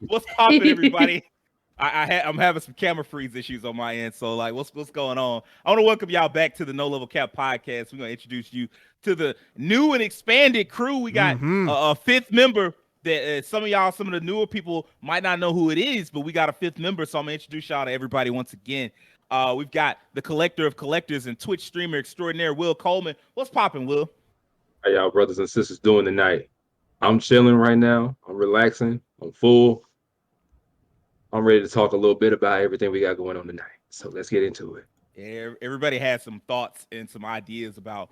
What's popping, everybody? I'm having some camera freeze issues on my end, so like, what's going on? I want to welcome y'all back to the No Level Cap podcast. We're gonna introduce you to the new and expanded crew. We got a fifth member that some of the newer people might not know who it is, but we got a fifth member, so I'm gonna introduce y'all to everybody once again. We've got the collector of collectors and Twitch streamer extraordinaire, Will Coleman. What's popping, Will? How y'all brothers and sisters doing tonight? I'm chilling right now. I'm relaxing. I'm full. I'm ready to talk a little bit about everything we got going on tonight. So let's get into it. Everybody had some thoughts and some ideas about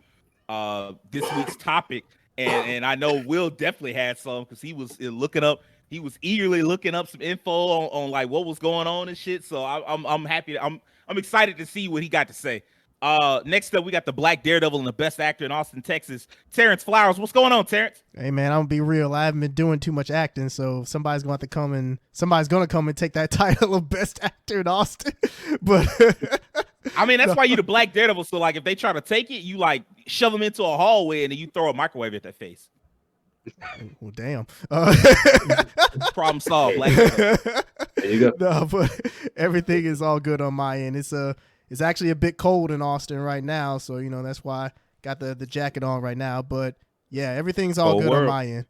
this week's topic, and I know Will definitely had some because he was he was eagerly looking up some info on like what was going on and shit. So I'm happy. I'm excited to see what he got to say. Next up, we got the Black Daredevil and the best actor in Austin, Texas, Terrence Flowers. What's going on, Terrence? Hey man, I'm gonna be real. I haven't been doing too much acting, so somebody's gonna come and take that title of best actor in Austin. But I mean, that's why you the Black Daredevil. So like, if they try to take it, you like shove them into a hallway and then you throw a microwave at their face. Well, damn. Problem solved. Black Daredevil. There you go. No, but everything is all good on my end. It's actually a bit cold in Austin right now, so that's why I got the jacket on right now. But yeah, everything's all good on my end.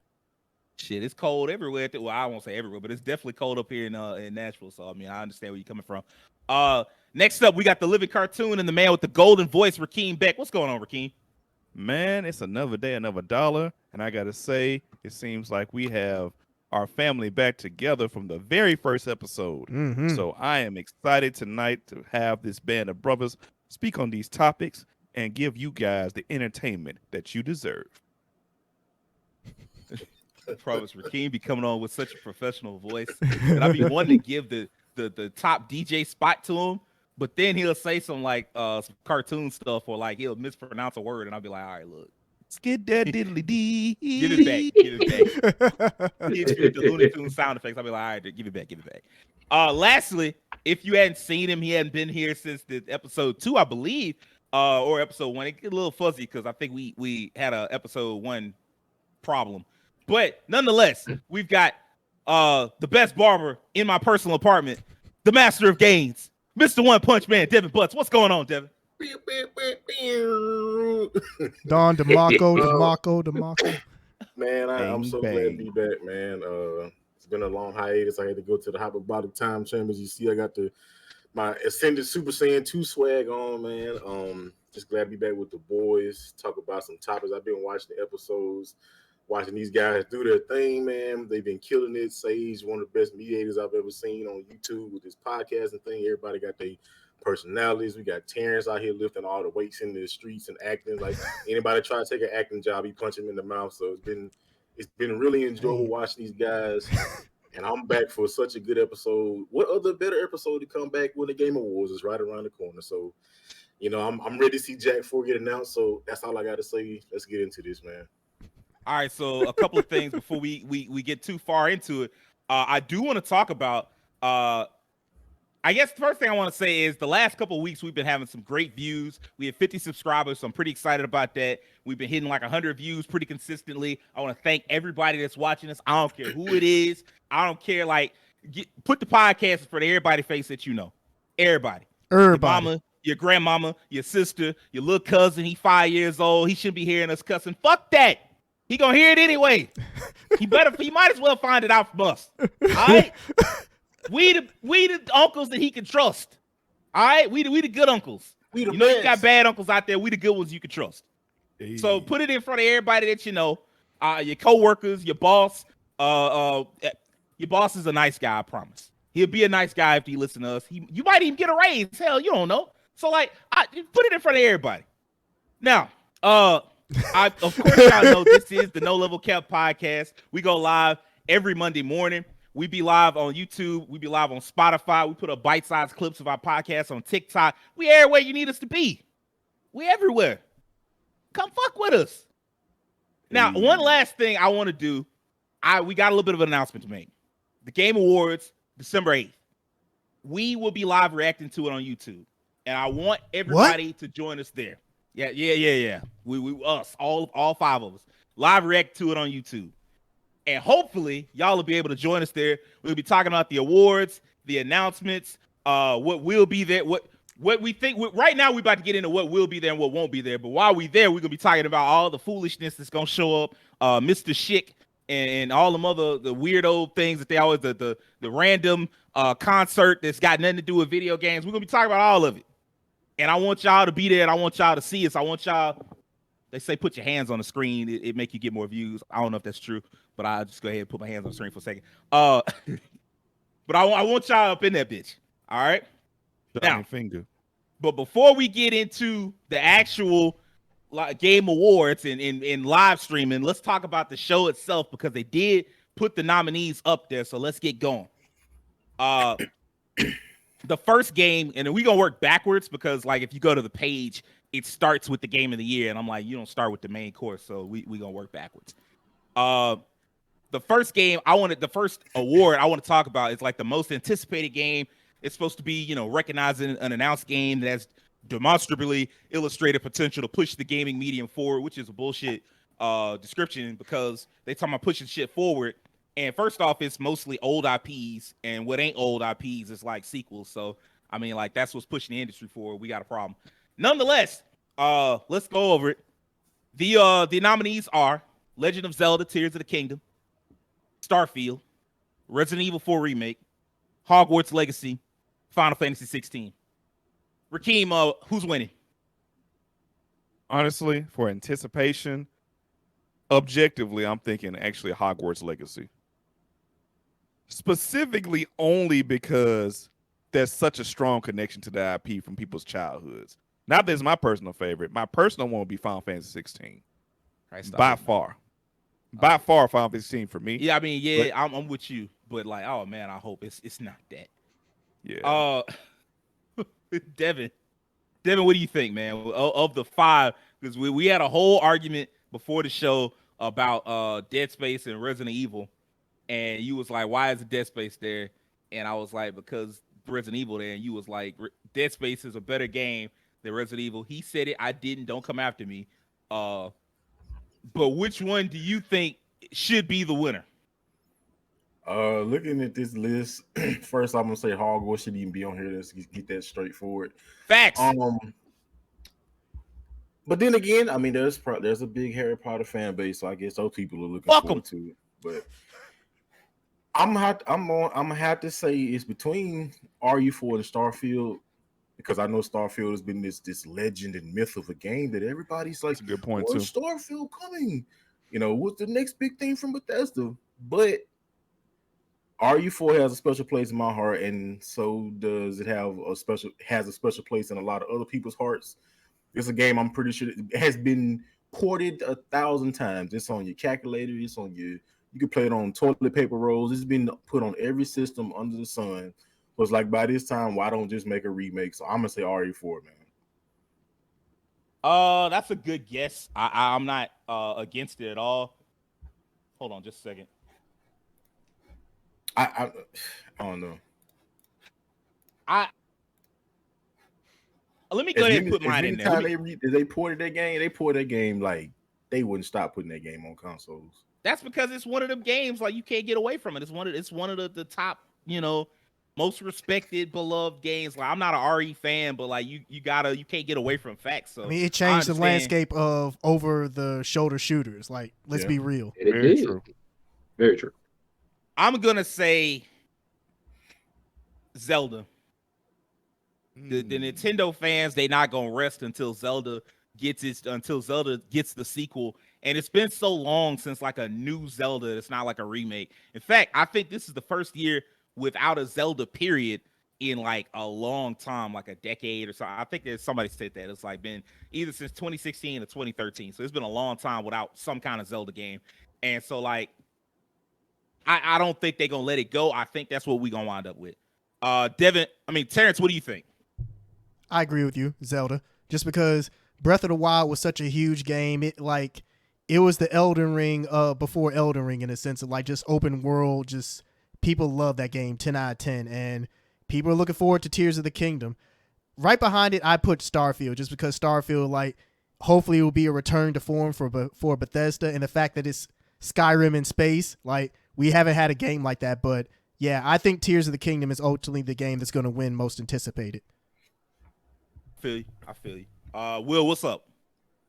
Shit, it's cold everywhere. Well, I won't say everywhere, but it's definitely cold up here in Nashville. So I mean, I understand where you're coming from. Next up, we got the living cartoon and the man with the golden voice, Rakeem Beck. What's going on, Rakeem? Man, it's another day, another dollar, and I gotta say, it seems like we have our family back together from the very first episode. Mm-hmm. So I am excited tonight to have this band of brothers speak on these topics and give you guys the entertainment that you deserve. I promise Rakeem be coming on with such a professional voice, and I be wanting to give the top DJ spot to him, but then he'll say some like some cartoon stuff or like he'll mispronounce a word, and I'll be like, all right, look. Skid that diddly dee. Give it back. The Looney Tunes sound effects. I'll be like, all right, give it back. Lastly, if you hadn't seen him, he hadn't been here since the episode 2, I believe, or episode 1. It get a little fuzzy because I think we had a episode 1 problem. But nonetheless, we've got the best barber in my personal apartment, the master of gains, Mr. One Punch Man, Devin Butts. What's going on, Devin? Don DeMarco. Man, I'm so glad to be back, man. It's been a long hiatus. I had to go to the Hyperbolic Time Chambers. You see, I got my Ascended Super Saiyan 2 swag on, man. Just glad to be back with the boys. Talk about some topics. I've been watching the episodes, watching these guys do their thing, man. They've been killing it. Sage, one of the best mediators I've ever seen on YouTube with this podcasting thing. Everybody got their personalities. We got Terrence out here lifting all the weights in the streets and acting like anybody try to take an acting job, he punch him in the mouth. So it's been really enjoyable watching these guys. And I'm back for such a good episode. What other better episode to come back when the Game Awards is right around the corner? So, I'm ready to see Jack 4 get announced. So that's all I got to say. Let's get into this, man. All right, so a couple of things before we get too far into it. I do want to talk about I guess the first thing I want to say is the last couple of weeks we've been having some great views. We have 50 subscribers, so I'm pretty excited about that. We've been hitting like 100 views pretty consistently. I want to thank everybody that's watching us. I don't care who it is. I don't care. Like, put the podcast in front of everybody face that you know. Everybody. Your mama, your grandmama, your sister, your little cousin. He 5 years old. He shouldn't be hearing us cussing. Fuck that. He gonna hear it anyway. He might as well find it out from us. All right. We the uncles that he can trust. All right, we the good uncles. You got bad uncles out there. We the good ones you can trust. Hey. So put it in front of everybody that you know. Your coworkers, your boss. Your boss is a nice guy. I promise. He'll be a nice guy if he listen to us. You might even get a raise. Hell, you don't know. So like, put it in front of everybody. Now, of course y'all know this is the No Level Cap podcast. We go live every Monday morning. We be live on YouTube. We be live on Spotify. We put up bite-sized clips of our podcast on TikTok. We everywhere you need us to be. We everywhere. Come fuck with us. Now, one last thing I want to do. We got a little bit of an announcement to make. The Game Awards, December 8th. We will be live reacting to it on YouTube. And I want everybody to join us there. Yeah. We us, all 5 of us. Live react to it on YouTube. And hopefully y'all will be able to join us there. We'll be talking about the awards, the announcements, what will be there, what we think. Right now, we're about to get into what will be there and what won't be there. But while we're there, we're gonna be talking about all the foolishness that's gonna show up, Mr. Schick and all them other the weirdo things that they always the random concert that's got nothing to do with video games. We're gonna be talking about all of it. And I want y'all to be there, and I want y'all to see us. I want y'all. They say put your hands on the screen; it make you get more views. I don't know if that's true, but I'll just go ahead and put my hands on the screen for a second. But I want y'all up in that bitch. All right. Now, finger. But before we get into the actual game awards and live streaming, let's talk about the show itself because they did put the nominees up there. So let's get going. The first game, and then we're gonna work backwards because like if you go to the page, it starts with the game of the year, and I'm like, you don't start with the main course, so we gonna work backwards. The first game the first award I want to talk about is like the most anticipated game. It's supposed to be, recognizing an announced game that has demonstrably illustrated potential to push the gaming medium forward, which is a bullshit description because they talking about pushing shit forward. And first off, it's mostly old IPs, and what ain't old IPs is like sequels. So, I mean, like that's what's pushing the industry forward. We got a problem. Nonetheless, let's go over it. The nominees are Legend of Zelda: Tears of the Kingdom, Starfield, Resident Evil 4 Remake, Hogwarts Legacy, Final Fantasy 16. Rakeem, who's winning? Honestly, for anticipation, objectively, I'm thinking actually Hogwarts Legacy. Specifically only because there's such a strong connection to the IP from people's childhoods. Not that it's my personal favorite. My personal one would be Final Fantasy 16. Right, by far. By far, Final Fantasy 16 for me. Yeah, I mean, yeah, but, I'm with you. But like, oh man, I hope it's not that. Yeah. Devin, what do you think, man? Of the five, because we had a whole argument before the show about Dead Space and Resident Evil, and you was like, why is Dead Space there? And I was like, because Resident Evil there, and you was like, Dead Space is a better game than Resident Evil. He said it, I didn't. Don't come after me. But which one do you think should be the winner? Looking at this list, first I'm gonna say Hogwarts should even be on here. Let's get that straightforward. Facts. But then again, I mean, there's a big Harry Potter fan base, so I guess those people are looking forward to it. But I'm gonna have to say it's between RU4 and Starfield, because I know Starfield has been this legend and myth of a game that everybody's like, that's a good point too. Starfield coming, what's the next big thing from Bethesda? But RU4 has a special place in my heart, and so does it has a special place in a lot of other people's hearts. It's a game I'm pretty sure it has been ported 1,000 times. It's on your calculator, you can play it on toilet paper rolls. It's been put on every system under the sun. So it's like, by this time, why don't just make a remake? So I'm gonna say RU4, man. That's a good guess. I'm not against it at all. Hold on just a second. I don't know. Let me go ahead and put mine in there. They ported that game like they wouldn't stop putting that game on consoles. That's because it's one of them games like you can't get away from it. It's one of the top, most respected, beloved games. Like I'm not an RE fan, but like you can't get away from facts. So I mean, it changed the landscape of over the shoulder shooters. Like, let's be real. Very true. Very true. I'm gonna say Zelda. The Nintendo fans, they not gonna rest until Zelda gets the sequel. And it's been so long since like a new Zelda. It's not like a remake. In fact, I think this is the first year without a Zelda period in like a long time, like a decade or so. I think there's somebody said that it's like been either since 2016 or 2013. So it's been a long time without some kind of Zelda game. And so like, I don't think they're gonna let it go. I think that's what we're gonna wind up with. Terrence, what do you think? I agree with you, Zelda. Just because Breath of the Wild was such a huge game, it was the Elden Ring before Elden Ring in a sense of like just open world. Just people love that game, 10 out of 10, and people are looking forward to Tears of the Kingdom. Right behind it, I put Starfield, just because Starfield, like, hopefully it will be a return to form for Bethesda, and the fact that it's Skyrim in space. Like, we haven't had a game like that, but yeah, I think Tears of the Kingdom is ultimately the game that's going to win most anticipated. I feel you. Will, what's up?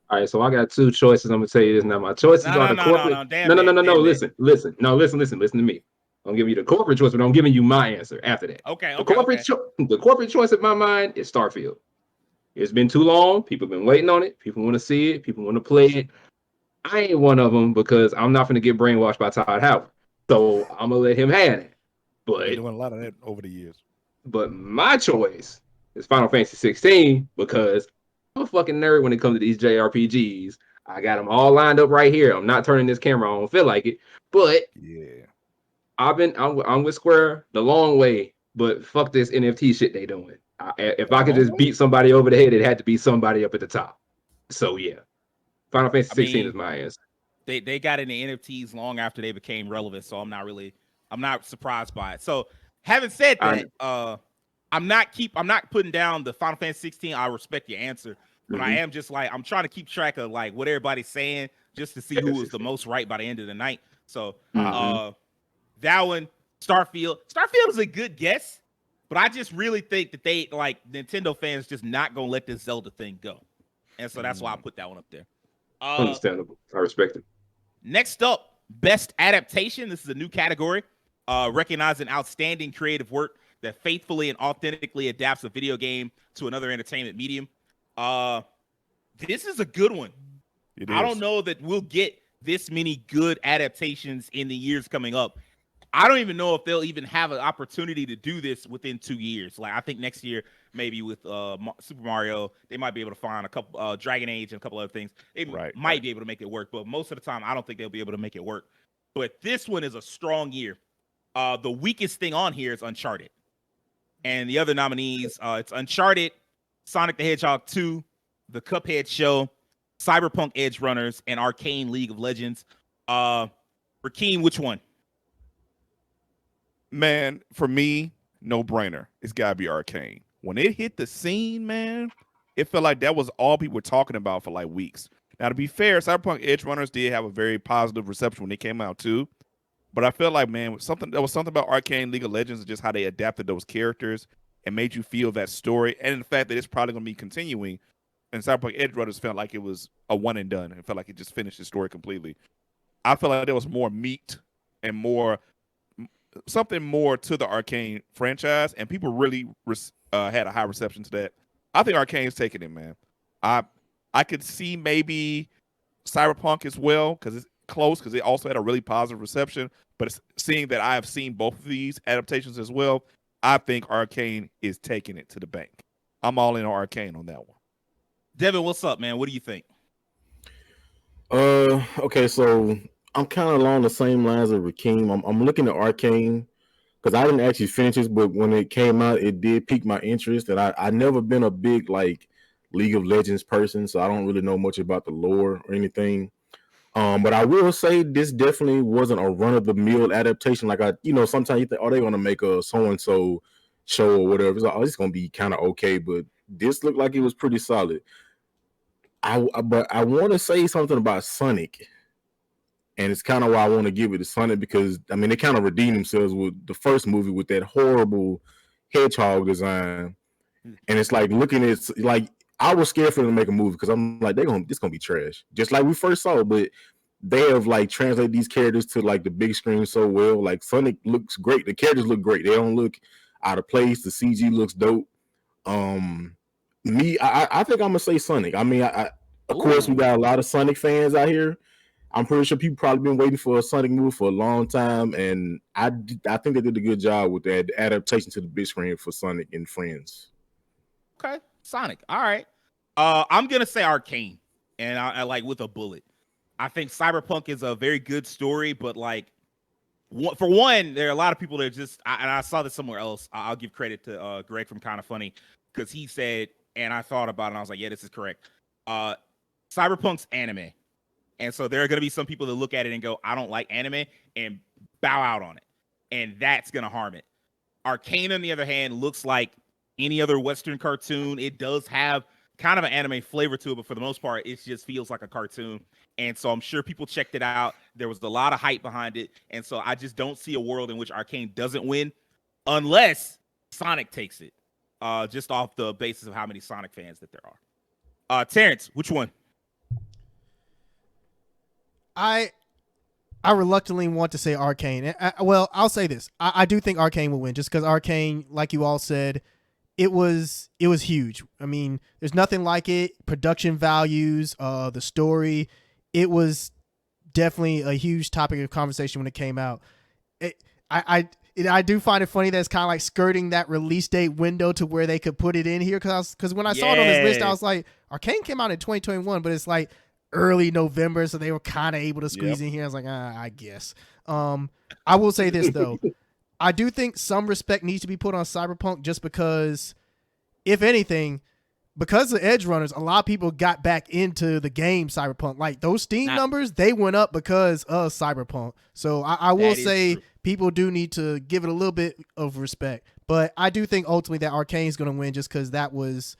All right, so I got two choices. I'm gonna tell you this now. My choices are the corporate. No. Damn No. that. Listen. No, listen to me. I'm giving you the corporate choice, but I'm giving you my answer after that. Okay. The corporate choice in my mind is Starfield. It's been too long. People have been waiting on it. People want to see it. People want to play it. I ain't one of them because I'm not going to get brainwashed by Todd Howard. So I'm gonna let him have it. Been But doing a lot of that over the years. But my choice is Final Fantasy 16 because I'm a fucking nerd when it comes to these JRPGs. I got them all lined up right here. I'm not turning this camera. I don't feel like it. But Yeah. I'm with Square the long way. But fuck this NFT shit they doing. If I could just beat somebody over the head, it had to be somebody up at the top. So yeah, Final Fantasy 16 is my answer. They got into NFTs long after they became relevant, so I'm not surprised by it. So having said that, I'm not putting down the Final Fantasy 16. I respect your answer, but I am just like, I'm trying to keep track of like what everybody's saying just to see who was the most right by the end of the night. So that one, Starfield is a good guess, but I just really think that they, like, Nintendo fans just not gonna let this Zelda thing go, and so that's why I put that one up there. Understandable. I respect it. Next up, best adaptation. This is a new category, recognizing outstanding creative work that faithfully and authentically adapts a video game to another entertainment medium. This is a good one. I don't know that we'll get this many good adaptations in the years coming up. I don't even know if they'll even have an opportunity to do this within 2 years. Like, I think next year, maybe with Super Mario, they might be able to find a couple, Dragon Age and a couple other things. They might be able to make it work, but most of the time, I don't think they'll be able to make it work. But this one is a strong year. The weakest thing on here is Uncharted. And the other nominees, it's Uncharted, Sonic the Hedgehog 2, The Cuphead Show, Cyberpunk Edge Runners, and Arcane League of Legends. Rakeem, which one? Man, for me, no brainer. It's gotta be Arcane. When it hit the scene, man, it felt like that was all people were talking about for like weeks. Now, to be fair, Cyberpunk Edge Runners did have a very positive reception when they came out too. But I feel like, man, there was something about Arcane League of Legends and just how they adapted those characters and made you feel that story, and the fact that it's probably gonna be continuing. And Cyberpunk Edge Runners felt like it was a one and done. It felt like it just finished the story completely. I feel like there was more meat and something more to the Arcane franchise, and people really had a high reception to that. I think Arcane's taking it, man. I could see maybe Cyberpunk as well because it's close, because it also had a really positive reception. But seeing that I have seen both of these adaptations as well, I think Arcane is taking it to the bank. I'm all in on Arcane on that one. Devin, what's up, man? What do you think? Okay, so I'm kind of along the same lines of Rakeem. I'm looking at Arcane because I didn't actually finish it, but when it came out, it did pique my interest. And I never been a big like League of Legends person, so I don't really know much about the lore or anything. But I will say this definitely wasn't a run of the mill adaptation. Like sometimes you think, oh, they're gonna make a so and so show or whatever. It's like, oh, it's gonna be kind of okay, but this looked like it was pretty solid. But I want to say something about Sonic, and it's kind of why I want to give it to Sonic, because I mean they kind of redeemed themselves with the first movie with that horrible hedgehog design, and it's like looking at like I was scared for them to make a movie because I'm like this gonna be trash, just like we first saw. But they have like translated these characters to like the big screen so well. Like Sonic looks great, the characters look great, they don't look out of place. The CG looks dope. I think I'm gonna say Sonic. I mean, of course we got a lot of Sonic fans out here. I'm pretty sure people probably been waiting for a Sonic movie for a long time, and I think they did a good job with that adaptation to the big screen for Sonic and Friends. Okay, Sonic. All right. I'm gonna say Arcane, and I like with a bullet. I think Cyberpunk is a very good story, but like, for one, there are a lot of people that just, and I saw this somewhere else. I'll give credit to Greg from Kind of Funny, because he said, and I thought about it, and I was like, yeah, this is correct. Cyberpunk's anime. And so there are going to be some people that look at it and go, I don't like anime, and bow out on it. And that's going to harm it. Arcane, on the other hand, looks like any other Western cartoon. It does have kind of an anime flavor to it, but for the most part, it just feels like a cartoon. And so I'm sure people checked it out. There was a lot of hype behind it. And so I just don't see a world in which Arcane doesn't win unless Sonic takes it, just off the basis of how many Sonic fans that there are. Terrence, which one? I reluctantly want to say Arcane. Well, I'll say this. I do think Arcane will win just because Arcane, like you all said, it was huge. I mean, there's nothing like it. Production values, the story, it was definitely a huge topic of conversation when it came out. I do find it funny that it's kind of like skirting that release date window to where they could put it in here. Because when I saw it on this list, I was like, Arcane came out in 2021, but it's like early November, so they were kind of able to squeeze in here. I was like, I guess. I will say this though. I do think some respect needs to be put on Cyberpunk just because, if anything, because of Edge Runners, a lot of people got back into the game Cyberpunk. Like those Steam numbers, they went up because of Cyberpunk. So I will say people do need to give it a little bit of respect. But I do think ultimately that Arcane is going to win just because that was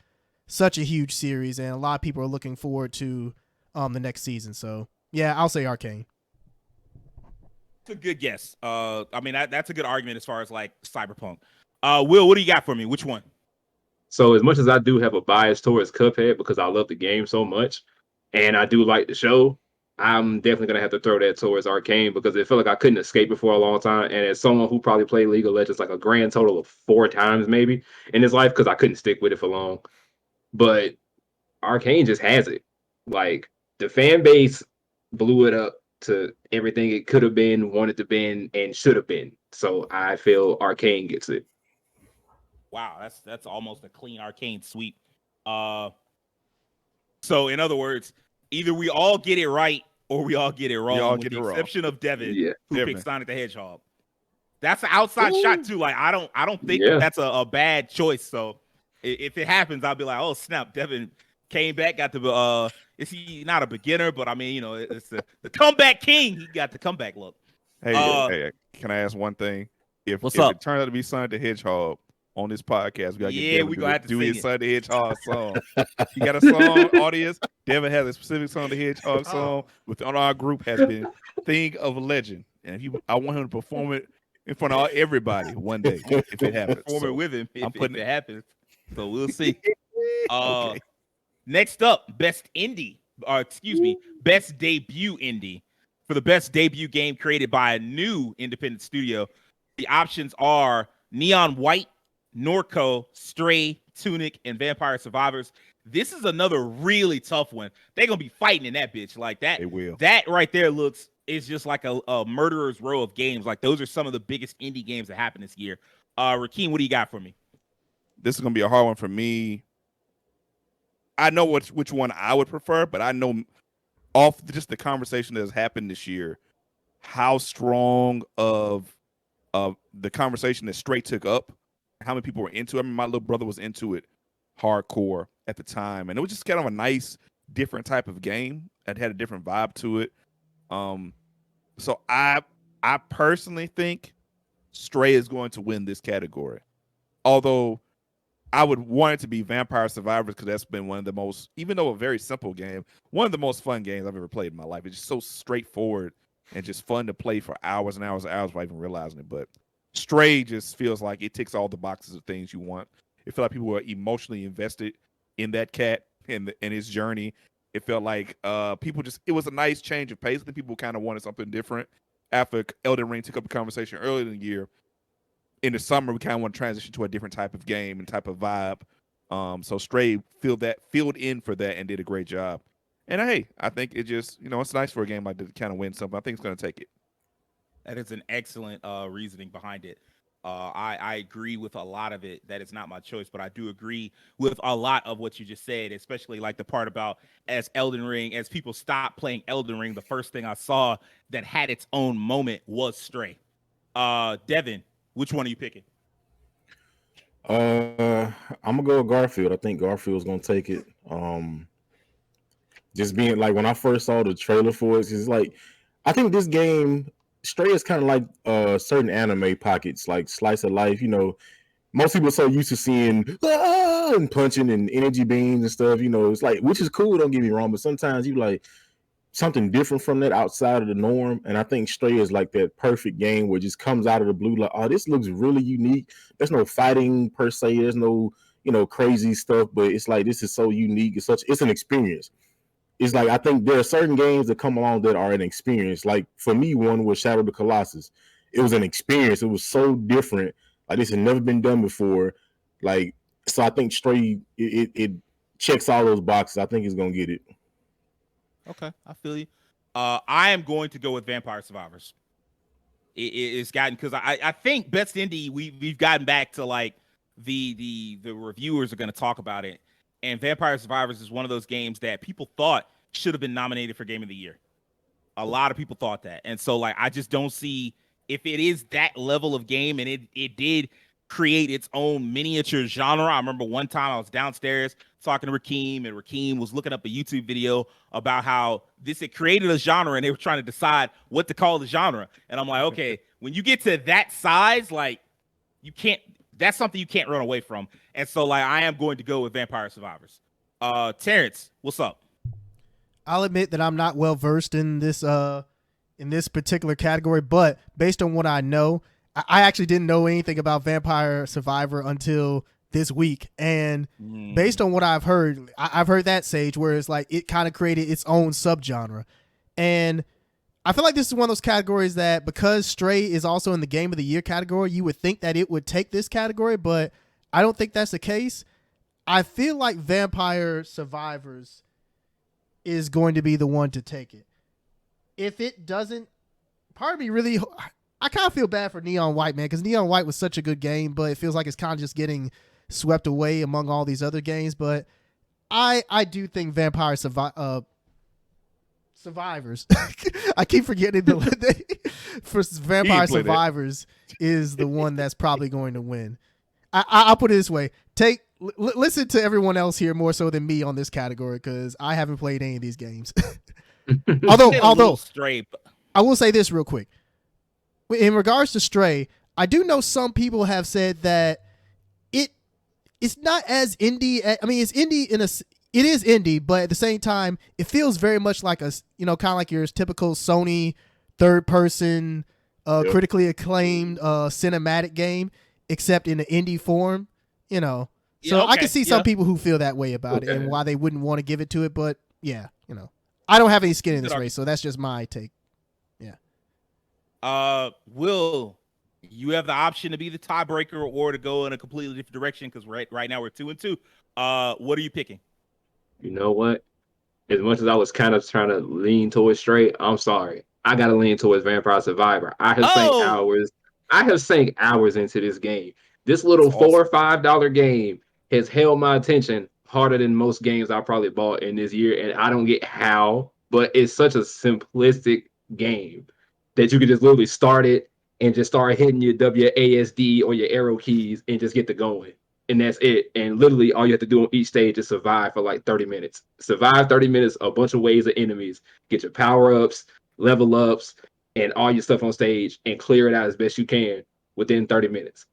such a huge series and a lot of people are looking forward to the next season. So yeah, I'll say Arcane. It's a good guess. I mean, that's a good argument as far as like Cyberpunk. Will, what do you got for me? Which one? So as much as I do have a bias towards Cuphead because I love the game so much, and I do like the show, I'm definitely gonna have to throw that towards Arcane because it felt like I couldn't escape it for a long time. And as someone who probably played League of Legends like a grand total of 4 times maybe in his life because I couldn't stick with it for long, but Arcane just has it. Like the fan base blew it up to everything it could have been, wanted to been, and should have been. So I feel Arcane gets it. Wow, that's almost a clean Arcane sweep. So in other words, either we all get it right or we all get it wrong, with the exception of Devin, who picked Sonic the Hedgehog. That's an outside shot too. Like I don't think that's a bad choice. So if it happens, I'll be like, oh snap, Devin came back, got the is he not a beginner, but I mean, you know, it's the comeback king. He got the comeback look. Hey, can I ask one thing? If it turns out to be Sonic the Hedgehog on this podcast, we got to do his Sonic the Hedgehog song. You got a song, audience? Devin has a specific Sonic the Hedgehog song within our group has been thing of a legend, and I want him to perform it in front of everybody one day if it happens. Perform it with him if it happens. So we'll see. Okay. Next up, best debut indie. For the best debut game created by a new independent studio, the options are Neon White, Norco, Stray, Tunic, and Vampire Survivors. This is another really tough one. They're gonna be fighting in that bitch like that. They will. That right there is just like a murderer's row of games. Like those are some of the biggest indie games that happened this year. Rakeem, what do you got for me? This is gonna be a hard one for me. I know which one I would prefer, but I know off just the conversation that has happened this year, how strong of the conversation that Stray took up, how many people were into it. I mean, my little brother was into it hardcore at the time, and it was just kind of a nice, different type of game that had a different vibe to it. So I personally think Stray is going to win this category, although I would want it to be Vampire Survivors because that's been one of the most, even though a very simple game, one of the most fun games I've ever played in my life. It's just so straightforward and just fun to play for hours and hours and hours without even realizing it. But Stray just feels like it ticks all the boxes of things you want. It felt like people were emotionally invested in that cat and his journey. It felt like it was a nice change of pace. I think people kind of wanted something different after Elden Ring took up the conversation earlier in the year. In the summer, we kind of want to transition to a different type of game and type of vibe. So Stray filled in for that and did a great job. And hey, I think it just, it's nice for a game like that to kind of win something. I think it's going to take it. That is an excellent reasoning behind it. I agree with a lot of it. That is not my choice, but I do agree with a lot of what you just said, especially like the part about as people stopped playing Elden Ring, the first thing I saw that had its own moment was Stray. Devin, which one are you picking? I'm gonna go with Garfield. I think Garfield's gonna take it. Just being like when I first saw the trailer for it, it's like I think this game Stray is kind of like certain anime pockets, like slice of life. most people are so used to seeing and punching and energy beams and stuff, it's like, which is cool, don't get me wrong, but sometimes you like something different from that outside of the norm. And I think Stray is like that perfect game where it just comes out of the blue, like, oh, this looks really unique. There's no fighting per se, there's no, crazy stuff, but it's like this is so unique. It's an experience. It's like I think there are certain games that come along that are an experience. Like for me, one was Shadow of the Colossus. It was an experience. It was so different. Like this had never been done before. Like so, I think Stray it checks all those boxes. I think it's gonna get it. Okay, I feel you. I am going to go with Vampire Survivors. It's gotten because I think Best Indie we've gotten back to like the reviewers are going to talk about it, and Vampire Survivors is one of those games that people thought should have been nominated for Game of the Year. A lot of people thought that, and so like I just don't see if it is that level of game, and it did create its own miniature genre. I remember one time I was downstairs talking to Rakeem, and Rakeem was looking up a YouTube video about how this had created a genre, and they were trying to decide what to call the genre. And I'm like, okay, when you get to that size, like you can't. That's something you can't run away from. And so like I am going to go with Vampire Survivors. Terrence, what's up? I'll admit that I'm not well versed in this particular category, but based on what I know, I actually didn't know anything about Vampire Survivor until this week. And based on what I've heard that, Sage, where it's like it kind of created its own subgenre. And I feel like this is one of those categories that because Stray is also in the Game of the Year category, you would think that it would take this category, but I don't think that's the case. I feel like Vampire Survivors is going to be the one to take it. If it doesn't, part of me really, I kind of feel bad for Neon White, man, because Neon White was such a good game, but it feels like it's kind of just getting swept away among all these other games. But I do think Vampire Survivors, I keep forgetting for Vampire Survivors is the one that's probably going to win. I'll put it this way: listen to everyone else here more so than me on this category because I haven't played any of these games. although Stray, I will say this real quick. In regards to Stray, I do know some people have said that it's not as indie. I mean, it's indie it is indie, but at the same time, it feels very much like a, kind of like your typical Sony third person, critically acclaimed cinematic game, except in an indie form, So I can see some people who feel that way about it and why they wouldn't want to give it to it. But yeah, I don't have any skin in this race, so that's just my take. Yeah. Will, you have the option to be the tiebreaker or to go in a completely different direction because right now we're 2-2. What are you picking? You know what? As much as I was kind of trying to lean towards Stray, I'm sorry. I gotta lean towards Vampire Survivor. I have sank hours into this game. This little $4 or $5 game has held my attention harder than most games I probably bought in this year, and I don't get how, but it's such a simplistic game that you can just literally start it and just start hitting your WASD or your arrow keys and just get to going. And that's it. And literally all you have to do on each stage is survive for like 30 minutes. Survive 30 minutes, a bunch of waves of enemies, get your power-ups, level ups, and all your stuff on stage and clear it out as best you can within 30 minutes.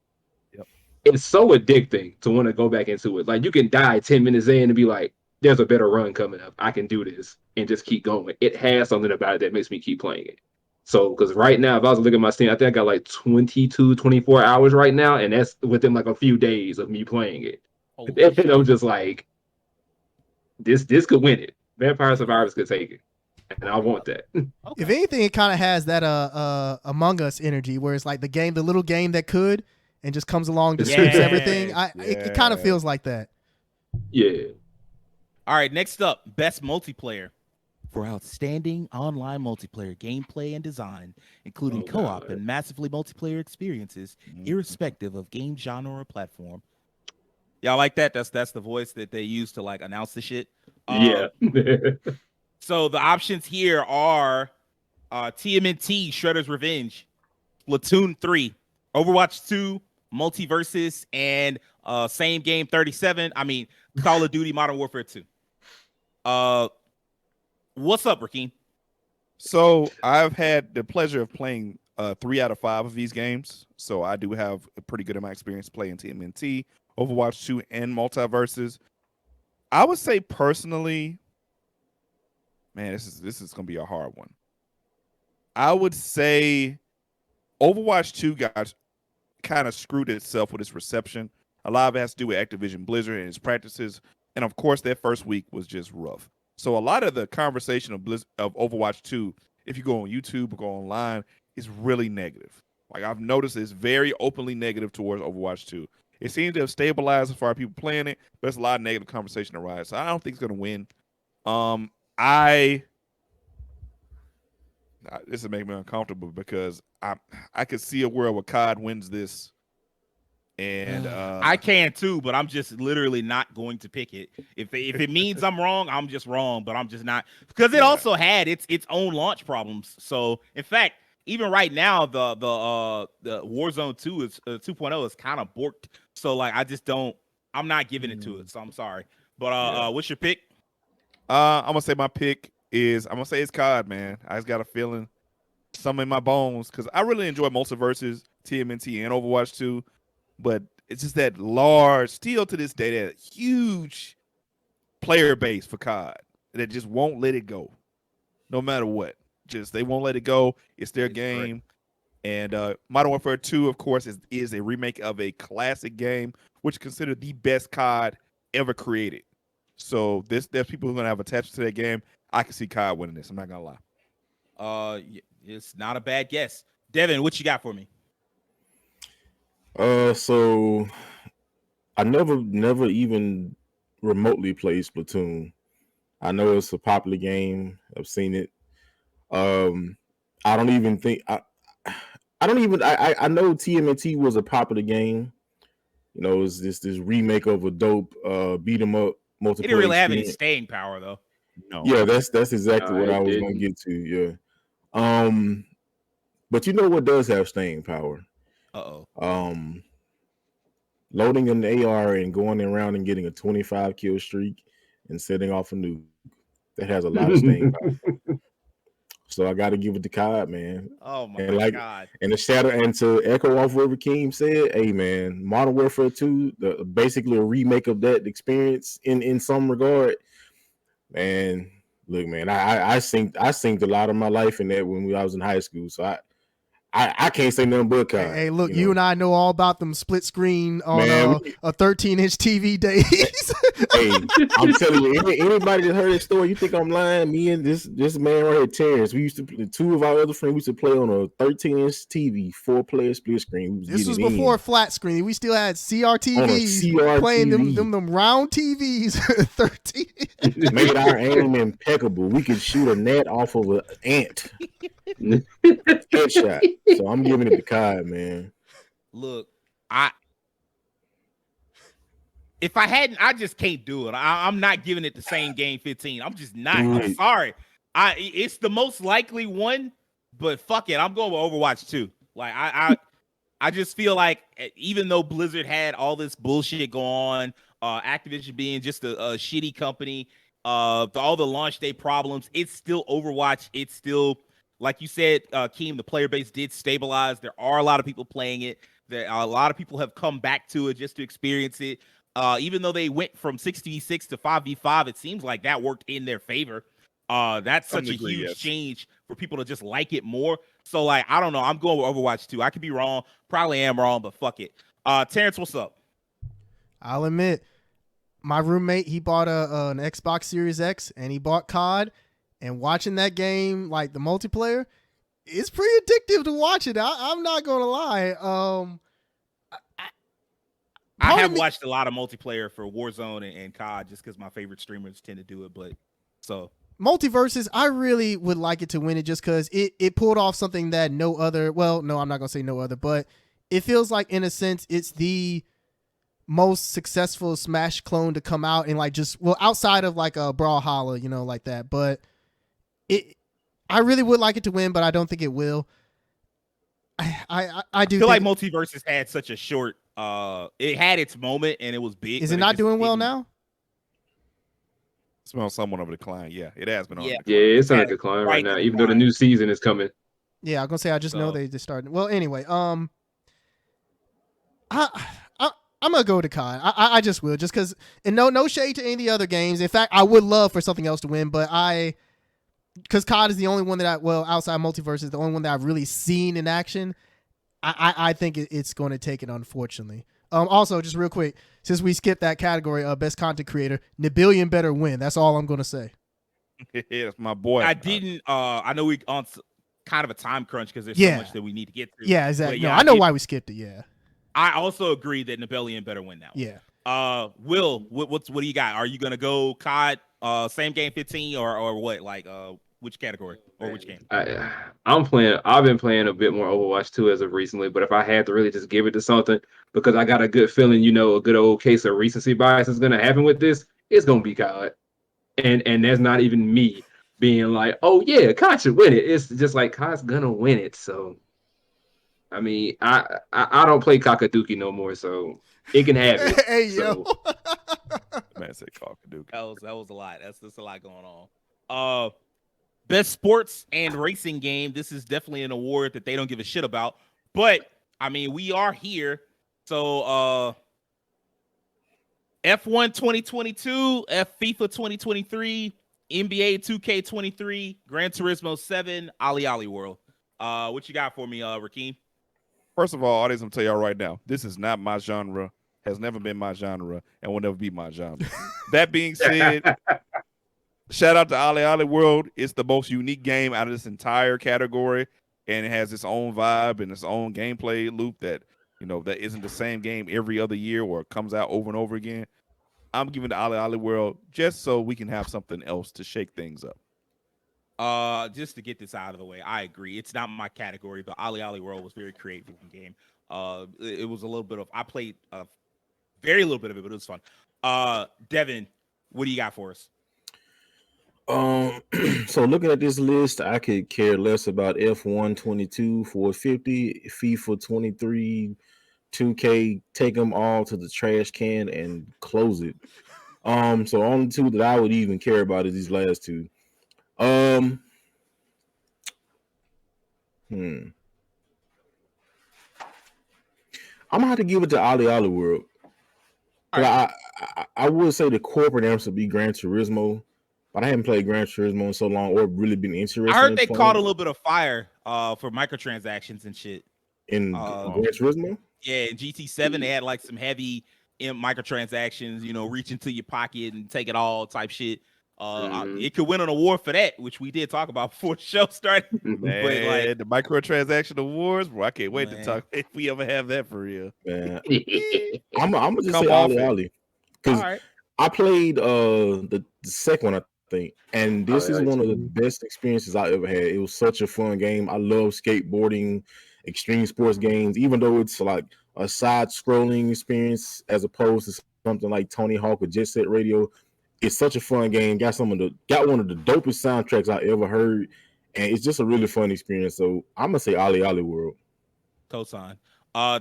Yep. It's so addicting to want to go back into it. Like you can die 10 minutes in and be like, there's a better run coming up. I can do this and just keep going. It has something about it that makes me keep playing it. So, because right now, if I was looking at my Steam, I think I got like 22, 24 hours right now, and that's within like a few days of me playing it. And I'm just like, this could win it. Vampire Survivors could take it, and I want that. Okay. If anything, it kind of has that Among Us energy, where it's like the little game that could, and just comes along, just sweeps everything. It kind of feels like that. Yeah. All right, next up, best multiplayer. For outstanding online multiplayer gameplay and design, including co-op and massively multiplayer experiences, irrespective of game genre or platform. Y'all like that? That's the voice that they use to like announce the shit. Yeah. So the options here are TMNT, Shredder's Revenge, Splatoon 3, Overwatch 2, Multiversus, and Same Game 37. I mean, Call of Duty Modern Warfare 2. What's up, Rakeem? So I've had the pleasure of playing 3 out of 5 of these games, so I do have a pretty good amount of experience playing TMNT, Overwatch 2, and Multiverses. I would say personally, man, this is gonna be a hard one. I would say Overwatch 2 got kind of screwed itself with its reception. A lot of it has to do with Activision Blizzard and its practices, and of course, that first week was just rough. So a lot of the conversation of Overwatch 2, if you go on YouTube or go online, is really negative. Like I've noticed, it's very openly negative towards Overwatch 2. It seems to have stabilized as far as people playing it, but there's a lot of negative conversation arise. So I don't think it's gonna win. This will make me uncomfortable because I could see a world where COD wins this, and I can too, but I'm just literally not going to pick it. If it means I'm wrong, I'm just wrong. But I'm just not, because it also had its own launch problems. So in fact, even right now, the Warzone 2 is 2.0 is kind of borked. So like I'm not giving it to it. So I'm sorry. But what's your pick? I'm gonna say my pick is it's COD, man. I just got a feeling, something in my bones, because I really enjoy Multiverses, TMNT, and Overwatch 2, but it's just that large, still to this day, that huge player base for COD that just won't let it go, no matter what. Just they won't let it go. It's their game. Correct. And Modern Warfare 2, of course, is a remake of a classic game, which is considered the best COD ever created. So there's people who are gonna have attached to that game. I can see COD winning this. I'm not gonna lie. It's not a bad guess. Devin, what you got for me? So I never even remotely played Splatoon. I know it's a popular game. I've seen it. I don't even think I know TMNT was a popular game. You know, it's this remake of a dope beat 'em up multiplayer. It didn't really have any staying power though. No. Yeah, that's exactly what I was gonna get to. Yeah. But you know what does have staying power? Loading an AR and going around and getting a 25 kill streak and setting off a nuke. That has a lot of staying power. So I got to give it to COD, man. Oh my God! And the shadow, and to echo off what Rakeem said, hey man, Modern Warfare 2, basically a remake of that experience in some regard. Man, look, man, I synced a lot of my life in that when I was in high school. So I can't say nothing but COD. Hey, look, you and I know all about them split screen on a 13-inch TV days. Hey, I'm telling you, anybody that heard that story, you think I'm lying? Me and this man right here, Terrence, we used to, two of our other friends, we used to play on a 13-inch TV, 4-player split screen. This was before flat screen. We still had CRTVs playing them round TVs. 13. Made our aim impeccable. We could shoot a net off of an ant. Headshot. So I'm giving it to COD, man. Look, if I hadn't, I just can't do it. I'm not giving it the same game 15. I'm just not. I'm sorry. It's the most likely one, but fuck it. I'm going with Overwatch 2. Like I just feel like even though Blizzard had all this bullshit go on, Activision being just a shitty company, all the launch day problems, it's still Overwatch. It's still, like you said, Keem, the player base did stabilize. There are a lot of people playing it. There are a lot of people have come back to it just to experience it. Even though they went from 6v6 to 5v5, it seems like that worked in their favor. That's such a huge change for people to just like it more. So, like, I don't know. I'm going with Overwatch 2. I could be wrong. Probably am wrong, but fuck it. Terrence, what's up? I'll admit, my roommate, he bought an Xbox Series X, and he bought COD. And watching that game, like the multiplayer, it's pretty addictive to watch it. I'm not going to lie. I have watched a lot of multiplayer for Warzone and COD just because my favorite streamers tend to do it. But so Multiverses, I really would like it to win it just because it pulled off something that no other. Well, no, I'm not going to say no other, but it feels like in a sense it's the most successful Smash clone to come out and like just, well, outside of like a Brawlhalla, you know, like that. But I really would like it to win, but I don't think it will. I do feel like Multiverses had such a short. It had its moment and it was big. Is it not doing well now? It's been on somewhat of a decline. Yeah, it has been on. Yeah, it's on a decline right now, even though the new season is coming. Yeah, I'm gonna say I just know they just started. Well, anyway, I, I'm gonna go to COD. I just will, just because, and no shade to any of the other games. In fact, I would love for something else to win, but because COD is the only one that outside Multiverse is the only one that I've really seen in action. I think it's going to take it, unfortunately. Also, just real quick, since we skipped that category, best content creator, Nabillion better win. That's all I'm going to say. Yeah, that's my boy. I didn't. I know we on kind of a time crunch because there's so much that we need to get through. Yeah, exactly. No, I know why we skipped it. Yeah. I also agree that Nabillion better win that one. Yeah. Will, what do you got? Are you gonna go COD, same game 15 or what? Like which category or which game? I've been playing a bit more Overwatch 2 as of recently, but if I had to really just give it to something, because I got a good feeling, a good old case of recency bias is gonna happen with this, it's gonna be COD. And that's not even me being like, oh yeah, COD should win it. It's just like COD's gonna win it. So I mean, I don't play Cockaduki no more, so it can have it. Hey so. yo. Man, say Cockaduki. That was a lot. That's a lot going on. Best sports and racing game. This is definitely an award that they don't give a shit about. But I mean, we are here. So F1 2022, FIFA 2023, NBA 2K23, Gran Turismo 7, Ali World. What you got for me, Rakeem? First of all, audience, I'm tell y'all right now, this is not my genre, has never been my genre, and will never be my genre. That being said, shout out to Ali World. It's the most unique game out of this entire category, and it has its own vibe and its own gameplay loop that that isn't the same game every other year or comes out over and over again. I'm giving the Ali World just so we can have something else to shake things up. Just to get this out of the way, I agree. It's not my category, but Ali World was very creative in the game. It was a little bit of I played very little bit of it, but it was fun. Devin, what do you got for us? So looking at this list, I could care less about F1 22, 450, FIFA 23, 2K. Take them all to the trash can and close it. So only two that I would even care about is these last two. I'm gonna have to give it to Ali World. Right. I would say the corporate answer would be Gran Turismo, but I haven't played Gran Turismo in so long or really been interested. I heard they caught a little bit of fire for microtransactions and shit. In Gran Turismo? Yeah, in GT7 they had like some heavy microtransactions, reach into your pocket and take it all type shit. It could win an award for that, which we did talk about before the show started. Man, but the microtransaction awards, bro, I can't wait to talk if we ever have that for real. Man. I'm gonna just say Ali, because I played the second one, I think, and this is one of the best experiences I ever had. It was such a fun game. I love skateboarding, extreme sports games, even though it's like a side-scrolling experience as opposed to something like Tony Hawk or Jet Set Radio. It's such a fun game. Got one of the dopest soundtracks I ever heard, and it's just a really fun experience. So I'm gonna say Ali World. Cosign.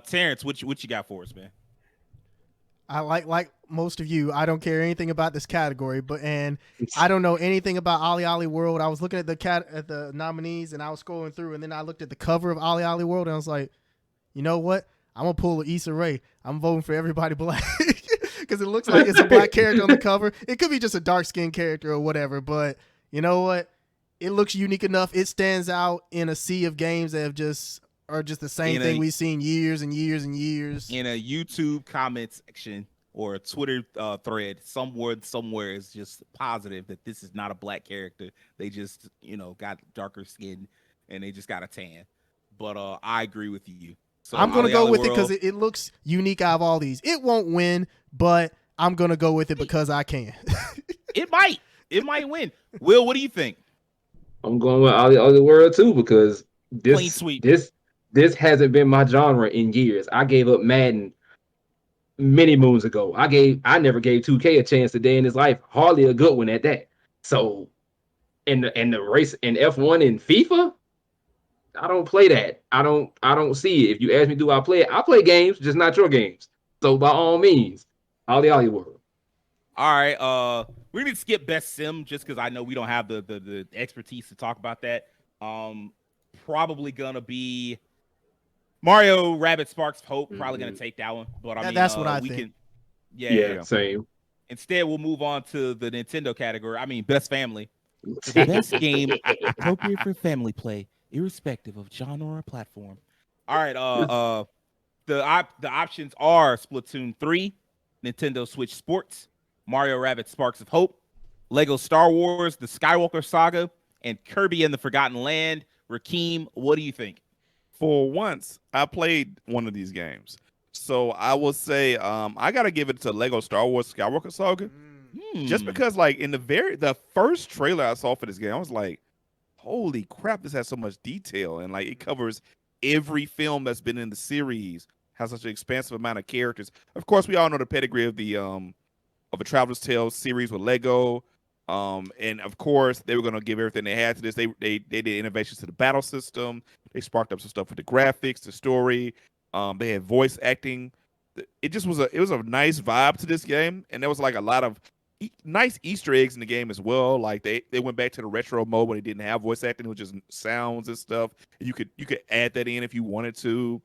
Terrence, what you got for us, man? I like most of you. I don't care anything about this category, and I don't know anything about Ali World. I was looking at the nominees, and I was scrolling through, and then I looked at the cover of Ali World, and I was like, you know what? I'm gonna pull Issa Rae. I'm voting for everybody black. Because it looks like it's a black character on the cover. It could be just a dark-skinned character or whatever, but you know what? It looks unique enough. It stands out in a sea of games that are just the same thing we've seen years and years and years. In a YouTube comment section or a Twitter thread, somewhere is just positive that this is not a black character. They just, got darker skin and they just got a tan. But I agree with you. So I'm going to go with it because it looks unique out of all these. It won't win, but I'm going to go with it because I can. It might win. Will, what do you think? I'm going with Ali World too because Clean sweep. This hasn't been my genre in years. I gave up Madden many moons ago. I never gave 2K a chance a day in his life. Hardly a good one at that. So in the race in F1 and FIFA, I don't play that. I don't see it. If you ask me, do I play it? I play games, just not your games. So by all means, Ali World. All right. We're gonna skip best sim just because I know we don't have the expertise to talk about that. probably gonna be Mario Rabbit Sparks of Hope. Probably gonna take that one. But I mean, that's what I think. Yeah, same. Instead, we'll move on to the Nintendo category. I mean, best family. The best game appropriate for family play, irrespective of genre or platform. All right. The options are Splatoon 3, Nintendo Switch Sports, Mario Rabbit Sparks of Hope, Lego Star Wars, The Skywalker Saga, and Kirby and the Forgotten Land. Rakeem, what do you think? For once, I played one of these games. So I will say I gotta give it to Lego Star Wars Skywalker Saga. Just because like in the first trailer I saw for this game, I was like, holy crap, this has so much detail. And like it covers every film that's been in the series, has such an expansive amount of characters. Of course, we all know the pedigree of the of a Traveler's Tales series with Lego. And of course, they were gonna give everything they had to this. They did innovations to the battle system. They sparked up some stuff with the graphics, the story. They had voice acting. It was a nice vibe to this game, and there was like a lot of nice Easter eggs in the game as well. Like they went back to the retro mode when they didn't have voice acting, it was just sounds and stuff. You could add that in if you wanted to.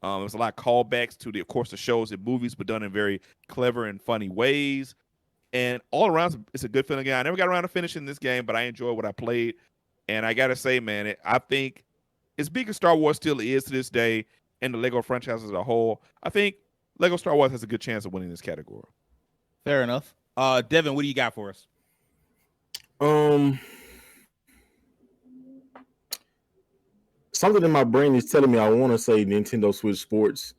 There was a lot of callbacks to of course the shows and movies, but done in very clever and funny ways. And all around, it's a good feeling game. I never got around to finishing this game, but I enjoyed what I played. And I gotta say, man, I think as big as Star Wars still is to this day, and the Lego franchise as a whole, I think Lego Star Wars has a good chance of winning this category. Fair enough. Devin, what do you got for us? Something in my brain is telling me I want to say Nintendo Switch Sports,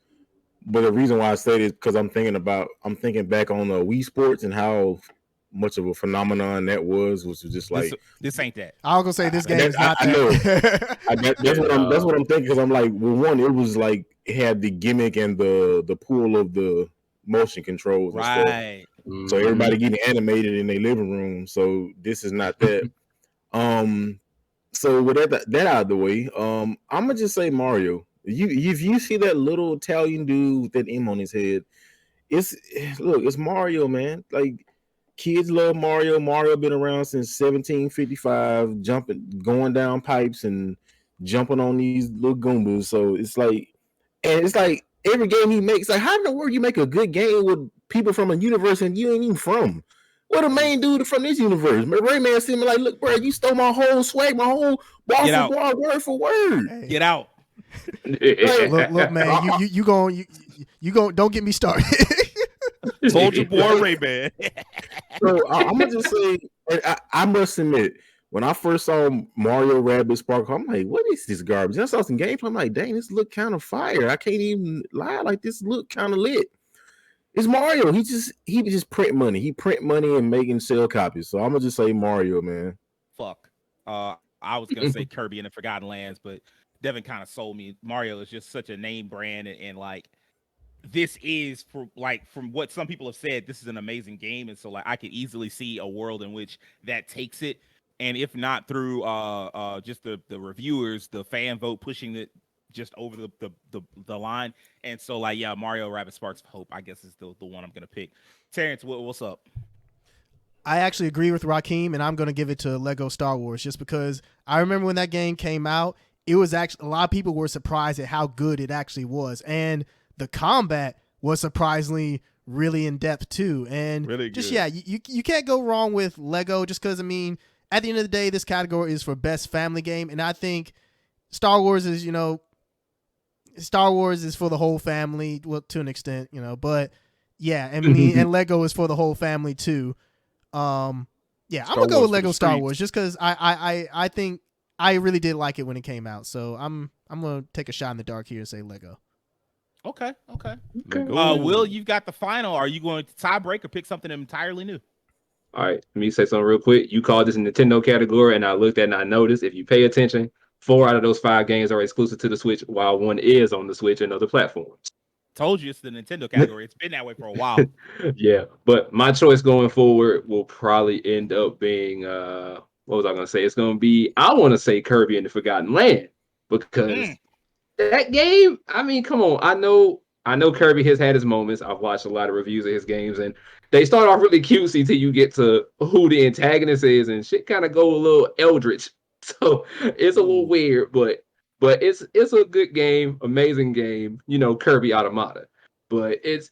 but the reason why I say it is because I'm thinking back on Wii Sports and how much of a phenomenon that was just like this ain't that. I was gonna say this game is not I know. that. That's what I'm thinking, because I'm like, well, one, it was like it had the gimmick and the pool of the motion controls and Right. stuff. So everybody getting animated in their living room. So this is not that. So with that out of the way, I'm gonna just say Mario. If you see that little Italian dude with that M on his head, it's Mario, man. Like kids love Mario. Mario been around since 1755, going down pipes and jumping on these little Goombas. So it's like every game he makes, like how in the world you make a good game with people from a universe and you ain't even from? What a main dude from this universe. Rayman seemed like, look, bro, you stole my whole swag, my whole bar for bar, word for word. Hey. Get out. Look, man, you going don't get me started. Soldier Boy Rayman. So I'm gonna just say, I must admit, when I first saw Mario Rabbit Sparkle, I'm like, what is this garbage? I saw some gameplay. I'm like, dang, this look kind of fire. I can't even lie, like this look kind of lit. It's Mario. He just print money. He print money and making sell copies. So I'm gonna just say Mario, man. Fuck. I was gonna say Kirby and the Forgotten Lands, but Devin kind of sold me. Mario is just such a name brand, and like this is from what some people have said, this is an amazing game, and so like I could easily see a world in which that takes it, and if not through just the reviewers, the fan vote pushing it just over the line. And so like Mario Rabbit Sparks of Hope, I guess, is the one I'm gonna pick. Terrence, what's up? I actually agree with Rakeem, and I'm gonna give it to Lego Star Wars just because I remember when that game came out, it was actually a lot of people were surprised at how good it actually was, and the combat was surprisingly really in depth too. And really just good. you can't go wrong with Lego, just because I mean at the end of the day this category is for best family game, and I think Star Wars is for the whole family, well, to an extent, but yeah, and and Lego is for the whole family too. I'm gonna go with Lego Star Wars just because I think I really did like it when it came out. So I'm gonna take a shot in the dark here and say Lego. Okay. Will, you've got the final. Are you going to tie break or pick something entirely new? All right, let me say something real quick. You called this a Nintendo category, and I looked at it and I noticed, if you pay attention, 4 out of those 5 games are exclusive to the Switch, while 1 is on the Switch and other platforms. Told you it's the Nintendo category. It's been that way for a while. Yeah, but my choice going forward will probably end up being what was I gonna say? It's gonna be, I want to say Kirby and the Forgotten Land, because that game, I mean, come on. I know Kirby has had his moments. I've watched a lot of reviews of his games, and they start off really cutesy till you get to who the antagonist is, and shit kind of go a little eldritch. So it's a little weird, but But it's a good game, amazing game. You know, Kirby Automata. But it's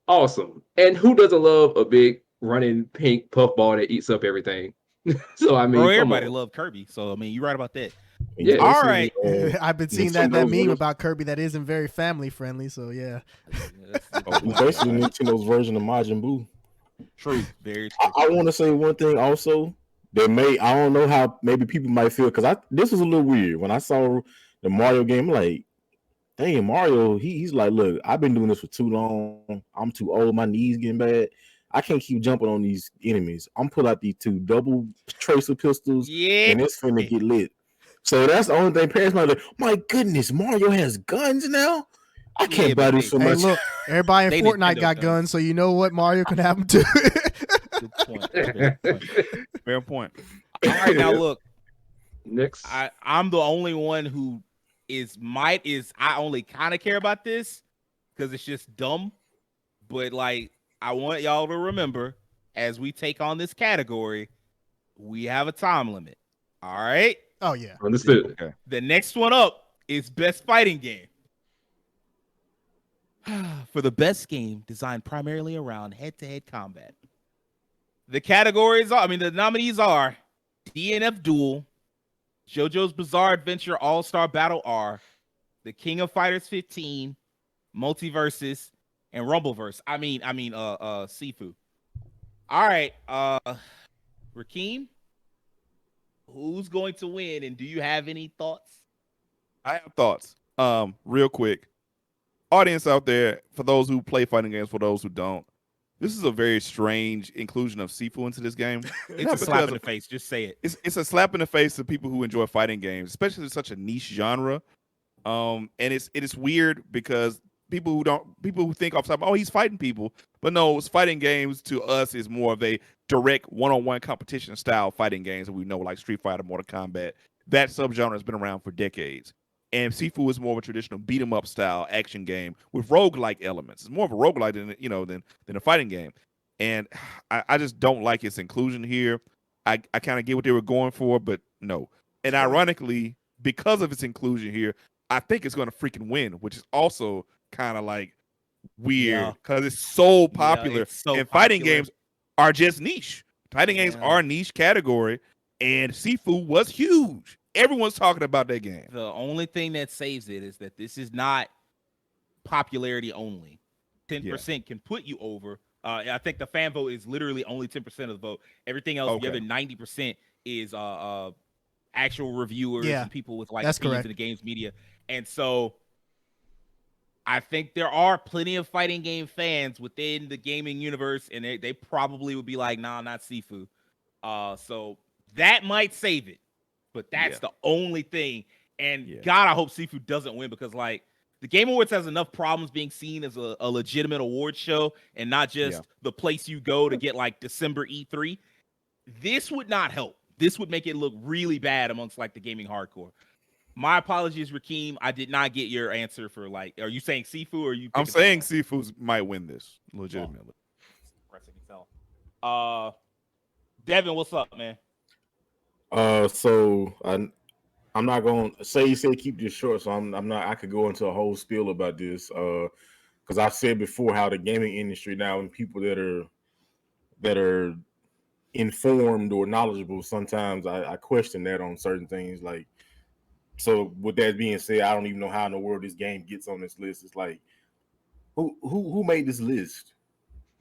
awesome. And who doesn't love a big running pink puffball that eats up everything? So I Bro, mean, come everybody on. love Kirby. So I mean, you're right about that. And Yeah. All basically, right. I've been seeing that meme about Kirby that isn't very family friendly. So yeah. That's a good it's point. basically Nintendo's version of Majin Buu. True. Very true. I want to say one thing also that I don't know how maybe people might feel because this was a little weird when I saw the Mario game. I'm like, dang, Mario, he's like, look, I've been doing this for too long. I'm too old. My knees getting bad. I can't keep jumping on these enemies. I'm pull out these 2 double tracer pistols, Yeah. and it's finna get lit. So that's the only thing parents might like. My goodness, Mario has guns now. I can't buy this for Hey, much. look, everybody in They Fortnite Nintendo got guns. guns, so you know what? Mario can have them too. Good point. Fair point. Fair point. All right, now look, Next. I'm the only one who I only kind of care about this because it's just dumb. But like, I want y'all to remember as we take on this category, we have a time limit. All right. Oh yeah. Understood. Okay. The next one up is best fighting game. For the best game designed primarily around head-to-head combat. The nominees are DNF Duel, JoJo's Bizarre Adventure All-Star Battle R, The King of Fighters 15, Multiverses, and Rumbleverse. Sifu. All right, Rakeem, who's going to win, and do you have any thoughts? I have thoughts. Real quick. Audience out there, for those who play fighting games, for those who don't, this is a very strange inclusion of Sifu into this game. It's a slap in the face. Just say it. It's a slap in the face to people who enjoy fighting games, especially in such a niche genre. And it is weird because people who think off the top, oh, he's fighting people, but no, it's fighting games to us is more of a direct one-on-one competition style fighting games that we know, like Street Fighter, Mortal Kombat. That subgenre has been around for decades. And Sifu is more of a traditional beat 'em up style action game with roguelike elements. It's more of a roguelike than a fighting game. And I just don't like its inclusion here. I kind of get what they were going for, but no. And ironically, because of its inclusion here, I think it's going to freaking win, which is also kind of like weird because it's so popular. It's so and fighting popular. games are just niche. Fighting games are a niche category, and Sifu was huge. Everyone's talking about that game. The only thing that saves it is that this is not popularity only. 10% can put you over. I think the fan vote is literally only 10% of the vote. Everything else, the other 90% is actual reviewers and people with like opinions in the games media. And so I think there are plenty of fighting game fans within the gaming universe, and they probably would be like, nah, not Sifu. So that might save it. But that's the only thing. And God, I hope Sifu doesn't win because, like, the Game Awards has enough problems being seen as a legitimate award show and not just the place you go to get, like, December E3. This would not help. This would make it look really bad amongst, like, the gaming hardcore. My apologies, Rakeem. I did not get your answer for, like, are you saying Sifu or are you? I'm saying Sifu might win this legitimately. Devin, what's up, man? So I'm not going to say keep this short, so I'm not. I could go into a whole spiel about this, because I've said before how the gaming industry now and people that are informed or knowledgeable, sometimes I question that on certain things. Like, so with that being said, I don't even know how in the world this game gets on this list. It's like, who made this list?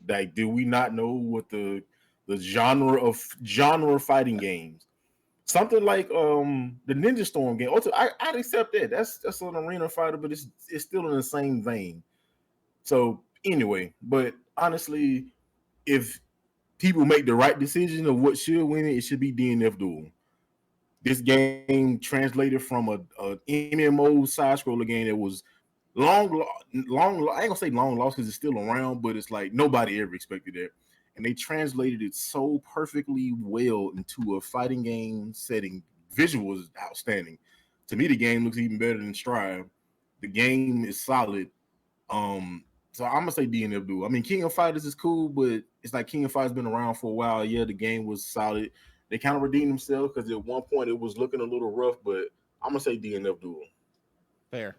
Like, do we not know what the genre fighting games? Something like the Ninja Storm game. Also, I'd accept that. That's an arena fighter, but it's still in the same vein. So anyway, but honestly, if people make the right decision of what should win it, it should be DNF Duel. This game translated from a MMO side scroller game that was long. I ain't gonna say long lost because it's still around, but it's like nobody ever expected it. And they translated it so perfectly well into a fighting game setting. Visual is outstanding. To me, the game looks even better than Strive. The game is solid. So I'm gonna say DNF Duel. I mean, King of Fighters is cool, but it's like King of Fighters been around for a while. Yeah, the game was solid. They kind of redeemed themselves because at one point it was looking a little rough, but I'm gonna say DNF Duel. Fair.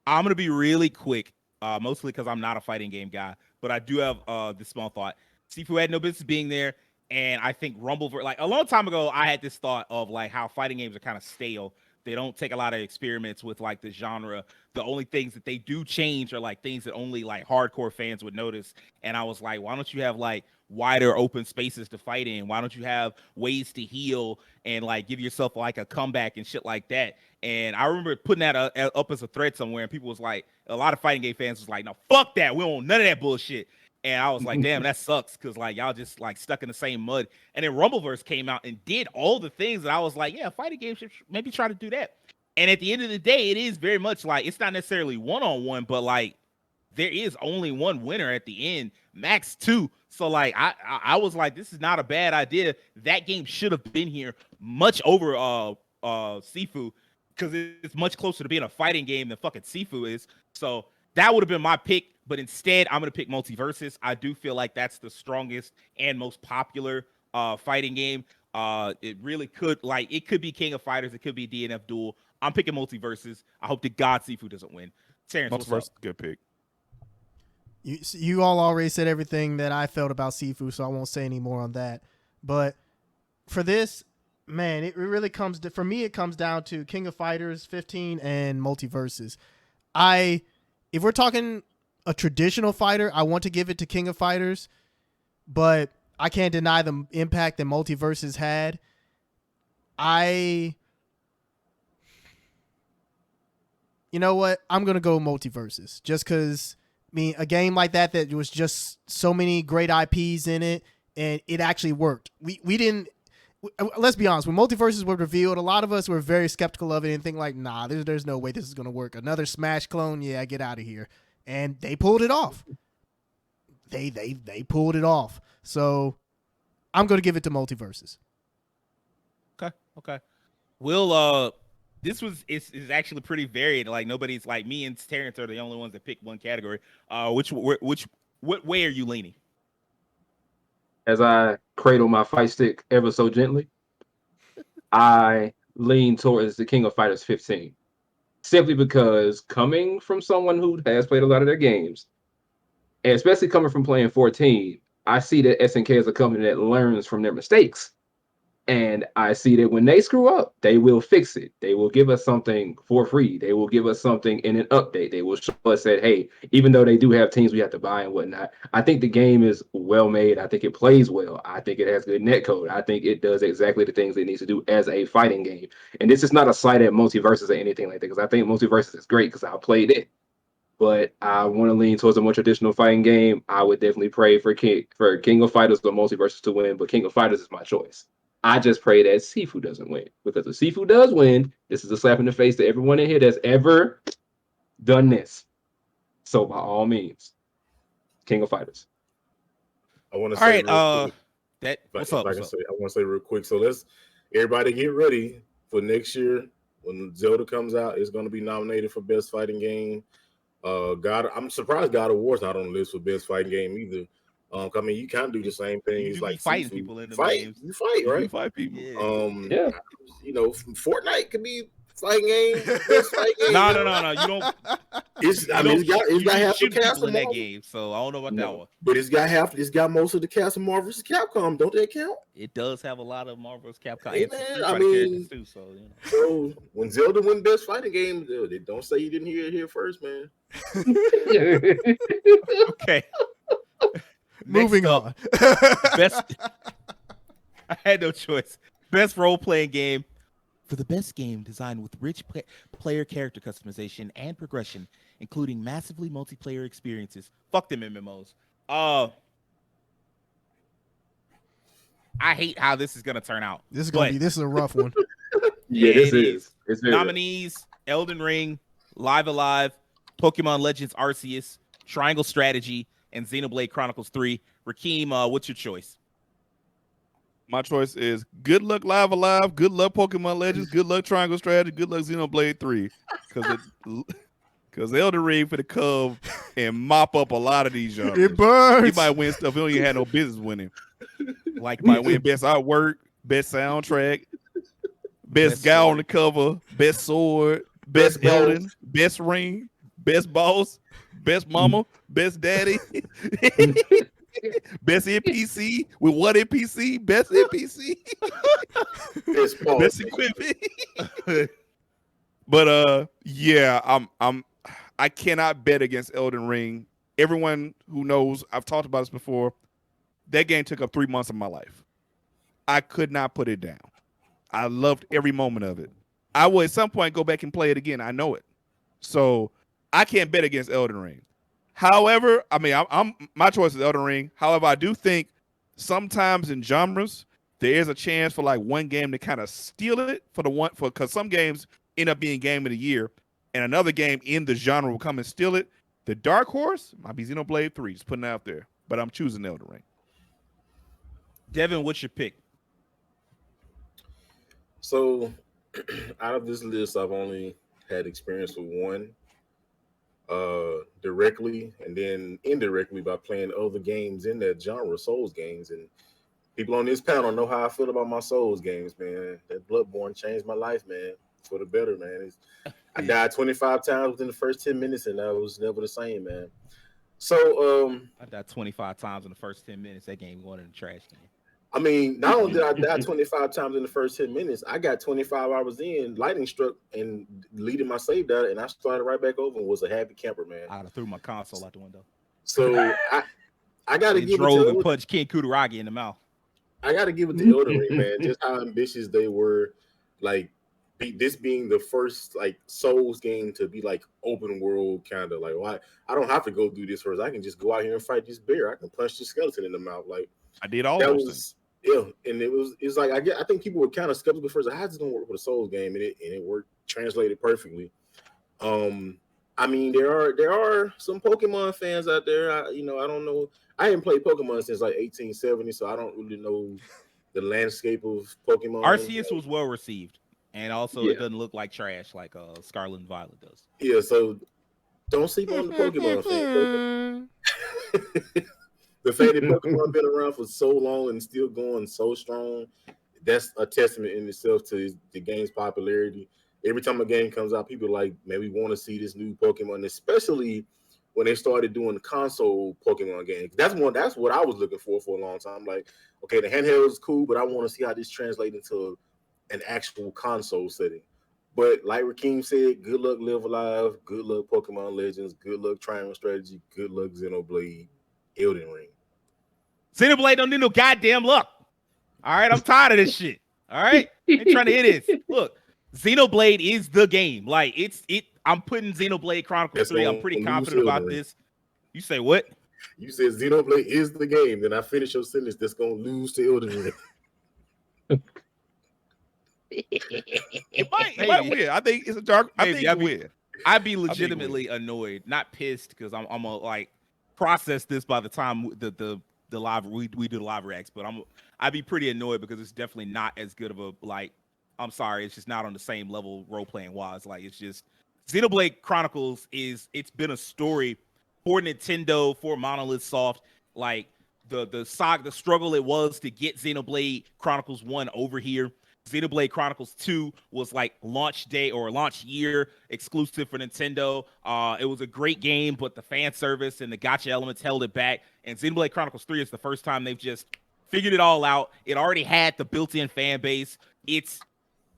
I'm gonna be really quick, mostly because I'm not a fighting game guy, but I do have this small thought. Sifu had no business being there, and I think Rumble, like a long time ago, I had this thought of like how fighting games are kind of stale. They don't take a lot of experiments with like the genre. The only things that they do change are like things that only like hardcore fans would notice. And I was like, why don't you have like wider open spaces to fight in? Why don't you have ways to heal and like give yourself like a comeback and shit like that? And I remember putting that up as a thread somewhere, and people was like, a lot of fighting game fans was like, no, fuck that. We don't want none of that bullshit. And I was like, damn, that sucks, because like y'all just like stuck in the same mud. And then Rumbleverse came out and did all the things that I was like, yeah, fighting games should maybe try to do that. And at the end of the day, it is very much like, it's not necessarily one-on-one, but like there is only one winner at the end, max two. So like I was like, this is not a bad idea. That game should have been here much over Sifu, because it's much closer to being a fighting game than fucking Sifu is. So that would have been my pick, but instead I'm gonna pick Multiversus. I do feel like that's the strongest and most popular fighting game. It really could, like, it could be King of Fighters, it could be DNF Duel. I'm picking Multiversus. I hope to God Sifu doesn't win. Terrence, Multiversus, good pick. You all already said everything that I felt about Sifu, so I won't say any more on that. But for this, man, it really comes to, for me, it comes down to King of Fighters 15 and Multiversus. If we're talking a traditional fighter, I want to give it to King of Fighters, but I can't deny the impact that Multiversus had. You know what? I'm going to go Multiversus just because, I mean, a game like that was just so many great IPs in it, and it actually worked. We didn't, let's be honest, when Multiversus were revealed, a lot of us were very skeptical of it and think like, nah, there's no way this is going to work. Another Smash clone? Yeah, get out of here. And they pulled it off. They pulled it off. So I'm going to give it to Multiversus. Okay. We'll this is actually pretty varied. Like nobody's, like me and Terrence are the only ones that picked one category. What way are you leaning? As I cradle my fight stick ever so gently, I lean towards the King of Fighters 15. Simply because, coming from someone who has played a lot of their games, and especially coming from playing 14, I see that SNK is a company that learns from their mistakes. And I see that when they screw up, they will fix it. They will give us something for free. They will give us something in an update. They will show us that, hey, even though they do have teams we have to buy and whatnot, I think the game is well made. I think it plays well. I think it has good netcode. I think it does exactly the things it needs to do as a fighting game. And this is not a slight at Multiversus or anything like that, because I think Multiversus is great because I played it. But I want to lean towards a more traditional fighting game. I would definitely pray for King of Fighters or Multiversus to win, but King of Fighters is my choice. I just pray that Sifu doesn't win, because if Sifu does win, this is a slap in the face to everyone in here that's ever done this. So by all means, King of Fighters. I want to say real quick. What's up? I want to say real quick. So let's everybody get ready for next year when Zelda comes out. It's going to be nominated for best fighting game. I'm surprised God of War's not on the list for best fighting game either. I mean, you kind of do the same thing. It's like fighting people in the games. You fight, right? You fight people. Yeah. You know, Fortnite could be fighting game. Best fighting game. No. You don't. It's got half the cast in that game, so I don't know about that one. But it's got most of the cast of Marvel vs. Capcom. Don't they count? It does have a lot of Marvel vs. Capcom. Hey, man, I mean, too, so when Zelda win best fighting game, they don't say you didn't hear it here first, man. Okay. Moving on. Best. I had no choice. Best role-playing game. For the best game designed with rich player character customization and progression, including massively multiplayer experiences. Fuck them MMOs. I hate how this is gonna turn out. This is a rough one. Yeah, this is. It's Nominees: Elden Ring, Live Alive, Pokemon Legends Arceus, Triangle Strategy, and Xenoblade Chronicles 3. Rakeem, what's your choice? My choice is good luck Live Alive, good luck Pokemon Legends, good luck Triangle Strategy, good luck Xenoblade 3. Because Elden Ring for the come and mop up a lot of these genres. It burns. He might win stuff he don't even have no business winning. Like he might win best artwork, best soundtrack, best guy on the cover, best sword, best Elden, best ring, best boss, best mama, best daddy, best NPC with what NPC, best NPC, best equipment. But yeah, I cannot bet against Elden Ring. Everyone who knows, I've talked about this before. That game took up 3 months of my life. I could not put it down. I loved every moment of it. I will at some point go back and play it again. I know it. So I can't bet against Elden Ring. However, I mean, I'm my choice is Elden Ring. However, I do think sometimes in genres there is a chance for like one game to kind of steal it because some games end up being game of the year, and another game in the genre will come and steal it. The dark horse might be Xenoblade 3. Just putting it out there, but I'm choosing Elden Ring. Devin, what's your pick? So, out of this list, I've only had experience with one directly and then indirectly by playing other games in that genre, Souls games. And people on this panel know how I feel about my Souls games, man. That Bloodborne changed my life, man, for the better, man. I died 25 times within the first 10 minutes, and I was never the same, man. So, I died 25 times in the first 10 minutes. That game going in the trash can. I mean, not only did I die 25 times in the first 10 minutes, I got 25 hours in, lightning struck and deleted my save data, and I started right back over and was a happy camper, man. I threw my console out the window. So I got to give it to and punch King Kutaragi in the mouth. I got to give it to Elden Ring, man. Just how ambitious they were, like this being the first like Souls game to be like open world kind of like. Well, I don't have to go do this first. I can just go out here and fight this bear. I can punch this skeleton in the mouth. Like I did all those things. Yeah, and it's like I think people were kind of skeptical first. How's this gonna work with a Souls game? And it worked, translated perfectly. I mean, there are some Pokemon fans out there. I don't know. I haven't played Pokemon since like 1870, so I don't really know the landscape of Pokemon. Arceus was well received, and also it doesn't look like trash like Scarlet and Violet does. Yeah, so don't sleep on the Pokemon fan. The fact that Pokemon been around for so long and still going so strong, that's a testament in itself to the game's popularity. Every time a game comes out, people are like, man, we want to see this new Pokemon, especially when they started doing console Pokemon games. That's what I was looking for a long time. Like, okay, the handheld is cool, but I want to see how this translates into an actual console setting. But like Rakeem said, good luck Live Alive, good luck Pokemon Legends, good luck Triangle Strategy, good luck Xenoblade, Elden Ring. Xenoblade don't need no goddamn luck. All right, I'm tired of this shit. All right, ain't trying to hit this. Look, Xenoblade is the game. Like I'm putting Xenoblade Chronicles 3. I'm pretty confident about this. You say what? You said Xenoblade is the game. Then I finish your sentence. That's gonna lose to Elden Ring. It might win. I think it's a dark. I think it win. I'd be legitimately annoyed, not pissed, because I'm gonna like process this by the time the live we do the live reacts. But I'd be pretty annoyed because it's definitely not as good of a like. I'm sorry, it's just not on the same level role playing wise. Like it's just Xenoblade Chronicles it's been a story for Nintendo, for Monolith Soft, like the struggle it was to get Xenoblade Chronicles 1 over here. Xenoblade Chronicles 2 was like launch day or launch year exclusive for Nintendo. It was a great game, but the fan service and the gacha elements held it back. And Xenoblade Chronicles 3 is the first time they've just figured it all out. It already had the built-in fan base. It's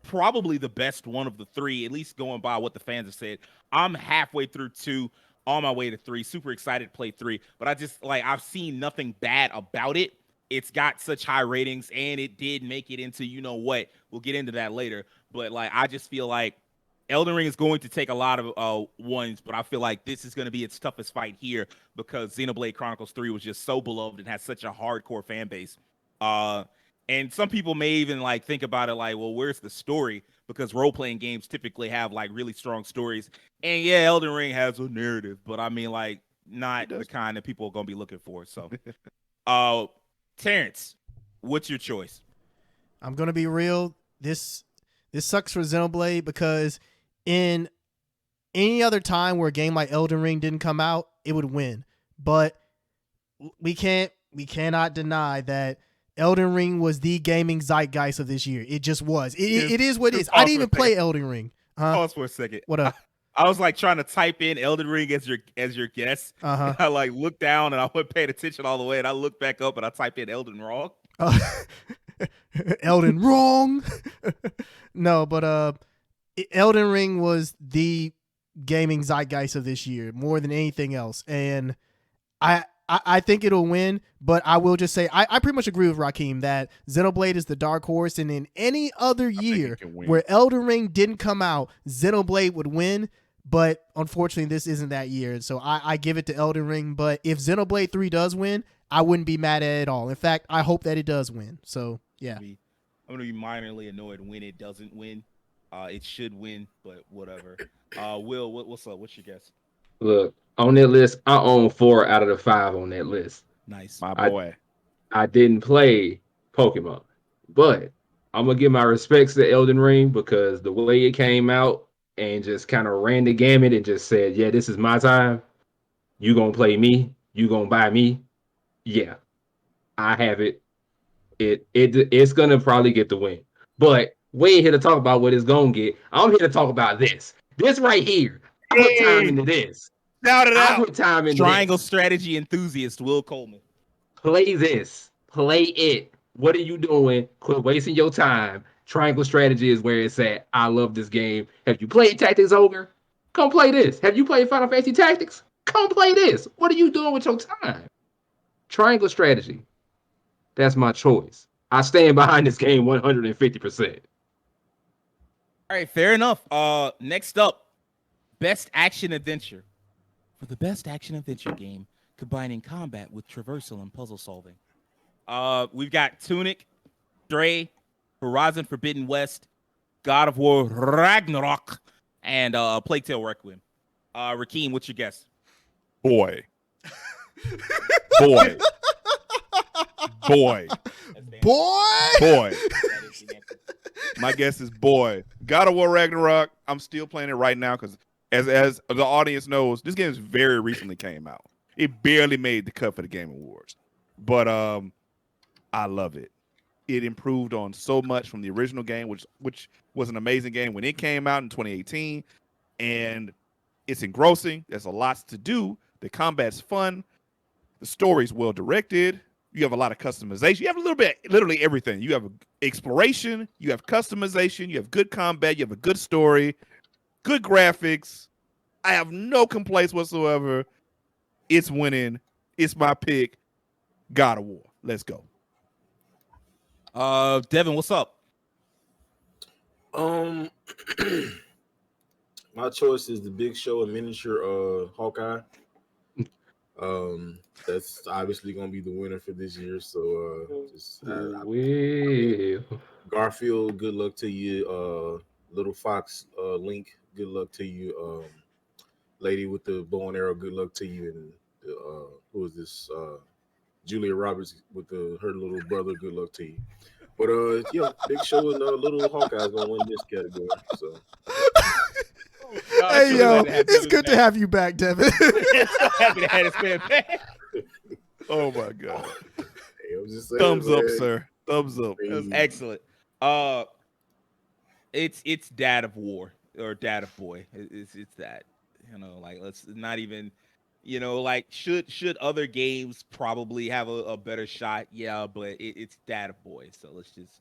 probably the best one of the three, at least going by what the fans have said. I'm halfway through 2, on my way to 3. Super excited to play 3, but I've seen nothing bad about it. It's got such high ratings, and it did make it into you know what. We'll get into that later, but like I just feel like Elden Ring is going to take a lot of ones, but I feel like this is going to be its toughest fight here because Xenoblade Chronicles 3 was just so beloved and has such a hardcore fan base. And some people may even like think about it like, well, where's the story? Because role-playing games typically have like really strong stories. And yeah, Elden Ring has a narrative, but I mean like not the kind that people are going to be looking for. So, Terrence, what's your choice? I'm going to be real. This sucks for Xenoblade because in any other time where a game like Elden Ring didn't come out, it would win. But we cannot deny that Elden Ring was the gaming zeitgeist of this year. It just was. It is what it is. Just pause I didn't for a even play second. Elden Ring. Huh? Pause for a second. What up? I was like trying to type in Elden Ring as your guess. Uh-huh. I like looked down and I wasn't paying attention all the way, and I looked back up and I typed in Elden wrong. Elden wrong. No, but Elden Ring was the gaming zeitgeist of this year more than anything else, and I think it'll win. But I will just say I pretty much agree with Rakeem that Xenoblade is the dark horse, and in any other year where Elden Ring didn't come out, Xenoblade would win. But unfortunately, this isn't that year, so I give it to Elden Ring. But if Xenoblade 3 does win, I wouldn't be mad at it at all. In fact, I hope that it does win. So yeah, I'm gonna be minorly annoyed when it doesn't win. It should win, but whatever. Will, what's up? What's your guess? Look, on that list, I own 4 out of the 5 on that list. Nice, my boy. I didn't play Pokemon, but I'm gonna give my respects to Elden Ring because the way it came out and just kind of ran the gamut and just said, "Yeah, this is my time. You gonna play me? You gonna buy me? Yeah, I have it. It's gonna probably get the win. But we ain't here to talk about what it's gonna get. I'm here to talk about this. This right here. I put time into this. Shout it I out. put time into Triangle this. strategy enthusiast Will Coleman. Play this. Play it. What are you doing? Quit wasting your time. Triangle strategy is where it's at. I love this game. Have you played Tactics Ogre? Come play this. Have you played Final Fantasy Tactics? Come play this. What are you doing with your time? Triangle strategy. That's my choice. I stand behind this game 150%. All right, fair enough. Next up, best action adventure. For the best action adventure game combining combat with traversal and puzzle solving. We've got Tunic, Stray, Horizon Forbidden West, God of War Ragnarok, and Plague Tale Requiem. Rakeem, what's your guess? Boy. Boy. Boy. boy. My guess is boy. God of War Ragnarok. I'm still playing it right now because as the audience knows, this game very recently came out. It barely made the cut for the Game Awards. But I love it. It improved on so much from the original game, which was an amazing game when it came out in 2018. And it's engrossing. There's a lot to do. The combat's fun. The story's well directed. You have a lot of customization. You have a little bit, literally everything. You have exploration. You have customization. You have good combat. You have a good story, good graphics. I have no complaints whatsoever. It's winning. It's my pick. God of War. Let's go. Devin, what's up? My choice is the Big Show and miniature Hawkeye. That's obviously gonna be the winner for this year. So Garfield, good luck to you. Little Fox, Link, good luck to you. Lady with the bow and arrow, good luck to you. And who is this? Julia Roberts with her little brother, good luck to you. But yeah, Big Show and Little Hawkeye's gonna win this category. So. Hey yo, it's good to have you back, Devin. Happy to have this man back. Oh my god! Hey, I'm just saying, Thumbs up, man. sir. Thumbs up. That's excellent. It's Dad of War or Dad of Boy. It's that, like let's not even, like should other games probably have a better shot? Yeah, but it's Dad of Boy. So let's just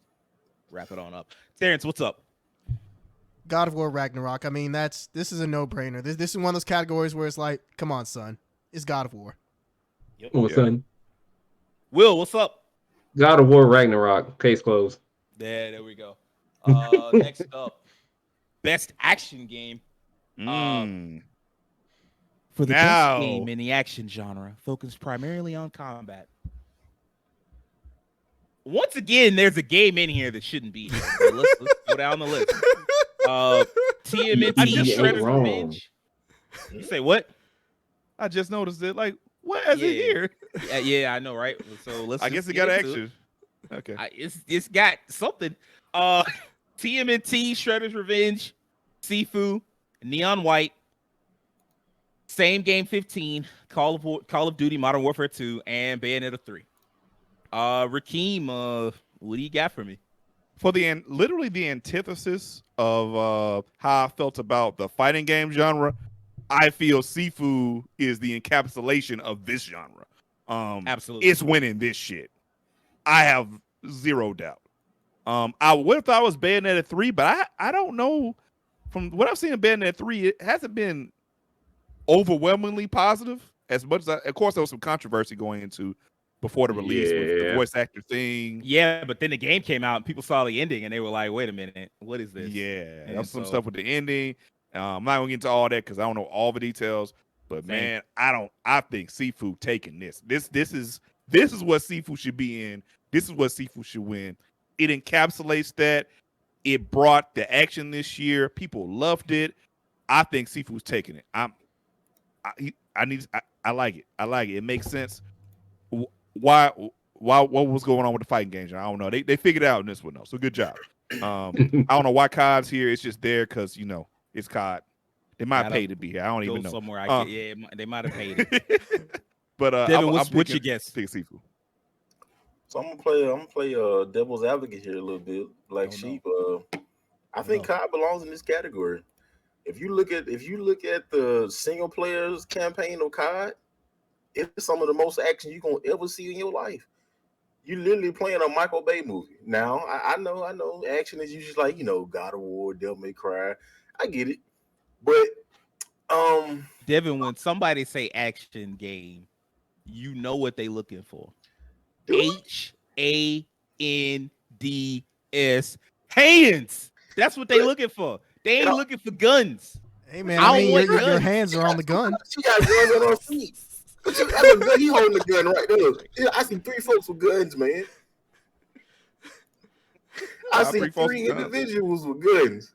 wrap it on up. Terrence, what's up? God of War Ragnarok. I mean, this is a no-brainer. This is one of those categories where it's like, come on, son. It's God of War. Yep. Come on, son. Will, what's up? God of War Ragnarok. Case closed. There we go. Next up, best action game. For the best game in the action genre, focused primarily on combat. Once again, there's a game in here that shouldn't be here. So let's go down the list. TMNT Shredder's Revenge. You say what? I just noticed it. Like, what is it here? Yeah, I know, right? So let's. I guess it got action. Okay. It's got something. TMNT Shredder's Revenge, Sifu, Neon White, Same Game 15, Call of Duty Modern Warfare 2, and Bayonetta 3. Rakeem, what do you got for me? For literally the antithesis of how I felt about the fighting game genre, I feel Sifu is the encapsulation of this genre. Absolutely. It's winning this shit. I have zero doubt. I would have thought it was Bayonetta 3, but I don't know. From what I've seen in Bayonetta 3, it hasn't been overwhelmingly positive. As much as of course, there was some controversy going into before the release with the voice actor thing. Yeah, but then the game came out and people saw the ending and they were like, "Wait a minute, what is this?" Yeah, there's some stuff with the ending. I'm not gonna get into all that because I don't know all the details. But man, I think Sifu taking this. This is what Sifu should be in. This is what Sifu should win. It encapsulates that. It brought the action this year. People loved it. I think Sifu's taking it. I like it. I like it. It makes sense. Why what was going on with the fighting games? I don't know. They figured it out in this one though. So good job. I don't know why COD's here. It's just there because it's COD. They might pay to be here. I don't even know. Somewhere they might have paid it. But Devin, what's your guess? Pick Sifu. So I'm gonna play devil's advocate here a little bit, like sheep. I think COD belongs in this category. If you look at the single players campaign of COD, it's some of the most action you're gonna ever see in your life. You literally playing a Michael Bay movie. Now I know action is usually like God of War, Devil May Cry. I get it, but Devin, when somebody say action game, you know what they looking for. HANDS, hands. That's what they looking for. They ain't looking for guns. Hey man, I mean your hands are on the gun. She got guns on her feet. He holding the gun right there. I see 3 folks with guns, man. I see 3 individuals with guns.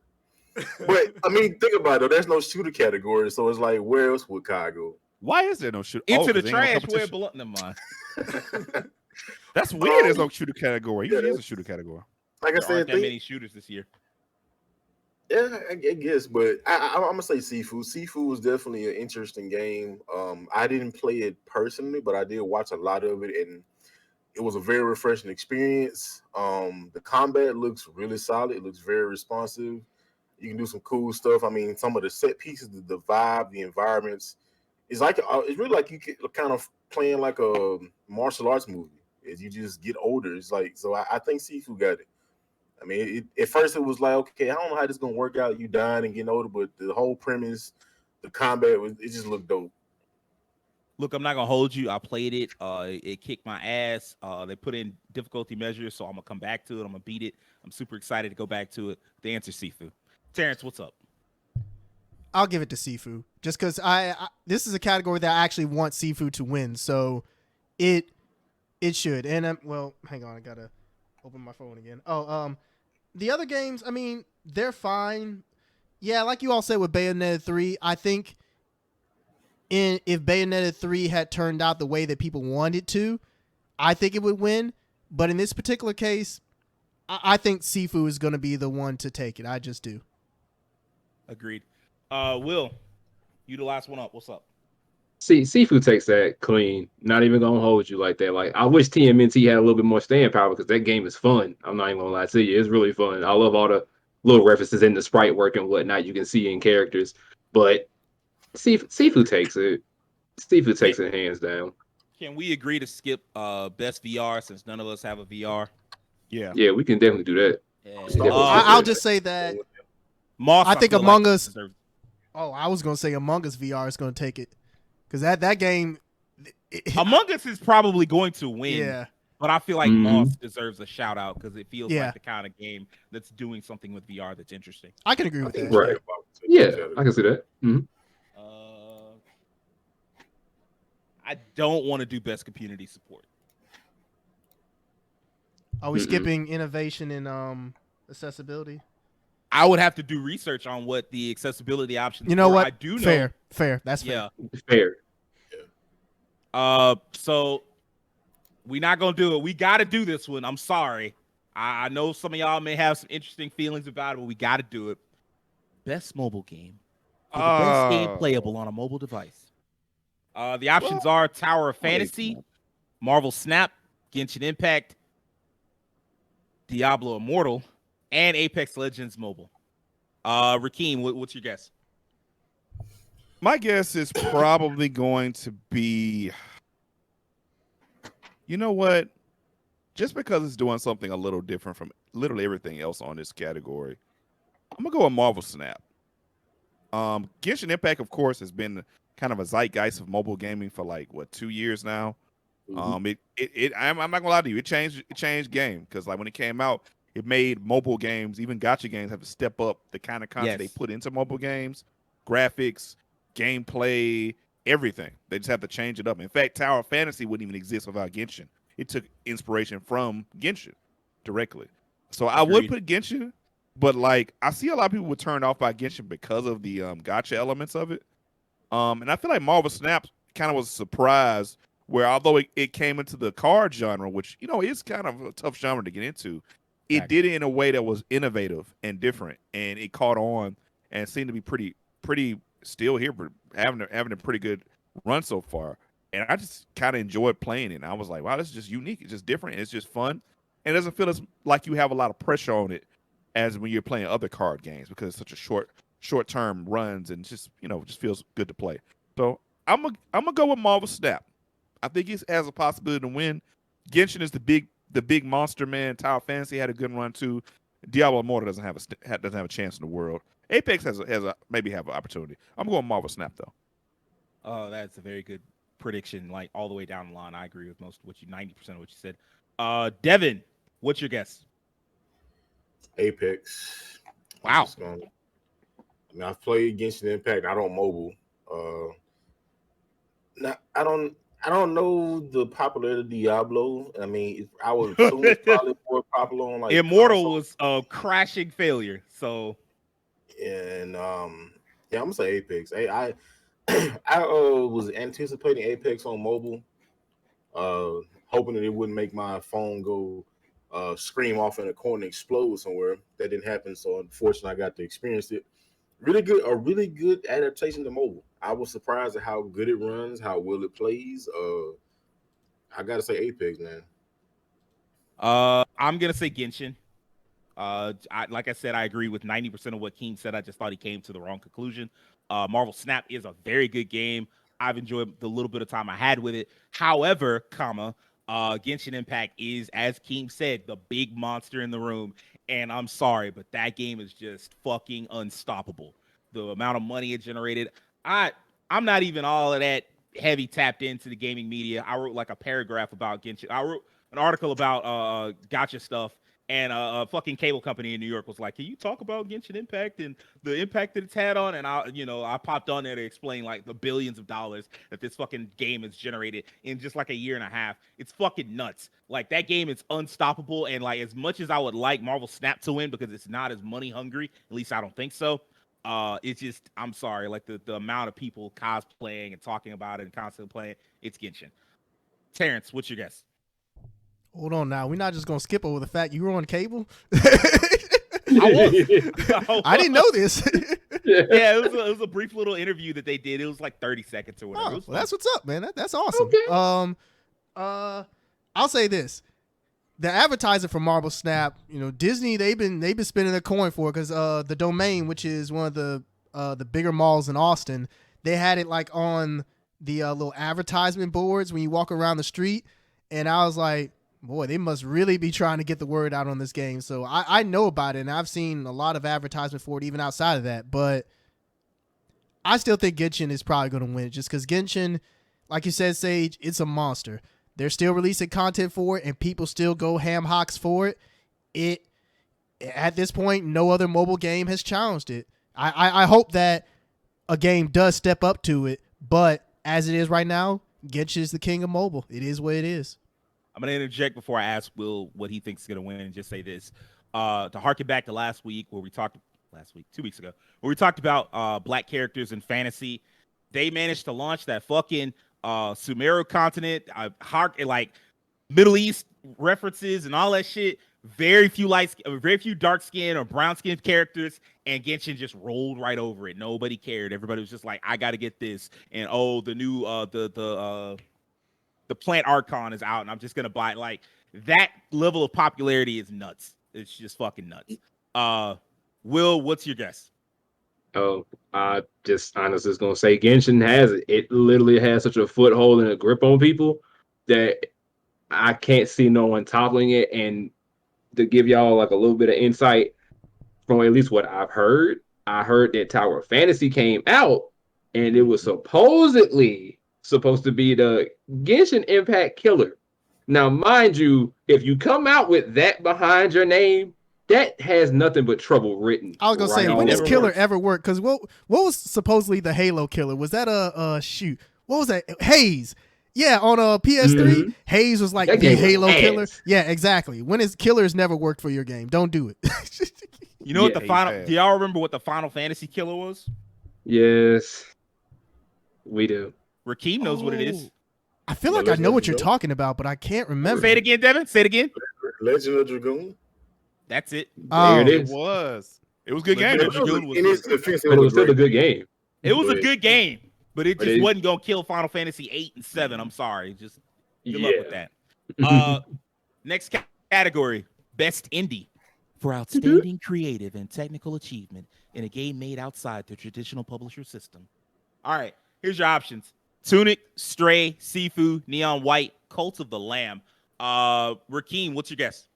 But I mean, think about it though. There's no shooter category, so it's like, where else would COD go? Why is there no shooter? Into the trash where it belongs. Never mind. That's weird. There's no shooter category. Usually is a shooter category. Like I said, that many shooters this year. Yeah, I guess, but I'm gonna say Sifu. Sifu was definitely an interesting game. I didn't play it personally, but I did watch a lot of it, and it was a very refreshing experience. The combat looks really solid. It looks very responsive. You can do some cool stuff. I mean, some of the set pieces, the vibe, the environments, it's really like you get kind of playing like a martial arts movie as you just get older. It's like, so I think Sifu got it. I mean, at first it was like, okay, I don't know how this is gonna work out. You dying and getting older, but the whole premise, the combat, it just looked dope. Look, I'm not gonna hold you. I played it. It kicked my ass. They put in difficulty measures, so I'm gonna come back to it. I'm gonna beat it. I'm super excited to go back to it. The answer is Sifu. Terrence, what's up? I'll give it to Sifu just because I this is a category that I actually want Sifu to win, so it should. And well, hang on, I gotta open my phone again. The other games, I mean, they're fine. Yeah, like you all said with Bayonetta 3, I think if Bayonetta 3 had turned out the way that people wanted to, I think it would win. But in this particular case, I think Sifu is going to be the one to take it. I just do. Agreed. Will, you the last one up. What's up? See, Sifu takes that clean. Not even gonna hold you like that. Like, I wish TMNT had a little bit more staying power because that game is fun. I'm not even gonna lie to you, it's really fun. I love all the little references in the sprite work and whatnot you can see in characters. But Sifu takes it. Sifu takes it hands down. Can we agree to skip best VR since none of us have a VR? Yeah, we can definitely do that. Yeah. I'll just say that Moss, I think Among Us. deserves... Oh, I was gonna say Among Us VR is gonna take it because that game. Among Us is probably going to win. Yeah. But I feel like Moss deserves a shout out because it feels Yeah. like the kind of game that's doing something with VR that's interesting. I can agree with that. Right. Yeah, I can see that. I don't want to do best community support. Are we skipping innovation and accessibility? I would have to do research on what the accessibility options. You know were. what? I do know. Fair. That's fair. Yeah. Fair. So we're not gonna do it. We got to do this one. I'm sorry. I know some of y'all may have some interesting feelings about it, but we got to do it. Best mobile game. For the best game playable on a mobile device. The options are Tower of Fantasy, Marvel Snap, Genshin Impact, Diablo Immortal, and Apex Legends Mobile. Rakeem, what's your guess? My guess is probably going to be, you know what? Just because it's doing something a little different from literally everything else on this category, I'm gonna go with Marvel Snap. Genshin Impact, of course, has been kind of a zeitgeist of mobile gaming for like what 2 years now. I'm not gonna lie to you, it changed game because like when it came out, it made mobile games, even gacha games, have to step up the kind of content they put into mobile games, graphics, gameplay, everything. They just have to change it up. In fact, Tower of Fantasy wouldn't even exist without Genshin. It took inspiration from Genshin directly. So I would put Genshin, but like I see a lot of people were turned off by Genshin because of the gacha elements of it. And I feel like Marvel Snap kind of was a surprise where although it came into the card genre, which, you know, is kind of a tough genre to get into, it did it in a way that was innovative and different, and it caught on and seemed to be pretty still here, but having a pretty good run so far. And I just kind of enjoyed playing it. And I was like, wow, this is just unique. It's just different. It's just fun. And it doesn't feel as like you have a lot of pressure on it as when you're playing other card games because it's such a short-term runs and just, you know, just feels good to play. So I'm gonna go with Marvel Snap. I think he has a possibility to win. Genshin is the big monster, man. Tower Fantasy had a good run too. Diablo Immortal doesn't have a chance in the world. Apex has maybe have an opportunity. I'm going Marvel Snap though. Oh, that's a very good prediction. Like all the way down the line, I agree with most of what 90% of what you said. Devin, what's your guess? Apex. Wow. I mean, I've played Genshin Impact. I don't mobile. I don't know the popularity of Diablo. I mean, I would assume it's probably more popular on like Immortal console. was a crashing failure. So, And yeah, I'm gonna say Apex. I was anticipating Apex on mobile, hoping that it wouldn't make my phone go scream off in a corner and explode somewhere. That didn't happen, so unfortunately, I got to experience it. A really good adaptation to mobile. I was surprised at how good it runs, how well it plays. I gotta say Apex, man. I'm gonna say Genshin. Like I said, I agree with 90% of what Keem said. I just thought he came to the wrong conclusion. Marvel Snap is a very good game. I've enjoyed the little bit of time I had with it. However, Genshin Impact is, as Keem said, the big monster in the room. And I'm sorry, but that game is just fucking unstoppable. The amount of money it generated. I'm not even all of that heavy tapped into the gaming media. I wrote like a paragraph about Genshin. I wrote an article about gacha stuff. And a fucking cable company in New York was like, "Can you talk about Genshin Impact and the impact that it's had on?" And I popped on there to explain like the billions of dollars that this fucking game has generated in just like a year and a half. It's fucking nuts. Like that game is unstoppable. And like as much as I would like Marvel Snap to win because it's not as money hungry, at least I don't think so. It's just I'm sorry, like the amount of people cosplaying and talking about it and constantly playing, it's Genshin. Terrence, what's your guess? Hold on now. We're not just gonna skip over the fact you were on cable. I was. I didn't know this. Yeah, it was a brief little interview that they did. It was like 30 seconds or whatever. Oh, well, that's what's up, man. That's awesome. Okay. I'll say this: the advertiser for Marble Snap, Disney, they've been spending their coin for it because the Domain, which is one of the bigger malls in Austin, they had it like on the little advertisement boards when you walk around the street, and I was like, boy, they must really be trying to get the word out on this game. So I know about it, and I've seen a lot of advertisement for it even outside of that. But I still think Genshin is probably going to win it just because Genshin, like you said, Sage, it's a monster. They're still releasing content for it, and people still go ham hocks for it. At this point, no other mobile game has challenged it. I hope that a game does step up to it, but as it is right now, Genshin is the king of mobile. It is what it is. I'm going to interject before I ask Will what he thinks is going to win and just say this. To harken back to last week where we talked, 2 weeks ago, where we talked about black characters in fantasy, they managed to launch that fucking Sumeru continent, like Middle East references and all that shit. Very few dark skin or brown skinned characters, and Genshin just rolled right over it. Nobody cared. Everybody was just like, I got to get this. And the new the Plant Archon is out, and I'm just gonna buy it. Like that level of popularity is nuts. It's just fucking nuts. Will, what's your guess? Oh, I just honestly is gonna say Genshin has it. It literally has such a foothold and a grip on people that I can't see no one toppling it. And to give y'all like a little bit of insight from at least what I've heard, I heard that Tower of Fantasy came out and it was supposedly supposed to be the Genshin Impact killer. Now, mind you, if you come out with that behind your name, that has nothing but trouble written. I was gonna say, all when does over killer it. ever work? Because what was supposedly the Halo killer? Was that a shoot? What was that? Haze. Yeah, on a PS3, Haze was like That the game was Halo ass. killer. Yeah, exactly. When is killers never worked for your game? Don't do it. You know what Yeah, the final? bad. Do y'all remember what the Final Fantasy killer was? Yes, we do. Rakeem knows what it is. I feel The like I Legend know of what you're Dragoon? talking about, but I can't remember. Say it again, Devin. Say it again. Legend of Dragoon. That's it. Oh. There it It is. was. It was a good game. Legend though. of Dragoon was In its good. defense, But it was still a good game. It was a But- good game, but it But just it- wasn't gonna kill Final Fantasy 8 and 7. I'm sorry. Just good luck with Yeah. that. Next category: Best Indie for outstanding creative and technical achievement in a game made outside the traditional publisher system. All right, here's your options: Tunic, Stray, Sifu, Neon White, Cult of the Lamb. Rakeem, what's your guess?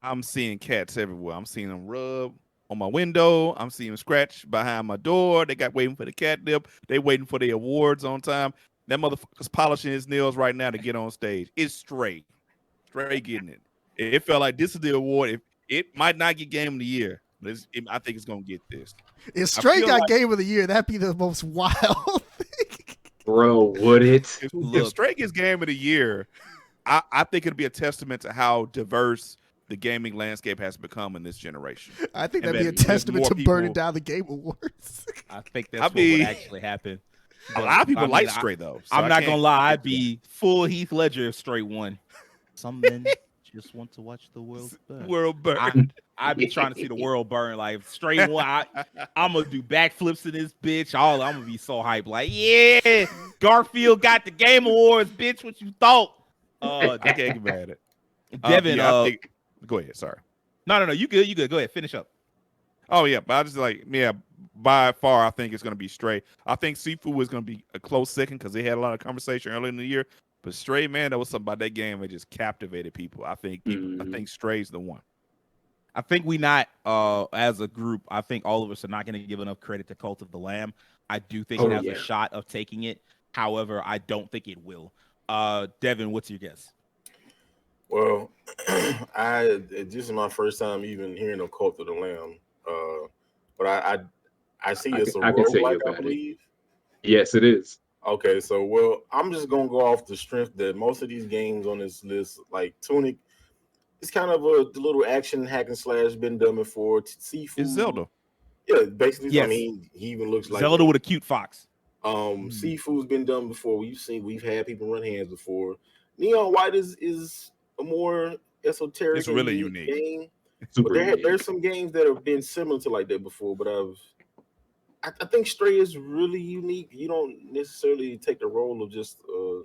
I'm seeing cats everywhere. I'm seeing them rub on my window. I'm seeing them scratch behind my door. They got waiting for the catnip. They waiting for the awards on time. That motherfucker's polishing his nails right now to get on stage. It's Stray. Stray getting it. It felt like this is the award. It might not get Game of the Year, but I think it's gonna get this. If Stray feel got like- Game of the Year, that'd be the most wild thing. Bro, would it? If Look. Stray gets Game of the Year, I think it'll be a testament to how diverse the gaming landscape has become in this generation. I think And that'd be a then there's testament more to burning people- down the Game Awards. I think that's I what mean- would actually happen. A lot of people I mean, like Stray though. so I'm I not can't- gonna lie, I'd be full Heath Ledger if Stray won. Some men just want to watch the world burn. World burn. I'd be trying to see the world burn. Like if Stray won, I'm gonna do backflips in this bitch. I'm gonna be so hyped. Like, yeah, Garfield got the Game Awards, bitch. What you thought? I can't get mad at it. Devin, I think, go ahead. Sorry. no, you good, you good. Go ahead, finish up. Oh yeah, but I just by far I think it's gonna be Stray. I think Sifu is gonna be a close second because they had a lot of conversation earlier in the year. But Stray, man, that was something about that game that just captivated people. I think I think Stray's the one. I think we not as a group. I think all of us are not going to give enough credit to Cult of the Lamb. I do think it has a shot of taking it. However, I don't think it will. Devin, what's your guess? Well, this is my first time even hearing of Cult of the Lamb. But I see it's a I can say you roguelike, I about it. believe. Yes, it is. Okay, so well, I'm just gonna go off the strength that most of these games on this list, like Tunic, it's kind of a little action hack and slash been done before. Sifu, It's Zelda. yeah, basically. Yes. I mean, he even looks like Zelda with a cute fox. Sifu's been done before. We've had people run hands before. Neon White is a more esoteric. It's really and unique. game. Super But unique. there's some games that have been similar to like that before, but I think Stray is really unique. You don't necessarily take the role of just a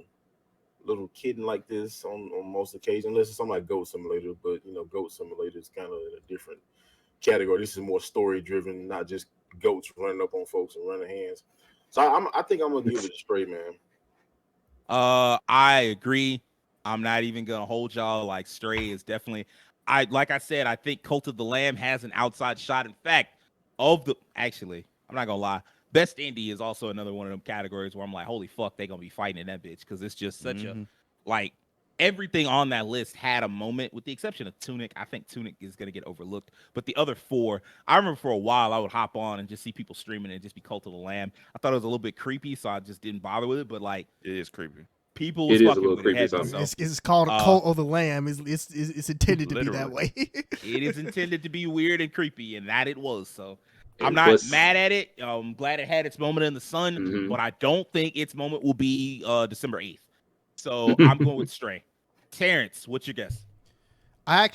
little kitten like this on most occasions, unless it's something like Goat Simulator. But Goat Simulator is kind of in a different category. This is more story driven, not just goats running up on folks and running hands. So I think I'm gonna give it a Stray, man. I agree. I'm not even gonna hold y'all. Like Stray is definitely. Like I said, I think Cult of the Lamb has an outside shot. In fact, I'm not gonna lie. Best Indie is also another one of them categories where I'm like, holy fuck, they gonna be fighting in that bitch because it's just such a like everything on that list had a moment, with the exception of Tunic. I think Tunic is gonna get overlooked, but the other four, I remember for a while I would hop on and just see people streaming and just be Cult of the Lamb. I thought it was a little bit creepy, so I just didn't bother with it. But like, It is creepy. people was It is a fucking little with creepy it heavy, sometimes. so. It's called a Cult of the Lamb. It's intended to be that Literally. way. It is intended to be weird and creepy, and that it was. So I'm And not plus- mad at it. I'm glad it had its moment in the sun, Mhm. but I don't think its moment will be December 8th. So I'm going with Stray. Terrence, what's your guess? I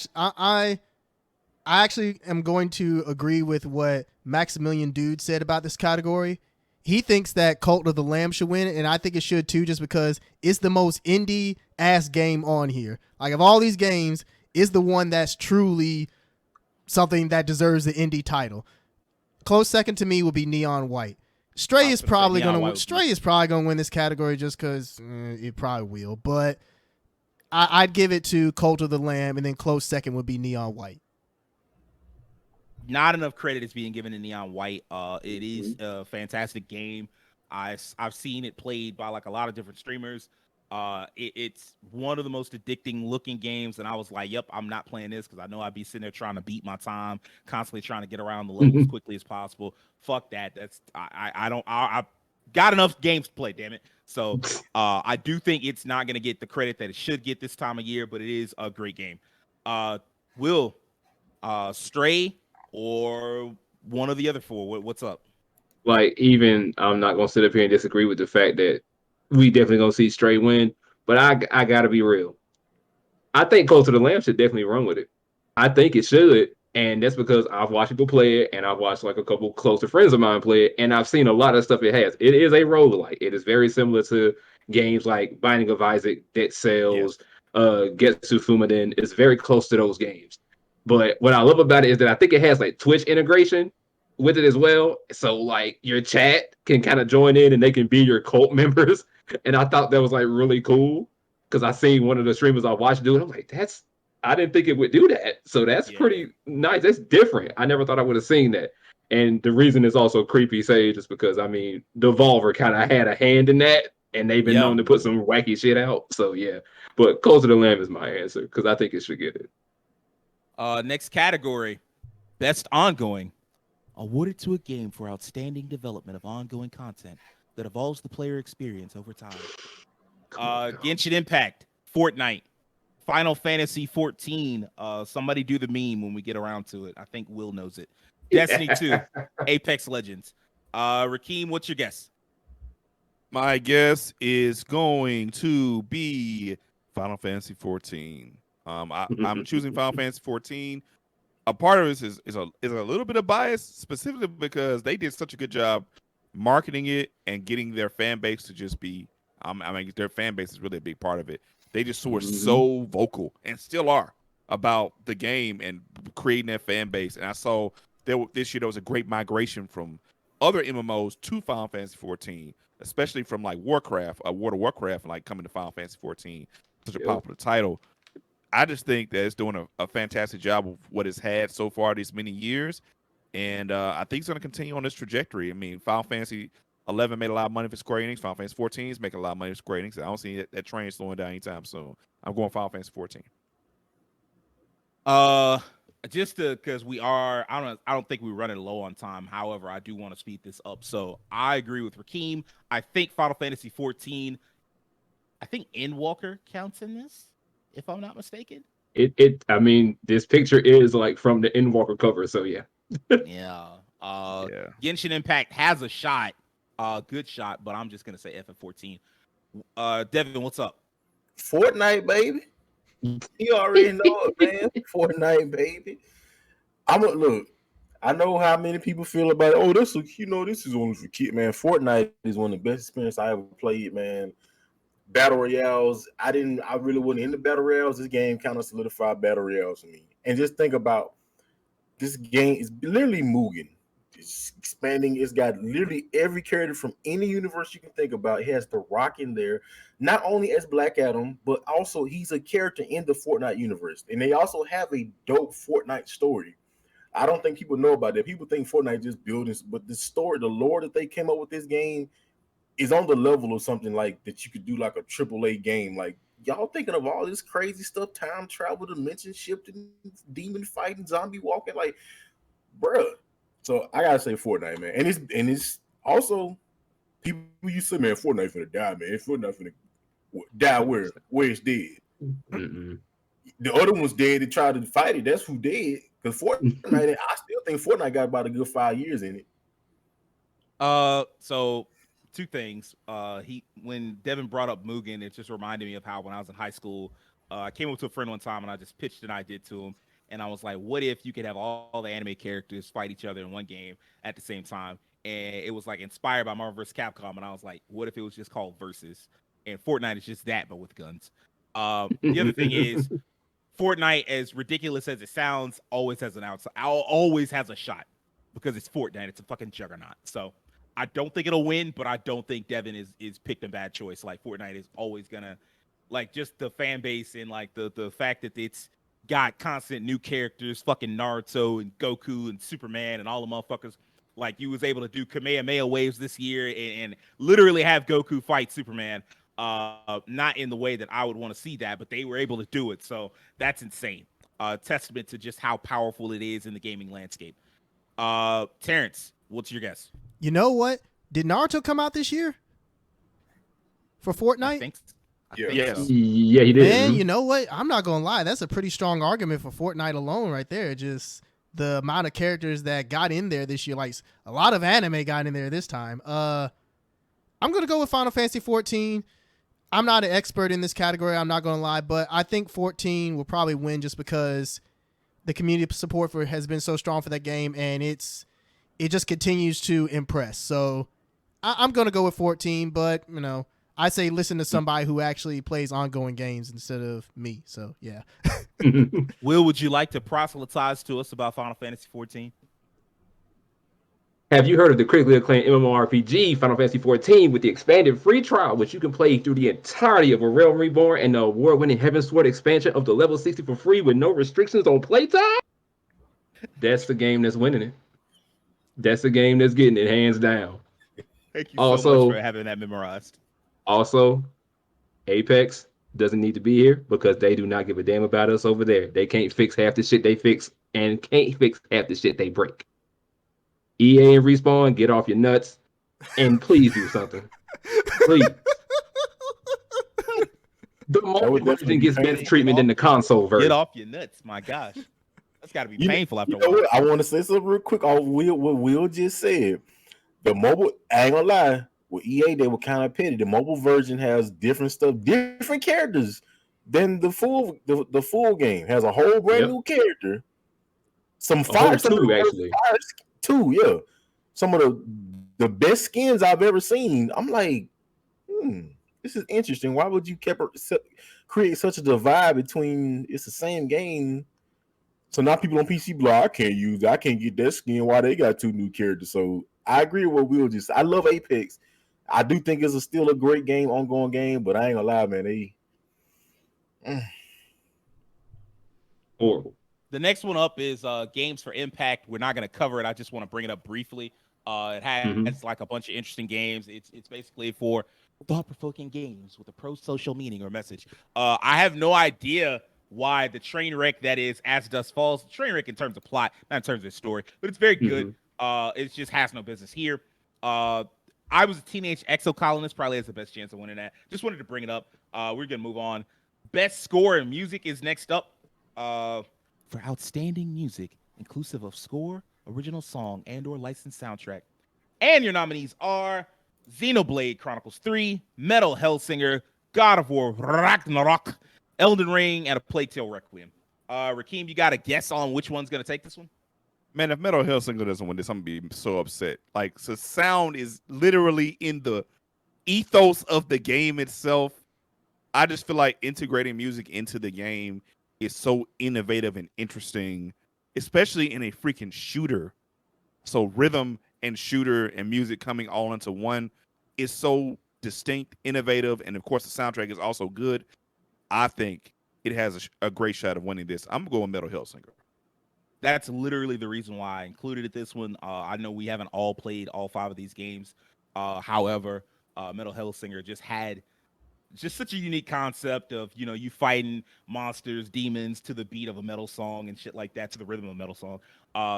actually am going to agree with what Maximilian Dude said about this category. he thinks that Cult of the Lamb should win, and I think it should too, just because it's the most indie ass game on here. Like, of all these games, it's the one that's truly something that deserves the indie title. Close second to me will be Neon White. Stray is probably gonna win this category just because it probably will, but I'd give it to Cult of the Lamb, and then close second would be Neon White. Not enough credit is being given to Neon White. It is a fantastic game. I've seen it played by like a lot of different streamers. It's one of the most addicting looking games, and I was like, "Yep, I'm not playing this because I know I'd be sitting there trying to beat my time, constantly trying to get around the level as quickly as possible." Fuck that. I've got enough games to play. Damn it. So I do think it's not going to get the credit that it should get this time of year, but it is a great game. Will Stray or one of the other four? What's up? Like, even I'm not gonna sit up here and disagree with the fact that we definitely gonna see Stray win, but I gotta be real. I think Cult of the Lamb should definitely run with it. I think it should, and that's because I've watched people play it, and I've watched like a couple closer friends of mine play it, and I've seen a lot of stuff it has. It is a roguelike. It is very similar to games like Binding of Isaac, Dead Cells, Getsu Fumaden. It's very close to those games. But what I love about it is that I think it has like Twitch integration with it as well. So like your chat can kind of join in and they can be your cult members. And I thought that was like really cool because I seen one of the streamers I watched do it. I'm like, I didn't think it would do that. So that's pretty nice. That's different. I never thought I would have seen that. And the reason it's also creepy Sage is because I mean Devolver kind of had a hand in that, and they've been known to put some wacky shit out. So yeah, but Close to the Lamb is my answer because I think it should get it. Next category, best ongoing. Awarded to a game for outstanding development of ongoing content that evolves the player experience over time. Genshin Impact, Fortnite, Final Fantasy 14. Somebody do the meme when we get around to it. I think Will knows it. Destiny 2, Apex Legends. Rakeem, what's your guess? My guess is going to be Final Fantasy 14. I'm choosing Final Fantasy 14. A part of this is a little bit of bias, specifically because they did such a good job marketing it and getting their fan base to just be. I mean, their fan base is really a big part of it. They just were so vocal and still are about the game and creating that fan base. And I saw this year there was a great migration from other MMOs to Final Fantasy 14, especially from like Warcraft, World of Warcraft, and like coming to Final Fantasy 14, such a popular title. I just think that it's doing a fantastic job of what it's had so far these many years. And I think it's going to continue on this trajectory. I mean, Final Fantasy 11 made a lot of money for Square Enix. Final Fantasy 14 is making a lot of money for Square Enix. I don't see that train slowing down anytime soon. I'm going Final Fantasy 14. Just because I don't think we're running low on time. However, I do want to speed this up. So I agree with Rakeem. I think Final Fantasy 14, I think Endwalker counts in this, if I'm not mistaken. I mean, this picture is like from the Endwalker cover, so yeah. Genshin Impact has a shot, good shot, but I'm just gonna say FF14. Devin, what's up? Fortnite, baby. You already know it, man. Fortnite, baby. Look. I know how many people feel about it. Oh, this is only for kids, man. Fortnite is one of the best experiences I ever played, man. Battle royales. I really wasn't into battle royales. This game kind of solidified battle royales for me. And just think about this game is literally Mugen. It's expanding. It's got literally every character from any universe you can think about. It has The Rock in there, not only as Black Adam, but also he's a character in the Fortnite universe. And they also have a dope Fortnite story. I don't think people know about that. People think Fortnite just buildings, but the story, the lore that they came up with this game is on the level of something like that you could do like a AAA game. Like, y'all thinking of all this crazy stuff, time travel, dimension shifting, demon fighting, zombie walking, like, bruh. So I gotta say Fortnite, man. And it's also people you say, man, Fortnite finna die, man. Fortnite finna die where it's dead. Mm-mm. The other one's dead to try to fight it. That's who dead. Because Fortnite, I still think Fortnite got about a good 5 years in it. So two things. When Devin brought up Mugen, it just reminded me of how when I was in high school, I came up to a friend one time and I just pitched an idea to him. And I was like, what if you could have all the anime characters fight each other in one game at the same time? and it was like inspired by Marvel vs. Capcom, and I was like, what if it was just called Versus? And Fortnite is just that, but with guns. The other thing is, Fortnite, as ridiculous as it sounds, always has an outside. Always has a shot because it's Fortnite. It's a fucking juggernaut. So I don't think it'll win, but I don't think Devin is picked a bad choice. Like Fortnite is always gonna, like, just the fan base and like the fact that it's got constant new characters, fucking Naruto and Goku and Superman and all the motherfuckers. Like you was able to do Kamehameha waves this year and literally have Goku fight Superman. Not in the way that I would want to see that, but they were able to do it. So that's insane. Testament to just how powerful it is in the gaming landscape. Terrence, what's your guess? You know what? Did Naruto come out this year for Fortnite? I think Yeah. so. Yeah, he did. Man, you know what? I'm not gonna lie. That's a pretty strong argument for Fortnite alone, right there. Just the amount of characters that got in there this year. Like a lot of anime got in there this time. I'm gonna go with Final Fantasy 14. I'm not an expert in this category. I'm not gonna lie, but I think 14 will probably win just because the community support for it has been so strong for that game, and it just continues to impress. So I'm gonna go with 14, but you know, I say listen to somebody who actually plays ongoing games instead of me. So yeah. Will, would you like to proselytize to us about Final Fantasy 14? Have you heard of the critically acclaimed MMORPG Final Fantasy XIV with the expanded free trial, which you can play through the entirety of A Realm Reborn and the award-winning Heavensward expansion up to level 60 for free with no restrictions on playtime? That's the game that's winning it. That's the game that's getting it, hands down. Thank you so much for having that memorized. Also, Apex doesn't need to be here because they do not give a damn about us over there. They can't fix half the shit they fix and can't fix half the shit they break. EA and Respawn, get off your nuts and please do something. Please. The mobile version gets better treatment than the console version. Get off your nuts, my gosh. That's got to be painful after a know while. what? I want to say something real quick on what Will just said. The mobile, I ain't gonna lie, with EA, they were kind of petty. The mobile version has different stuff, different characters than the full game. Has a whole brand new character. Some fire, two actually. Two, yeah. Some of the best skins I've ever seen. I'm like, this is interesting. Why would you create such a divide between it's the same game? So now people on PC be like, I can't use that. I can't get that skin. Why they got two new characters? So I agree with what Will just said. I love Apex. I do think it's still a great game, ongoing game, but I ain't gonna lie, man. Horrible. The next one up is Games for Impact. We're not going to cover it. I just want to bring it up briefly. It has like a bunch of interesting games. It's basically for thought-provoking games with a pro-social meaning or message. I have no idea why the train wreck that is As Dust Falls, train wreck in terms of plot, not in terms of story, but it's very good. It just has no business here. I was a teenage exocolonist, probably has the best chance of winning that. Just wanted to bring it up. We're going to move on. Best score in music is next up. For outstanding music, inclusive of score, original song, and/or licensed soundtrack. And your nominees are Xenoblade Chronicles 3, Metal Hellsinger, God of War Ragnarok, Elden Ring, and A Plague Tale Requiem. Rakeem, you got a guess on which one's going to take this one? Man, if Metal Hellsinger doesn't win this, I'm going to be so upset. Like, the sound is literally in the ethos of the game itself. I just feel like integrating music into the game is so innovative and interesting, especially in a freaking shooter. So rhythm and shooter and music coming all into one is so distinct, innovative, and of course the soundtrack is also good. I think it has a great shot of winning this. I'm going Metal Hellsinger. That's literally the reason why I included this one. I know we haven't all played all 5 of these games. However, Metal Hellsinger just had such a unique concept of, you know, you fighting monsters, demons to the beat of a metal song and shit like that, to the rhythm of a metal song.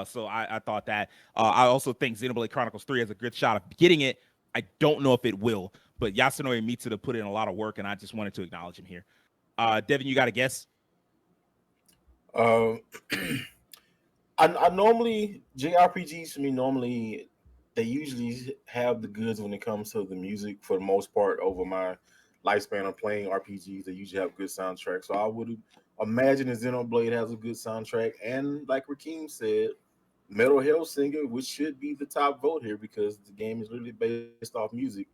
So I thought that. I also think Xenoblade Chronicles 3 has a good shot of getting it. I don't know if it will, but Yasunori Mitsuda put in a lot of work, and I just wanted to acknowledge him here. Devin, you got a guess? I normally, JRPGs for me, normally they usually have the goods when it comes to the music for the most part over my lifespan of playing RPGs. They usually have good soundtracks. So I would imagine that Xenoblade has a good soundtrack. And like Rakeem said, Metal Hellsinger, which should be the top vote here because the game is literally based off music.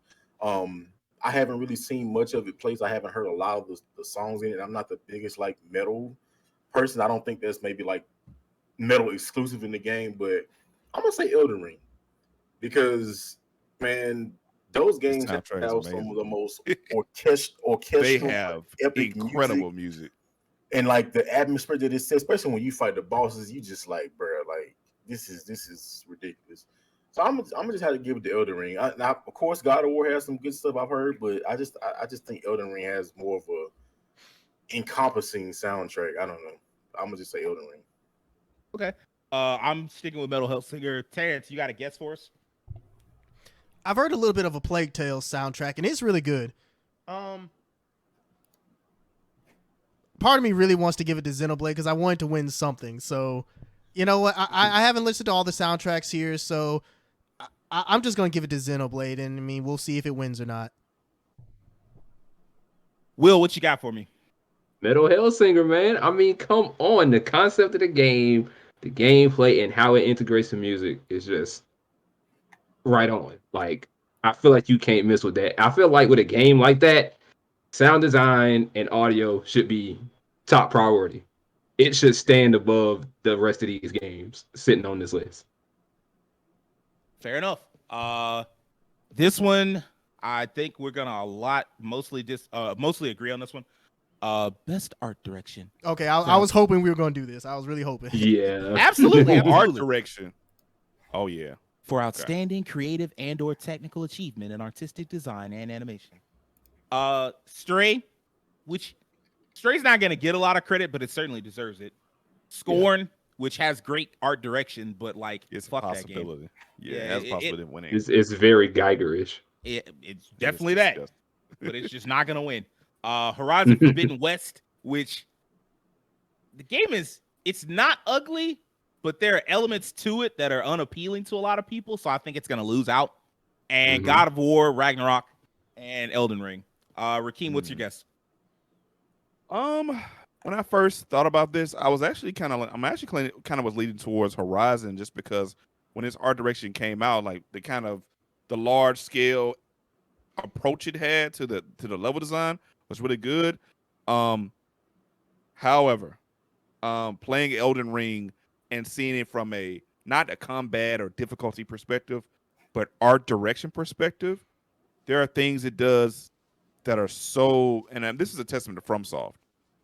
I haven't really seen much of it plays. I haven't heard a lot of the songs in it. I'm not the biggest like metal person. I don't think there's maybe like metal exclusive in the game, but I'm gonna say Elden Ring because man, those games have soundtrack is some amazing. of the most They orchestral, have epic incredible music. and like the atmosphere that it sets, especially when you fight the bosses, you just like, bro, like this is ridiculous. So I'm gonna just have to give it to Elden Ring. Now, of course, God of War has some good stuff I've heard, but I just think Elden Ring has more of a encompassing soundtrack. I don't know. I'm gonna just say Elden Ring. Okay. I'm sticking with Metal Hellsinger. Terrence, you got a guess for us? I've heard a little bit of a Plague Tale soundtrack, and it's really good. Part of me really wants to give it to Xenoblade because I wanted to win something. So, you know what? I haven't listened to all the soundtracks here, so I'm just going to give it to Xenoblade, and I mean, we'll see if it wins or not. Will, what you got for me? Metal Hellsinger, man. I mean, come on. The concept of the game, the gameplay, and how it integrates the music is just right on. Like, I feel like you can't miss with that. I feel like with a game like that, sound design and audio should be top priority. It should stand above the rest of these games sitting on this list. Fair enough. This one, I think we're gonna mostly agree on this one. Best art direction. Okay, I was hoping we were going to do this. I was really hoping. Yeah. Absolutely, Art absolutely. direction. Oh yeah. For outstanding creative and/or technical achievement in artistic design and animation. Stray, which Stray's not gonna get a lot of credit, but it certainly deserves it. Scorn, which has great art direction, but like It's a fuck possibility. that game. Yeah, it has a possibility of winning. It's very Geigerish. It's definitely that, disgusting. but it's just not gonna win. Horizon Forbidden West, which the game it's not ugly, but there are elements to it that are unappealing to a lot of people, so I think it's gonna lose out. And God of War, Ragnarok, and Elden Ring. Rakeem, what's your guess? When I first thought about this, I was actually kind of was leading towards Horizon just because when its art direction came out, like the large scale approach it had to the level design was really good. However, playing Elden Ring and seeing it from not a combat or difficulty perspective, but art direction perspective, there are things it does that are so, and this is a testament to FromSoft.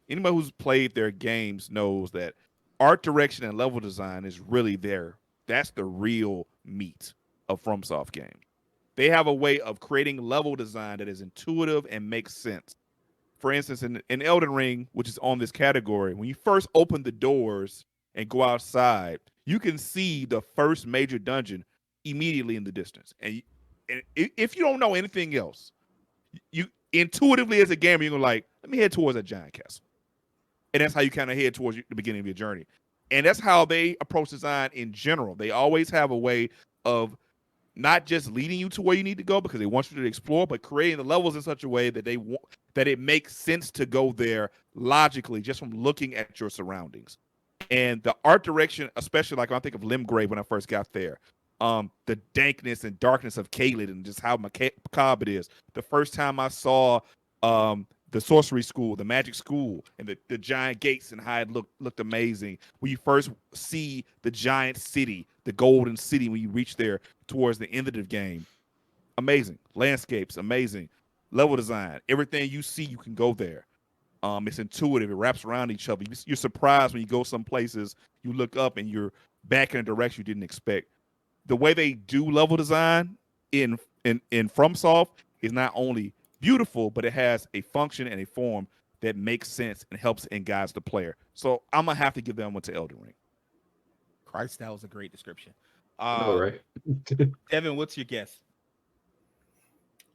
Anybody who's played their games knows that art direction and level design is really that's the real meat of FromSoft games. They have a way of creating level design that is intuitive and makes sense. For instance, in Elden Ring, which is on this category, when you first open the doors and go outside, you can see the first major dungeon immediately in the distance. And if you don't know anything else, you intuitively as a gamer, you're like, let me head towards that giant castle. And that's how you kind of head towards the beginning of your journey. And that's how they approach design in general. They always have a way of not just leading you to where you need to go because they want you to explore, but creating the levels in such a way that that it makes sense to go there logically just from looking at your surroundings. And the art direction, especially like when I think of Limgrave when I first got there, the dankness and darkness of Caelid and just how macabre it is. The first time I saw the sorcery school, the magic school, and the giant gates and how it looked amazing. When you first see the giant city, the golden city, when you reach there towards the end of the game, amazing. Landscapes, amazing. Level design, everything you see, you can go there. It's intuitive. It wraps around each other. You're surprised when you go some places, you look up and you're back in a direction you didn't expect. The way they do level design in FromSoft is not only beautiful, but it has a function and a form that makes sense and helps and guides the player. So I'm gonna have to give them one to Elden Ring. Christ, that was a great description. All right. Devin, what's your guess?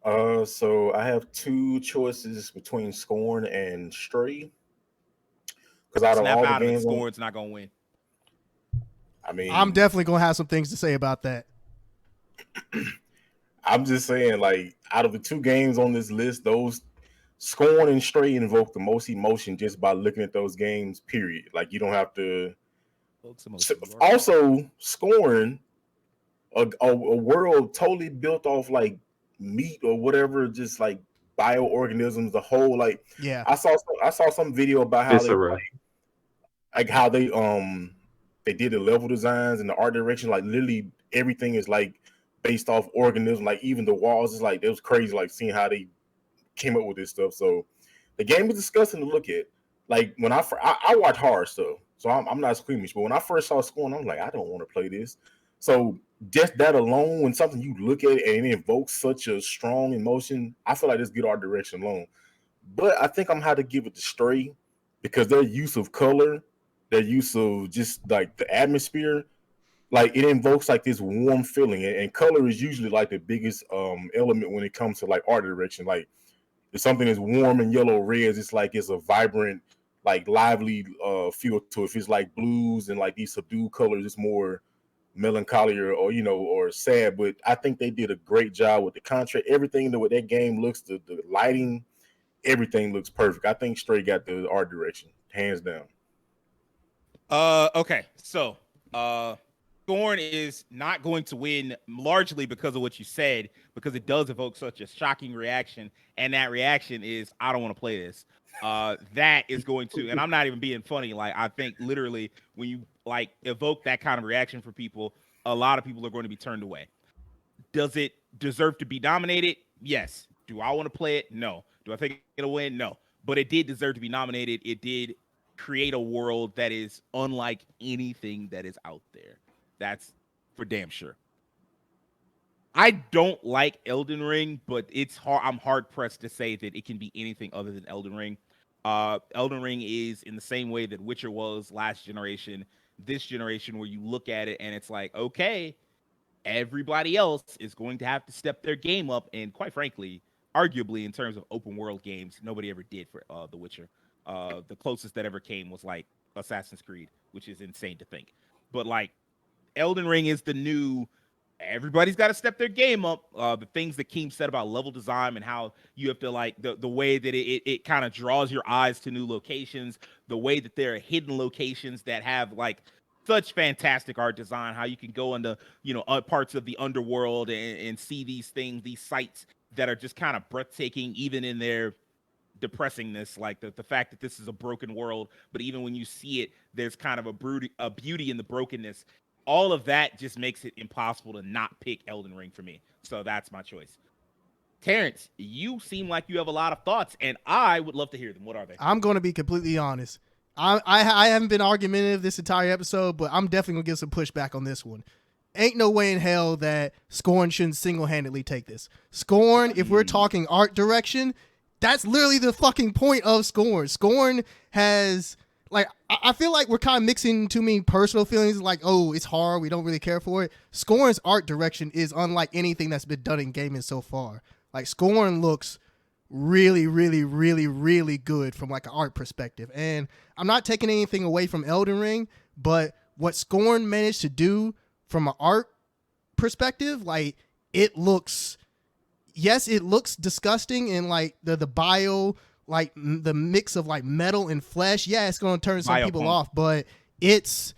So I have two choices between Scorn and Stray. Because out of Snap all the out of it, games, Scorn's not gonna win. I mean, I'm definitely going to have some things to say about that. I'm just saying, like, out of the two games on this list, those Scorn and Stray invoke the most emotion just by looking at those games, period. Like, you don't have to Also, Scorn, a world totally built off like meat or whatever, just like bioorganisms. The whole like, Yeah. I saw some video about how they Viscera. like how they did the level designs and the art direction. Like literally everything is like based off organism. Like even the walls is like, it was crazy. Like seeing how they came up with this stuff. So the game was disgusting to look at. Like when I watch horror stuff, so I'm not squeamish. But when I first saw Scorn, I'm like, I don't want to play this. So just that alone, when something you look at it and it invokes such a strong emotion, I feel like this good art direction alone. But I think I'm gonna have to give it to Stray because their use of color, their use of just like the atmosphere, like it invokes like this warm feeling. And color is usually like the biggest element when it comes to like art direction. Like if something is warm and yellow reds, it's like it's a vibrant, like lively feel to it. If it's like blues and like these subdued colors, it's more melancholy or or sad. But I think they did a great job with the contrast. Everything the way that game looks, the lighting, everything looks perfect. I think Stray got the art direction, hands down. Okay. So, Thorn is not going to win largely because of what you said, because it does evoke such a shocking reaction, and that reaction is, I don't want to play this. That is going to, and I'm not even being funny. Like, I think literally when you like evoke that kind of reaction for people, a lot of people are going to be turned away. Does it deserve to be nominated? Yes. Do I want to play it? No. Do I think it'll win? No. But it did deserve to be nominated. It did create a world that is unlike anything that is out there. That's for damn sure. I don't like Elden Ring, but it's hard. I'm hard pressed to say that it can be anything other than Elden Ring. Elden Ring is in the same way that Witcher was last generation, this generation, where you look at it and it's like, okay, everybody else is going to have to step their game up. And quite frankly, arguably in terms of open world games, nobody ever did for The Witcher. The closest that ever came was like Assassin's Creed, which is insane to think. But like Elden Ring is the new. Everybody's got to step their game up. The things that Keem said about level design and how you have to like the way that it kind of draws your eyes to new locations, the way that there are hidden locations that have like such fantastic art design, how you can go into parts of the underworld and see these things, these sites that are just kind of breathtaking, even in their depressingness, like the fact that this is a broken world, but even when you see it, there's kind of a beauty in the brokenness. All of that just makes it impossible to not pick Elden Ring for me. So that's my choice. Terrence, you seem like you have a lot of thoughts, and I would love to hear them. What are they? I'm going to be completely honest. I haven't been argumentative this entire episode, but I'm definitely going to give some pushback on this one. Ain't no way in hell that Scorn shouldn't single-handedly take this. Scorn, if we're talking art direction, that's literally the fucking point of Scorn. Scorn has... Like, I feel like we're kind of mixing too many personal feelings, like, oh, it's hard, we don't really care for it. Scorn's art direction is unlike anything that's been done in gaming so far. Like, Scorn looks really, really, really, really good from, like, an art perspective. And I'm not taking anything away from Elden Ring, but what Scorn managed to do from an art perspective, like, it looks... Yes, it looks disgusting, and, like, the bio... like the mix of like metal and flesh, yeah, it's going to turn some people off, but there's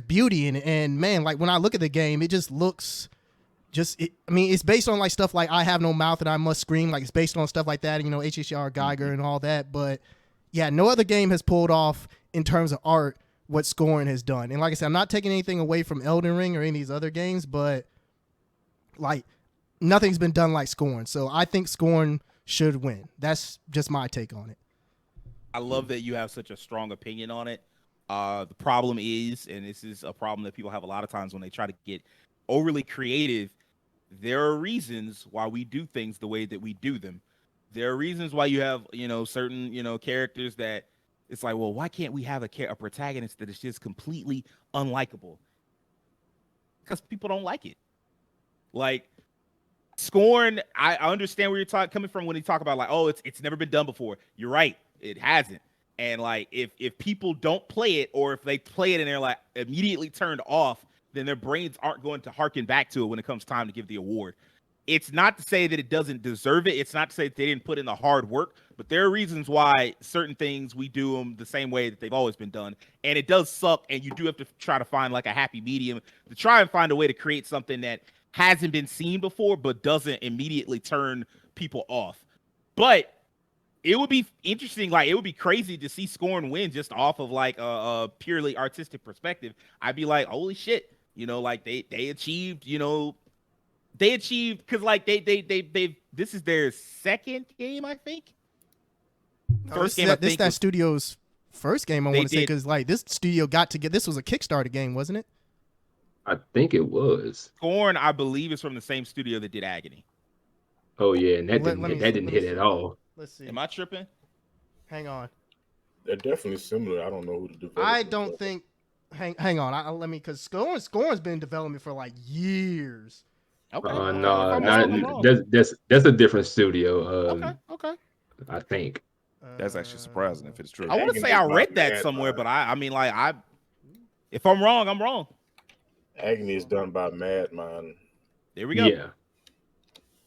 beauty in it. And man, like when I look at the game, it just looks it's based on like stuff like I Have No Mouth and I Must Scream, like it's based on stuff like that, HHR Geiger and all that. But yeah, no other game has pulled off in terms of art what Scorn has done. And like I said, I'm not taking anything away from Elden Ring or any of these other games, but like nothing's been done like Scorn. So I think Scorn should win. That's just my take on it. I love that you have such a strong opinion on it. The problem is, and this is a problem that people have a lot of times when they try to get overly creative, there are reasons why we do things the way that we do them. There are reasons why you have, certain, characters that it's like, well, why can't we have a protagonist that is just completely unlikable? Because people don't like it. Like, Scorn, I understand where you're coming from when you talk about like, oh, it's never been done before. You're right, it hasn't. And like, if people don't play it, or if they play it and they're like immediately turned off, then their brains aren't going to harken back to it when it comes time to give the award. it's not to say that it doesn't deserve it. It's not to say that they didn't put in the hard work, but there are reasons why certain things we do them the same way that they've always been done. And it does suck. And you do have to try to find like a happy medium to try and find a way to create something that hasn't been seen before, but doesn't immediately turn people off. But it would be interesting. Like, it would be crazy to see Scorn win just off of like a purely artistic perspective. I'd be like, holy shit, like they achieved, they achieved, because like they this is their second game, I think. First game, this that studio's first game. I want to say, because like this studio this was a Kickstarter game, wasn't it? I think it was. Scorn, I believe, is from the same studio that did Agony. Oh yeah, and that didn't hit at all. Let's see. Am I tripping? Hang on. They're definitely similar. I don't know who the developer. I don't think. Hang on. Let me, because Scorn's been in development for like years. Okay. No, that's a different studio. Okay. I think. That's actually surprising if it's true. I want to say I read that somewhere, but I mean, like, if I'm wrong, I'm wrong. Agony is done by Madman. There we go. Yeah.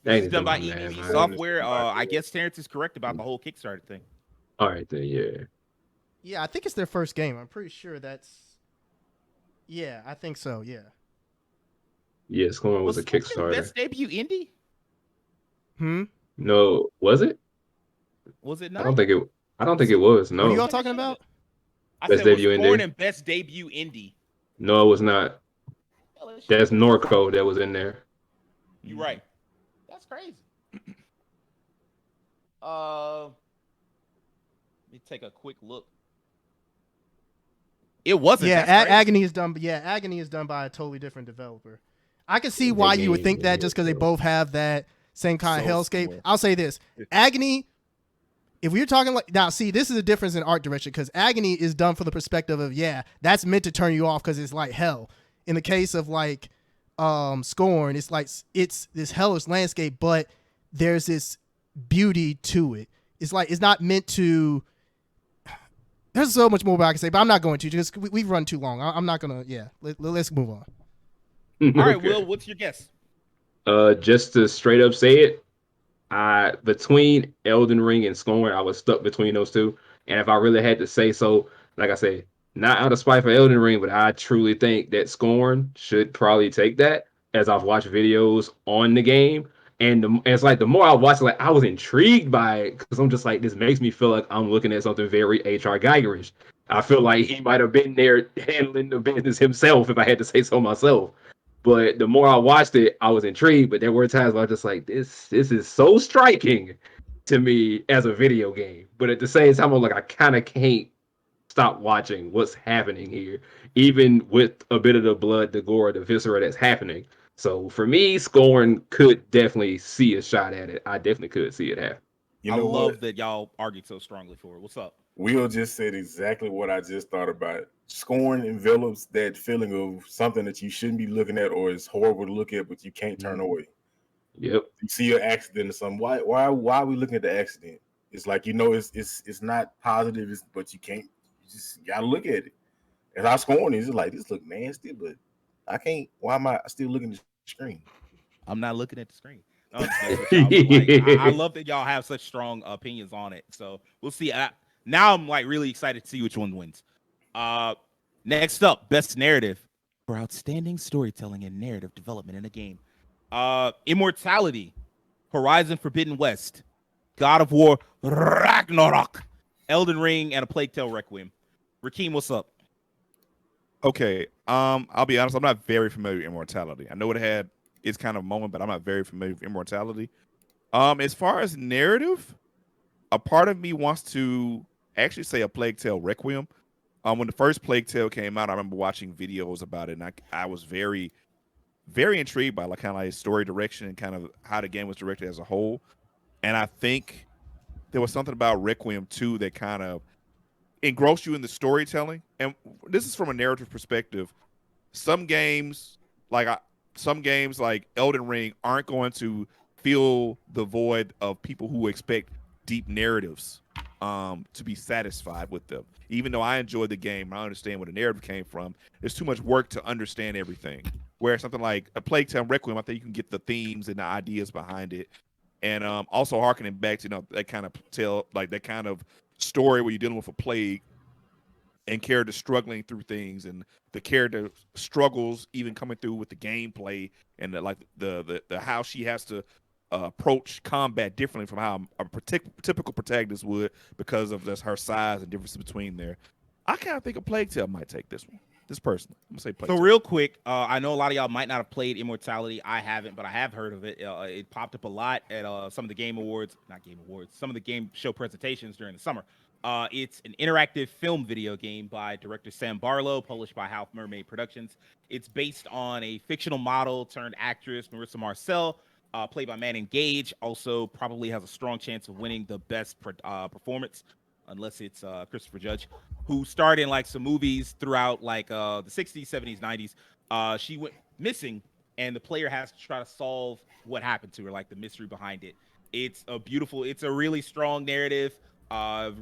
It's done by EBV Software. I guess Terrence is correct about the whole Kickstarter thing. All right, then, yeah. Yeah, I think it's their first game. I'm pretty sure that's. Yeah, I think so. Yeah. Yeah, Scorn was a Kickstarter. Best debut indie? No, was it? Was it not? I don't think it was. No. What are y'all talking about? I said debut indie and best debut indie. No, it was not. That's Norco that was in there. You're right. That's crazy. Let me take a quick look. It wasn't. Yeah, Agony is done. Yeah, Agony is done by a totally different developer. I can see why you would think that, just because they both have that same kind of hellscape. Similar. I'll say this: Agony. If we're talking like now, see, this is a difference in art direction, because Agony is done from the perspective of, yeah, that's meant to turn you off because it's like hell. In the case of like Scorn, it's like it's this hellish landscape, but there's this beauty to it. It's like it's not meant to. There's so much more I can say, but I'm not going to. Just we've run too long. I'm not gonna. Yeah, let's move on. All right, Will, what's your guess? Just to straight up say it, between Elden Ring and Scorn, I was stuck between those two. And if I really had to say so, like I say, not out of spite for Elden Ring, but I truly think that Scorn should probably take that, as I've watched videos on the game. And it's like the more I watch it, like I was intrigued by it, because I'm just like, this makes me feel like I'm looking at something very H.R. Geigerish. I feel like he might have been there handling the business himself, if I had to say so myself. But the more I watched it, I was intrigued. But there were times where I was just like, this is so striking to me as a video game. But at the same time, I'm like, I kind of can't stop watching what's happening here, even with a bit of the blood, the gore, the viscera that's happening. So for me, Scorn could definitely see a shot at it. I definitely could see it happen. I love that y'all argued so strongly for it. What's up? Will just said exactly what I just thought about. Scorn envelops that feeling of something that you shouldn't be looking at, or is horrible to look at, but you can't turn away. Yep. You see an accident or something. Why are we looking at the accident? It's like, it's not positive, but you just gotta look at it. And our Scorn is like, this look nasty, but I can't. Why am I still looking at the screen? I'm not looking at the screen. I love that y'all have such strong opinions on it. So we'll see. Now I'm like really excited to see which one wins. Next up, best narrative for outstanding storytelling and narrative development in a game. Immortality, Horizon Forbidden West, God of War Ragnarok, Elden Ring, and A Plague Tale Requiem. Rakeem, what's up? Okay, I'll be honest, I'm not very familiar with Immortality. I know it had its kind of moment, but I'm not very familiar with Immortality. As far as narrative, a part of me wants to actually say A Plague Tale Requiem. When the first Plague Tale came out, I remember watching videos about it, and I was very, very intrigued by like kind of like story direction and kind of how the game was directed as a whole. And I think there was something about Requiem too that kind of engrossed you in the storytelling. And this is from a narrative perspective. Some games like Elden Ring aren't going to fill the void of people who expect deep narratives to be satisfied with them. Even though I enjoyed the game, I understand where the narrative came from. There's too much work to understand everything. Where something like a Plague Tale Requiem, I think you can get the themes and the ideas behind it, and also harkening back to that kind of that kind of story where you're dealing with a plague and character struggling through things, and the character struggles even coming through with the gameplay and the how she has to approach combat differently from how a typical protagonist would because of her size and differences between there. I kind of think a Plague Tale might take this one. This person, I'm gonna say Plague Tale. So real quick, I know a lot of y'all might not have played Immortality. I haven't, but I have heard of it. It popped up a lot at some of the some of the game show presentations during the summer. It's an interactive film video game by director Sam Barlow, published by Half Mermaid Productions. It's based on a fictional model turned actress, Marissa Marcel, played by Manon Gage. Also, probably has a strong chance of winning the best performance, unless it's Christopher Judge, who starred in like some movies throughout like the 60s, 70s, 90s. She went missing, and the player has to try to solve what happened to her, like the mystery behind it. It's a really strong narrative,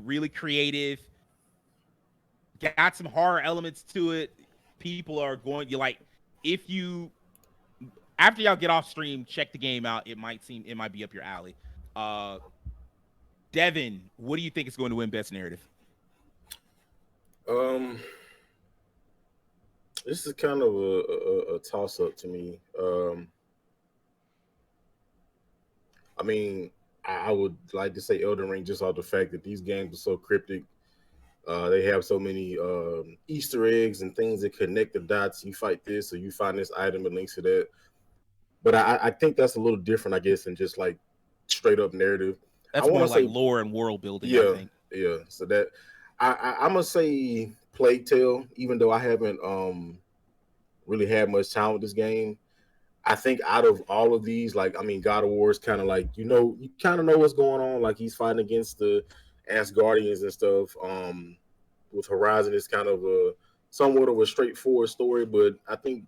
really creative, got some horror elements to it. People are going, you like, if you, after y'all get off stream, check the game out. It might be up your alley. Devin, what do you think is going to win best narrative? This is kind of a toss up to me. I mean, I would like to say Elden Ring just off the fact that these games are so cryptic. They have so many Easter eggs and things that connect the dots. You fight this, or you find this item that links to that. But I think that's a little different, I guess, than just like straight up narrative. That's more like lore and world building. Yeah, I think. Yeah. So that I'm gonna say Plague Tale, even though I haven't really had much time with this game. I think out of all of these, like, I mean, God of War is kind of like, you kind of know what's going on. Like, he's fighting against the Asgardians and stuff. With Horizon, it's kind of somewhat of a straightforward story, but I think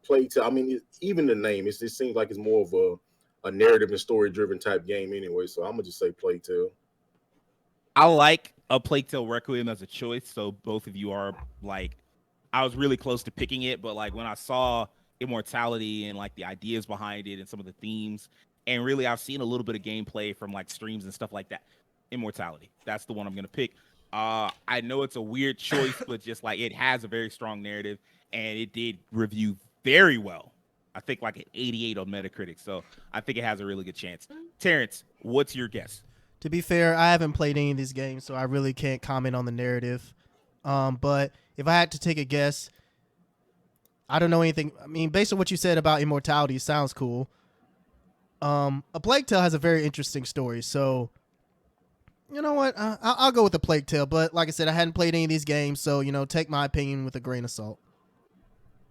Plague Tale, I mean, even the name, it just seems like it's more of a narrative and story-driven type game anyway, so I'm going to just say Plague Tale. I like a Plague Tale Requiem as a choice, so both of you are, like, I was really close to picking it, but, like, when I saw Immortality and like the ideas behind it and some of the themes, and really I've seen a little bit of gameplay from like streams and stuff like that. Immortality, that's the one I'm gonna pick. I know it's a weird choice, but just like it has a very strong narrative, and it did review very well. I think like an 88 on Metacritic, so I think it has a really good chance. Terrence, what's your guess? To be fair, I haven't played any of these games, so I really can't comment on the narrative. But if I had to take a guess, I don't know anything. I mean, based on what you said about Immortality, it sounds cool. A Plague Tale has a very interesting story, so you know what? I'll go with the Plague Tale. But like I said, I hadn't played any of these games, so take my opinion with a grain of salt.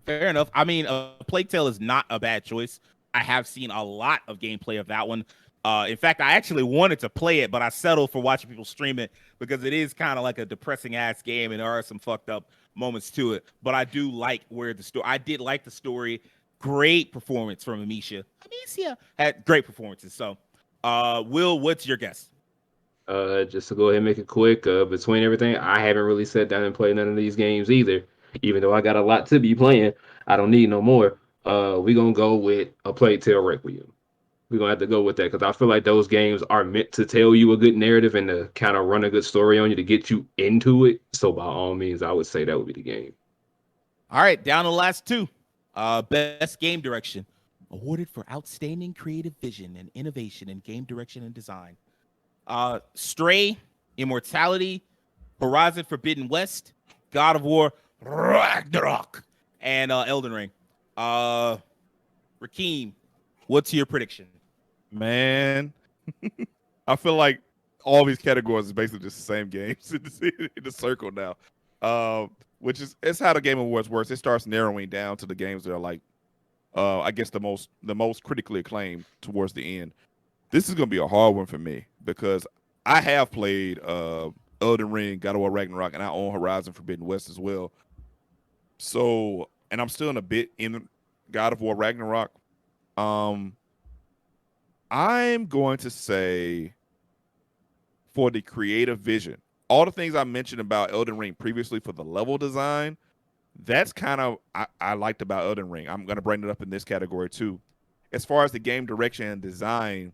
Fair enough. I mean, Plague Tale is not a bad choice. I have seen a lot of gameplay of that one. In fact, I actually wanted to play it, but I settled for watching people stream it because it is kind of like a depressing ass game, and there are some fucked up moments to it. But I do like where the story. I did like the story. Great performance from Amicia. Amicia had great performances. So, Will, what's your guess? Just to go ahead and make it quick, between everything, I haven't really sat down and played none of these games either. Even though I got a lot to be playing, I don't need no more. We're gonna go with a Plague Tale Requiem. We're gonna have to go with that because I feel like those games are meant to tell you a good narrative and to kind of run a good story on you to get you into it. So by all means, I would say that would be the game. All right, down to the last two. Best game direction, awarded for outstanding creative vision and innovation in game direction and design. Stray, Immortality, Horizon Forbidden West, God of War, Ragnarok, and Elden Ring. Rakeem, what's your prediction? Man, I feel like all these categories is basically just the same games in the circle now. Which is it's how the Game Awards works. It starts narrowing down to the games that are like, I guess the most critically acclaimed towards the end. This is gonna be a hard one for me because I have played Elden Ring, God of War Ragnarok, and I own Horizon Forbidden West as well. So, and I'm still in a bit in God of War Ragnarok. I'm going to say for the creative vision, all the things I mentioned about Elden Ring previously for the level design, That's kind of I liked about Elden Ring. I'm gonna bring it up in this category too. As far as the game direction and design,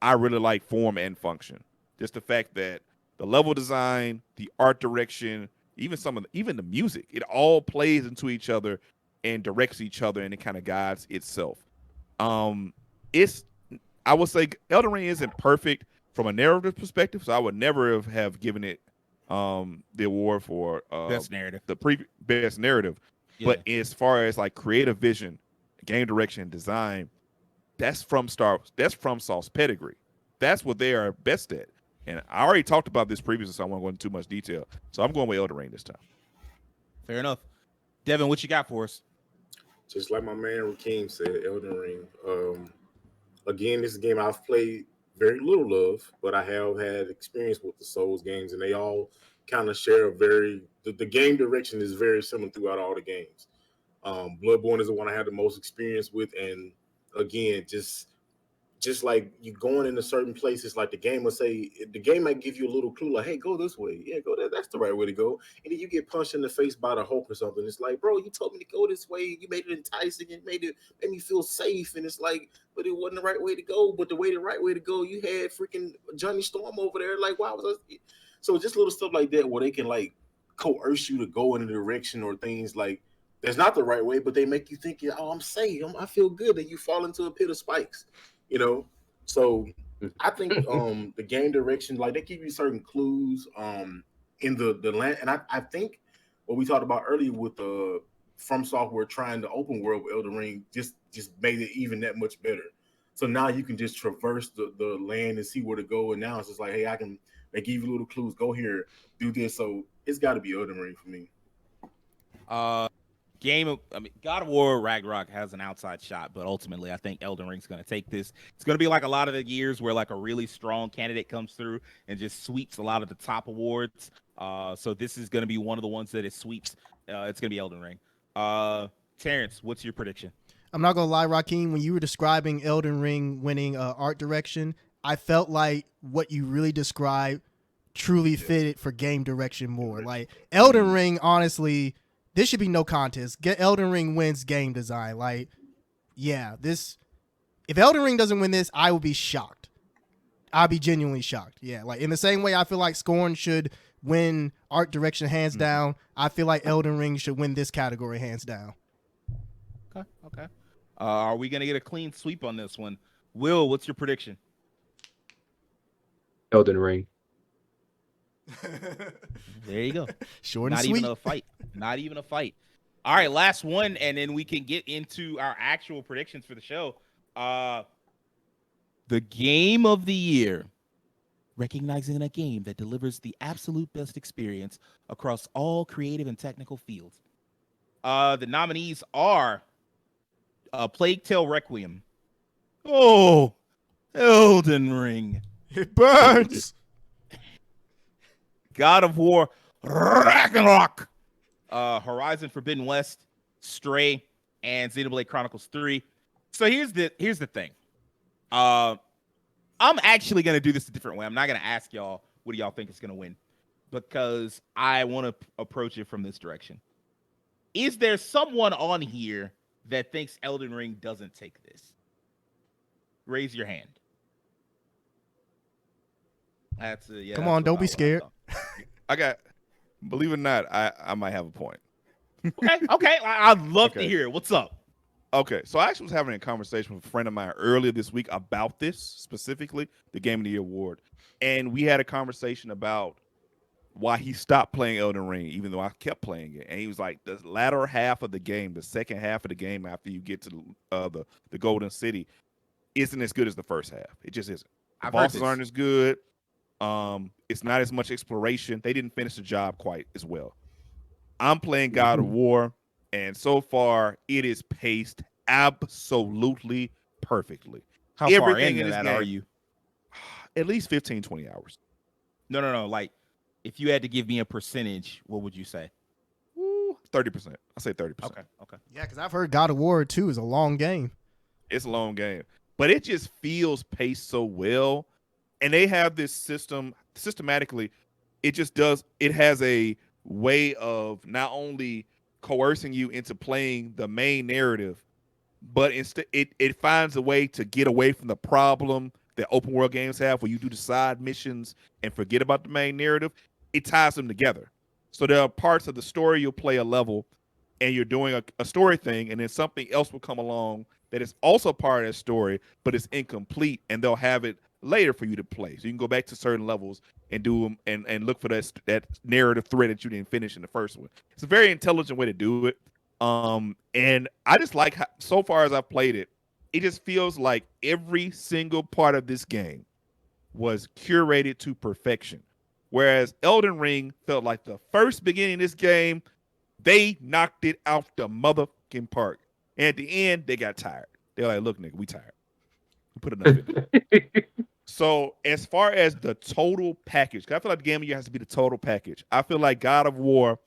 I really like form and function. Just the fact that the level design, the art direction, even the music, it all plays into each other and directs each other, and it kind of guides itself. It's I would say Elden Ring isn't perfect from a narrative perspective, so I would never have given it the award for Best narrative. the best narrative. Yeah. But as far as like creative vision, game direction, design, that's from Soft's pedigree. That's what they are best at. And I already talked about this previously, so I won't go into too much detail. So I'm going with Elden Ring this time. Fair enough. Devin, what you got for us? Just like my man Rakeem said, Elden Ring. Again, this is a game I've played very little of, but I have had experience with the Souls games, and they all kind of share the game direction is very similar throughout all the games. Bloodborne is the one I had the most experience with, and again, just like you going into certain places, like the game might give you a little clue, like, hey, go this way. Yeah, go there. That's the right way to go. And then you get punched in the face by the Hulk or something. It's like, bro, you told me to go this way. You made it enticing and made me feel safe. And it's like, but it wasn't the right way to go. But the right way to go, you had freaking Johnny Storm over there. Like, why was I? So just little stuff like that where they can like coerce you to go in a direction or things like that's not the right way, but they make you think, oh, I'm safe. I feel good. And you fall into a pit of spikes. So I think the game direction, like they give you certain clues in the land, and I think what we talked about earlier with From Software trying to open world with Elden Ring just made it even that much better. So now you can just traverse the land and see where to go, and now it's just like, hey, they give you little clues, go here, do this. So it's got to be Elden Ring for me. God of War Ragnarok has an outside shot, but ultimately I think Elden Ring's going to take this. It's going to be like a lot of the years where like a really strong candidate comes through and just sweeps a lot of the top awards. So this is going to be one of the ones that it sweeps. It's going to be Elden Ring. Terrence, what's your prediction? I'm not going to lie, Rakeem, when you were describing Elden Ring winning art direction, I felt like what you really described truly fitted for game direction more. Like Elden Ring, honestly, this should be no contest. Elden Ring wins game design. Like, yeah, if Elden Ring doesn't win this, I will be shocked. I'll be genuinely shocked. Yeah, like in the same way I feel like Scorn should win art direction hands down, I feel like Elden Ring should win this category hands down. Okay. Are we going to get a clean sweep on this one? Will, what's your prediction? Elden Ring. There you go. Short and Not sweet. even a fight. Not even a fight. All right, last one, and then we can get into our actual predictions for the show. The game of the year. Recognizing a game that delivers the absolute best experience across all creative and technical fields. The nominees are Plague Tale Requiem. Oh, Elden Ring. It burns. God of War Ragnarok. Horizon Forbidden West, Stray, and Xenoblade Chronicles 3. So here's the thing. I'm actually going to do this a different way. I'm not going to ask y'all what do y'all think is going to win because I want to approach it from this direction. Is there someone on here that thinks Elden Ring doesn't take this? Raise your hand. Come on, don't be scared. Believe it or not, I might have a point. Okay. I'd love to hear it. What's up? Okay, so I actually was having a conversation with a friend of mine earlier this week about this, specifically the Game of the Year award. And we had a conversation about why he stopped playing Elden Ring, even though I kept playing it. And he was like, the latter half of the game, the second half of the game after you get to the Golden City, isn't as good as the first half. It just isn't. The bosses aren't as good. It's not as much exploration. They didn't finish the job quite as well. I'm playing God of War. And so far, it is paced absolutely perfectly. How far into that are you? At least 15, 20 hours. No. Like, if you had to give me a percentage, what would you say? 30%. I say 30%. Okay. Yeah, because I've heard God of War 2 is a long game. It's a long game. But it just feels paced so well. And they have this systematically, it has a way of not only coercing you into playing the main narrative, but instead it finds a way to get away from the problem that open world games have, where you do the side missions and forget about the main narrative. It ties them together. So there are parts of the story you'll play a level and you're doing a story thing, and then something else will come along that is also part of that story, but it's incomplete, and they'll have it later for you to play. So you can go back to certain levels and do them and look for that narrative thread that you didn't finish in the first one. It's a very intelligent way to do it. And I just like how, so far as I've played it, it just feels like every single part of this game was curated to perfection. Whereas Elden Ring felt like the first beginning of this game, they knocked it out the motherfucking park. And at the end, they got tired. They're like, look, nigga, we tired. We put enough in there. So as far as the total package, 'cause I feel like the game of the year has to be the total package. I feel like God of War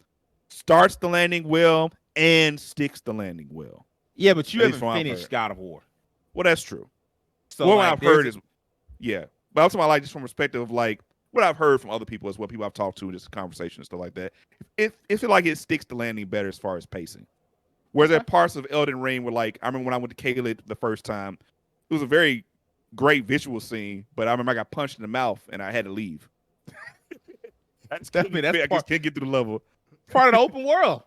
starts the landing well and sticks the landing well. Yeah, but you At least haven't from what I've finished heard. God of War. Well, that's true. So What like, I've heard is, yeah. But also I like just from perspective of like what I've heard from other people as well, people I've talked to, just conversation and stuff like that. It feel like it sticks the landing better as far as pacing. Whereas there are parts of Elden Ring where, like, I remember when I went to Caelid the first time, it was a very great visual scene, but I remember I got punched in the mouth and I had to leave. I just can't get through the level. part of the open world.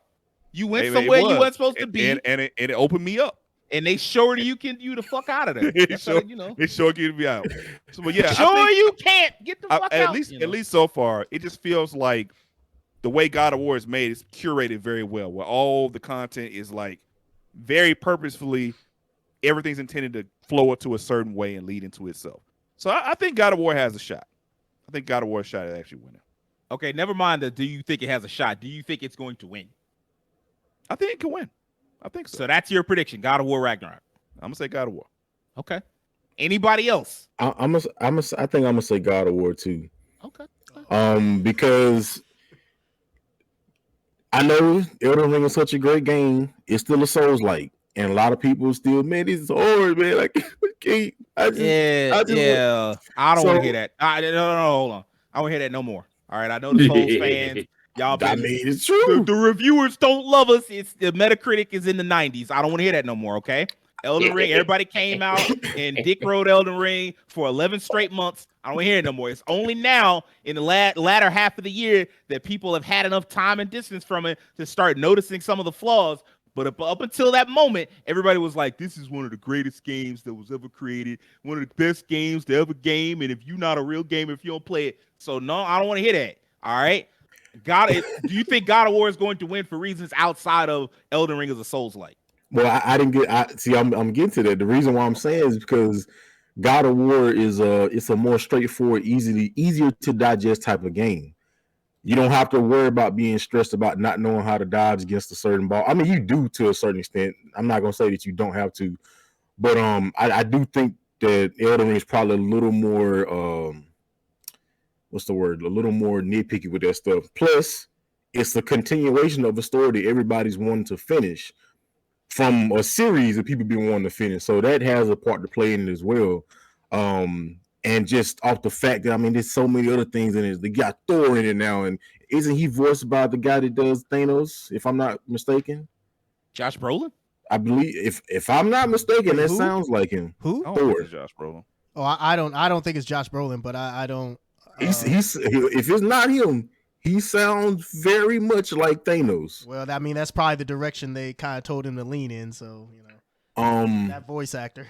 You went Hey, man, it somewhere you was. weren't supposed to be, and it opened me up. and they showed you the fuck out of there. It That's how they, you know. sure getting me out. So, but yeah, Sure, I think, you can't get the fuck at out. least you know? at least so far, it just feels like the way God of War is made is curated very well, where all the content is like very purposefully, everything's intended to flow to a certain way and lead into itself. So I think God of War has a shot. I think God of War has a shot at actually winning. Okay, never mind the do you think it has a shot? Do you think it's going to win? I think it can win. I think so. So that's your prediction, God of War Ragnarok. I'm gonna say God of War. Okay. Anybody else? I think I'm gonna say God of War too. Okay. Because I know Elden Ring is such a great game. It's still a Souls-like, and a lot of people still, man, this is hard, man. Like, I don't want to hear that. No, hold on. I don't want to hear that no more. All right, I know the Souls fans. Y'all, it's true. The reviewers don't love us. It's the Metacritic is in the 90s. I don't want to hear that no more. Okay. Elden Ring. Everybody came out and Dick rode Elden Ring for 11 straight months. I don't want to hear it no more. It's only now in the latter half of the year that people have had enough time and distance from it to start noticing some of the flaws. But up until that moment, everybody was like, this is one of the greatest games that was ever created, one of the best games to ever game. And if you're not a real gamer, if you don't play it. So, no, I don't want to hear that. All right. Do you think God of War is going to win for reasons outside of Elden Ring as a Souls-like? Well, I didn't get. See, I'm getting to that. The reason why I'm saying is because God of War is it's a more straightforward, easier to digest type of game. You don't have to worry about being stressed about not knowing how to dodge against a certain ball. I mean, you do to a certain extent. I'm not gonna say that you don't have to, but I do think that Elden Ring is probably a little more what's the word? A little more nitpicky with that stuff. Plus, it's a continuation of a story that everybody's wanting to finish from a series that people been wanting to finish. So that has a part to play in it as well. And just off the fact that, I mean, there's so many other things in it. They got Thor in it now. And isn't he voiced by the guy that does Thanos, if I'm not mistaken? Josh Brolin? I believe, if I'm not mistaken, that sounds like him. Who? Thor. Josh Brolin. Oh, I don't think it's Josh Brolin, but I don't. He's if it's not him, he sounds very much like Thanos. Well, I mean, that's probably the direction they kind of told him to lean in. So, you know, that voice actor.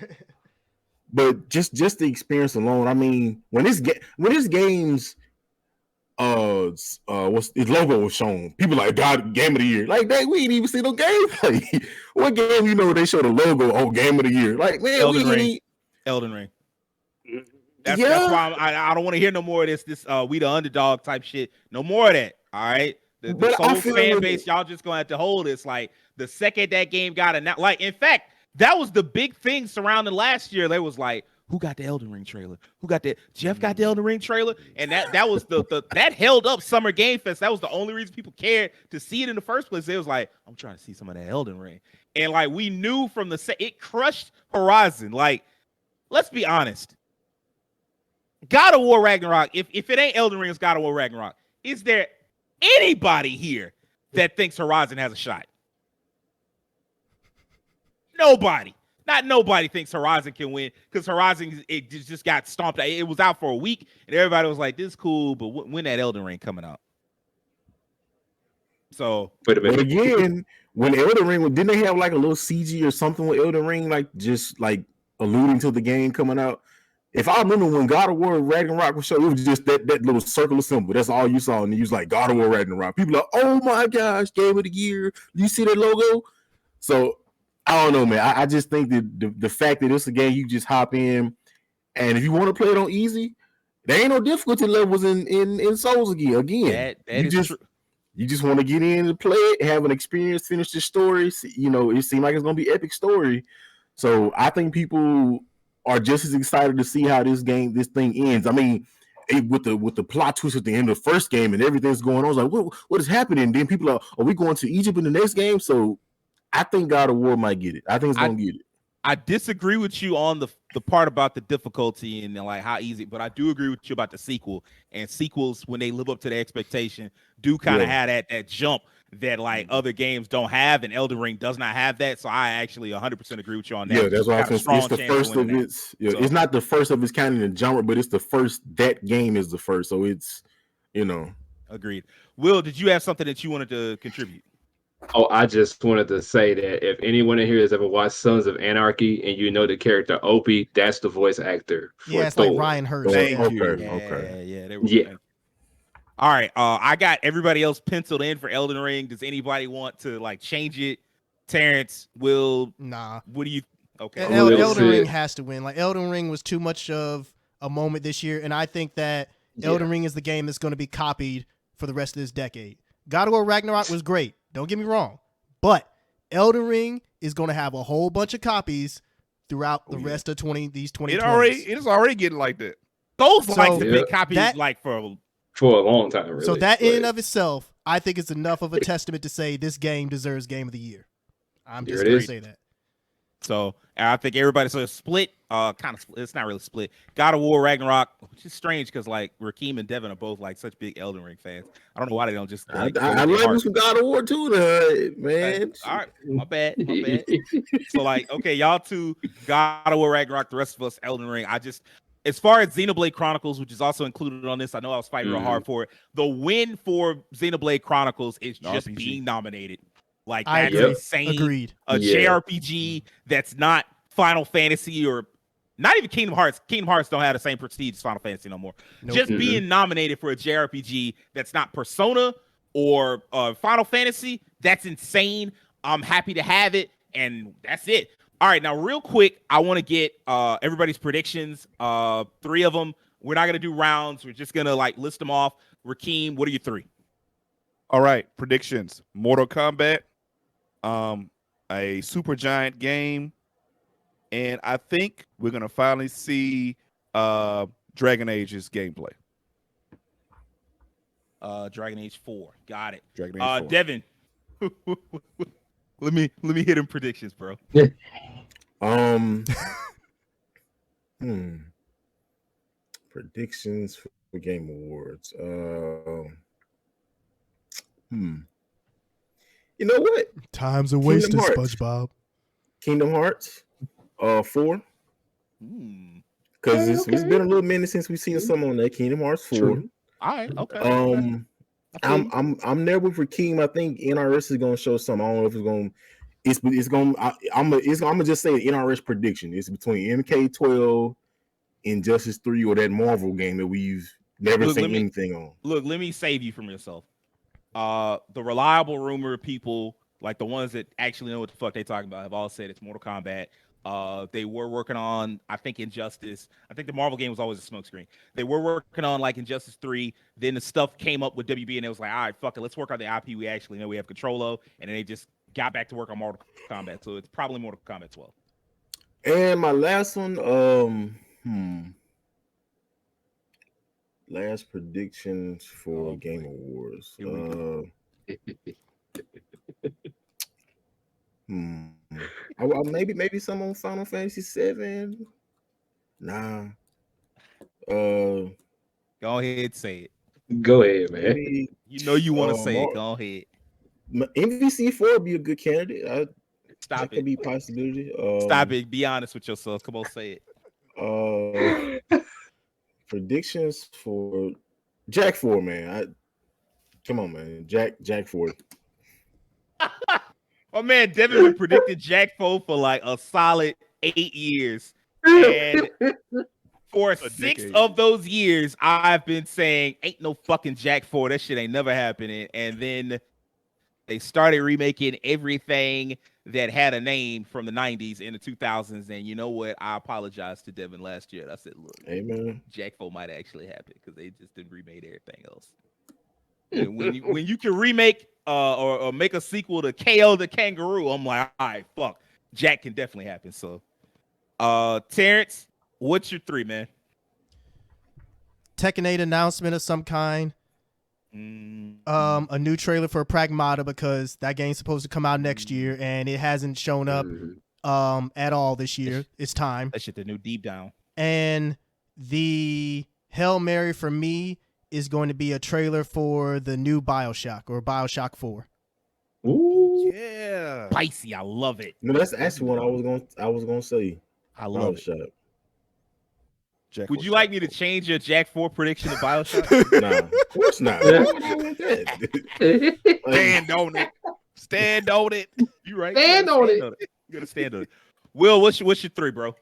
But just the experience alone. I mean, when this game's what's his logo was shown, people like, God, game of the year. Like, dang, we ain't even see no gameplay. What game you know they show the logo? Oh, game of the year. Like, man, Elden Ring. That's why I don't want to hear no more of this we the underdog type shit. No more of that. All right. The Souls fan base, y'all just gonna have to hold this. Like, the second that game got announced, like, in fact, that was the big thing surrounding last year. They was like, who got the Elden Ring trailer? Who got that? Jeff got the Elden Ring trailer, and that was that held up Summer Game Fest. That was the only reason people cared to see it in the first place. It was like, I'm trying to see some of that Elden Ring, and like we knew from it crushed Horizon. Like, let's be honest. God of War Ragnarok, if it ain't Elden Ring, it's God of War Ragnarok. Is there anybody here that thinks Horizon has a shot? Not nobody thinks Horizon can win because Horizon it just got stomped. It was out for a week, and everybody was like, "This is cool," but when that Elden Ring coming out? So, Wait a But minute. again, when Elden Ring, didn't they have like a little CG or something with Elden Ring, like just like alluding to the game coming out? If I remember when God of War Ragnarok was shown, it was just that little circle of symbol. That's all you saw, and you was like God of War Ragnarok. People are like, oh my gosh, game of the year. You see that logo? So I don't know, man. I just think that the fact that it's a game you just hop in, and if you want to play it on easy, there ain't no difficulty levels in Souls again. that is true. You just want to get in and play it, have an experience, finish the story. You know, it seems like it's gonna be epic story. So I think people are just as excited to see how this thing ends. I mean, with the plot twist at the end of the first game and everything's going on, I was like, what is happening? Then people are we going to Egypt in the next game? So I think God of War might get it. I think it's gonna get it. I disagree with you on the part about the difficulty and like how easy, but I do agree with you about the sequel. And sequels, when they live up to the expectation, do kind of have that jump that like other games don't have, and Elden Ring does not have that. So I actually 100% agree with you on that. Yeah, that's why it's the first of its. Yeah, so, it's not the first of its kind in the genre, but it's the first. That game is the first, so it's Agreed. Will, did you have something that you wanted to contribute? Oh, I just wanted to say that if anyone in here has ever watched Sons of Anarchy and you know the character Opie, that's the voice actor for it's Thor. like Ryan Hurst. Okay. All right, I got everybody else penciled in for Elden Ring. Does anybody want to like change it? Terrence, Will? Nah. What do you? Okay. Elden Ring has to win. Like Elden Ring was too much of a moment this year, and I think that Elden Ring is the game that's going to be copied for the rest of this decade. God of War Ragnarok was great. Don't get me wrong. But Elden Ring is going to have a whole bunch of copies throughout the rest of these 2020s. It is already getting like that. Those likes have been copies like for a long time. Really. So that in and of itself, I think is enough of a testament to say this game deserves Game of the Year. I'm just going to say that. So I think everybody it's split. Kind of split. It's not really split. God of War Ragnarok, which is strange because like Rakeem and Devin are both like such big Elden Ring fans. I don't know why they don't just. Like, I like some God of War too, man. All right, my bad. So like, okay, y'all two God of War Ragnarok. The rest of us Elden Ring. As far as Xenoblade Chronicles, which is also included on this, I know I was fighting real hard for it. The win for Xenoblade Chronicles is just being nominated. Like that's insane. Agreed. JRPG that's not Final Fantasy or not even Kingdom Hearts. Kingdom Hearts don't have the same prestige as Final Fantasy no more. Nope. Just being nominated for a JRPG that's not Persona or Final Fantasy, that's insane. I'm happy to have it, and that's it. All right, now real quick, I want to get everybody's predictions. 3 of them. We're not gonna do rounds. We're just gonna like list them off. Rakeem, what are your 3? All right, predictions: Mortal Kombat, a super giant game, and I think we're gonna finally see Dragon Age's gameplay. Dragon Age 4, got it. Dragon Age 4. Devin, let me hit them predictions, bro. Predictions for Game Awards. You know what? Time's a waste, SpongeBob. Kingdom Hearts, 4. Because it's been a little minute since we've seen some on that Kingdom Hearts 4. True. All right, okay. I'm there with Rakeem. I think NRS is gonna show something. I don't know if it's gonna. It's gonna. I'm gonna just say NRS prediction. It's between MK12, Injustice 3, or that Marvel game that we've never seen anything on. Look, let me save you from yourself. The reliable rumor people, like the ones that actually know what the fuck they talking about, have all said it's Mortal Kombat. They were working on, I think, Injustice. I think the Marvel game was always a smokescreen. They were working on like Injustice 3. Then the stuff came up with WB, and it was like, all right, fuck it, let's work on the IP we actually know we have control of. And then they just got back to work on Mortal Kombat. So it's probably Mortal Kombat 12. And my last one, last predictions for Game Awards. Maybe some on Final Fantasy 7. Nah. Go ahead, say it. Go ahead, man. Maybe, you know you want to say it. Go ahead. MVC 4 would be a good candidate. Stop That could it. be a possibility. Stop it. Be honest with yourself. Come on, say it. Predictions for Jack 4, man. Come on, man. Jack 4. Oh man, Devin been predicting Jack 4 for like a solid 8 years. And for 6 of those years, I've been saying, ain't no fucking Jack 4. That shit ain't never happening. And then they started remaking everything that had a name from the 90s in the 2000s. And you know what? I apologized to Devin last year. I said, look, Amen. Jack 4 might actually happen because they just didn't remake everything else. And when you can remake or make a sequel to KO the Kangaroo, I'm like, all right, fuck. Jack can definitely happen. So, Terrence, what's your 3, man? Tekken 8 announcement of some kind. A new trailer for Pragmata because that game's supposed to come out next year and it hasn't shown up at all this year. It's time. That shit, the new Deep Down. And the Hail Mary for me is going to be a trailer for the new BioShock or BioShock 4. Ooh. Yeah. Spicy. I love it. No, that's actually what I was gonna say. I love it. BioShock. Jack Would you like me to change your Jack 4 prediction to BioShock? Nah, of course not. Why would I want that? Stand on it. Stand on it. You right. Stand on it. You gotta stand on it. Will, what's your 3, bro?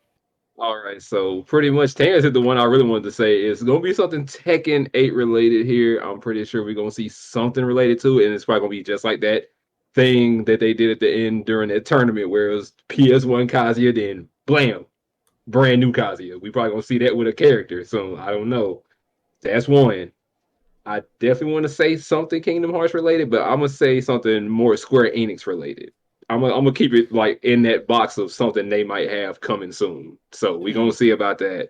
All right, so pretty much Terrence is the one I really wanted to say. It's gonna be something Tekken 8 related here. I'm pretty sure we're gonna see something related to it, and it's probably gonna be just like that thing that they did at the end during that tournament where it was PS1 Kazuya, then blam, brand new Kazuya. We probably gonna see that with a character. So I don't know. That's one. I definitely want to say something Kingdom Hearts related, but I'm gonna say something more Square Enix related. I'm gonna keep it like in that box of something they might have coming soon. So we're gonna see about that.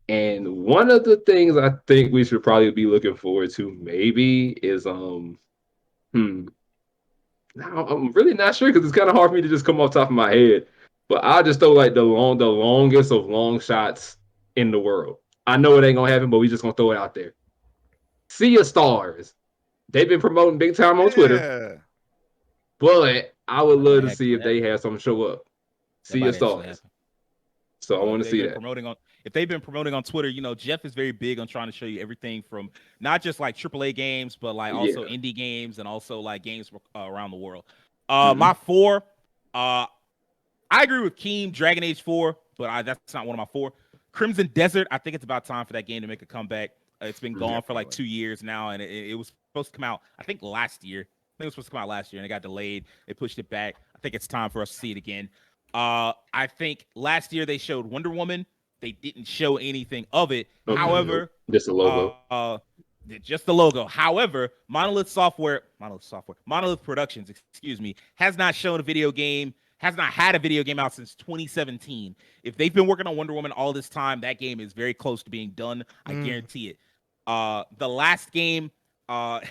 And one of the things I think we should probably be looking forward to maybe is now I'm really not sure because it's kind of hard for me to just come off the top of my head. But I'll just throw like the longest of long shots in the world. I know it ain't gonna happen, but we just gonna throw it out there. Sea of Stars. They've been promoting big time on Twitter. But I would love to see if they have something show up. Sea of Stars. So I want to see that. If they've been promoting on Twitter, you know, Jeff is very big on trying to show you everything from not just like AAA games, but like also indie games and also like games around the world. My 4, I agree with Keem, Dragon Age 4, but that's not one of my 4. Crimson Desert, I think it's about time for that game to make a comeback. It's been gone for like 2 years now, and it was supposed to come out, I think, last year. I think it was supposed to come out last year, and it got delayed. They pushed it back. I think it's time for us to see it again. I think last year they showed Wonder Woman. They didn't show anything of it. Okay. However, just a logo. Just the logo. However, Monolith Productions, has not shown a video game, has not had a video game out since 2017. If they've been working on Wonder Woman all this time, that game is very close to being done. I guarantee it. The last game, a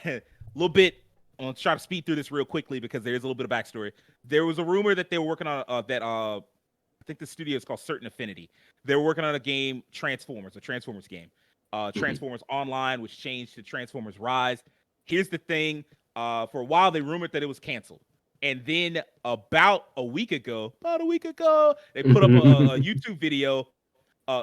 little bit, I'm going to try to speed through this real quickly because there is a little bit of backstory. There was a rumor that they were working on I think the studio is called Certain Affinity. They were working on a game, Transformers, a Transformers game. Transformers Online, which changed to Transformers Rise. Here's the thing. For a while, they rumored that it was canceled. And then about a week ago, they put up a YouTube video, a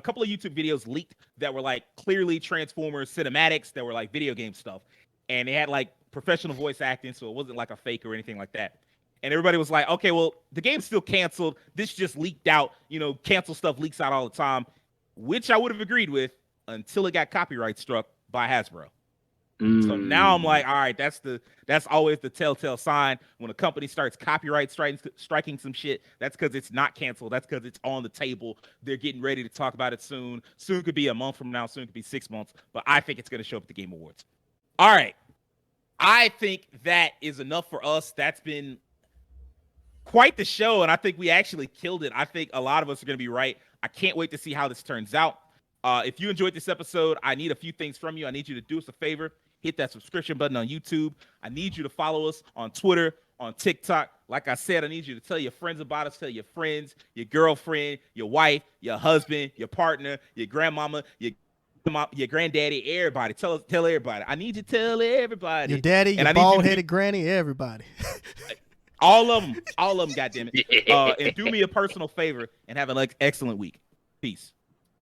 couple of YouTube videos leaked that were like clearly Transformers cinematics that were like video game stuff. And they had like professional voice acting, so it wasn't like a fake or anything like that. And everybody was like, okay, well, the game's still canceled. This just leaked out. You know, canceled stuff leaks out all the time, which I would have agreed with until it got copyright struck by Hasbro. So now I'm like, all right, that's always the telltale sign when a company starts copyright striking some shit. That's because it's not canceled. That's because it's on the table. They're getting ready to talk about it soon. Soon could be a month from now. Soon could be 6 months. But I think it's going to show up at the Game Awards. All right. I think that is enough for us. That's been quite the show, and I think we actually killed it. I think a lot of us are going to be right. I can't wait to see how this turns out. If you enjoyed this episode, I need a few things from you. I need you to do us a favor. Hit that subscription button on YouTube. I need you to follow us on Twitter, on TikTok. Like I said, I need you to tell your friends about us. Tell your friends, your girlfriend, your wife, your husband, your partner, your grandmama, your granddaddy, everybody. Tell everybody. I need you to tell everybody. Your daddy, your bald-headed granny, everybody. All of them. Goddamn it. And do me a personal favor and have an excellent week. Peace.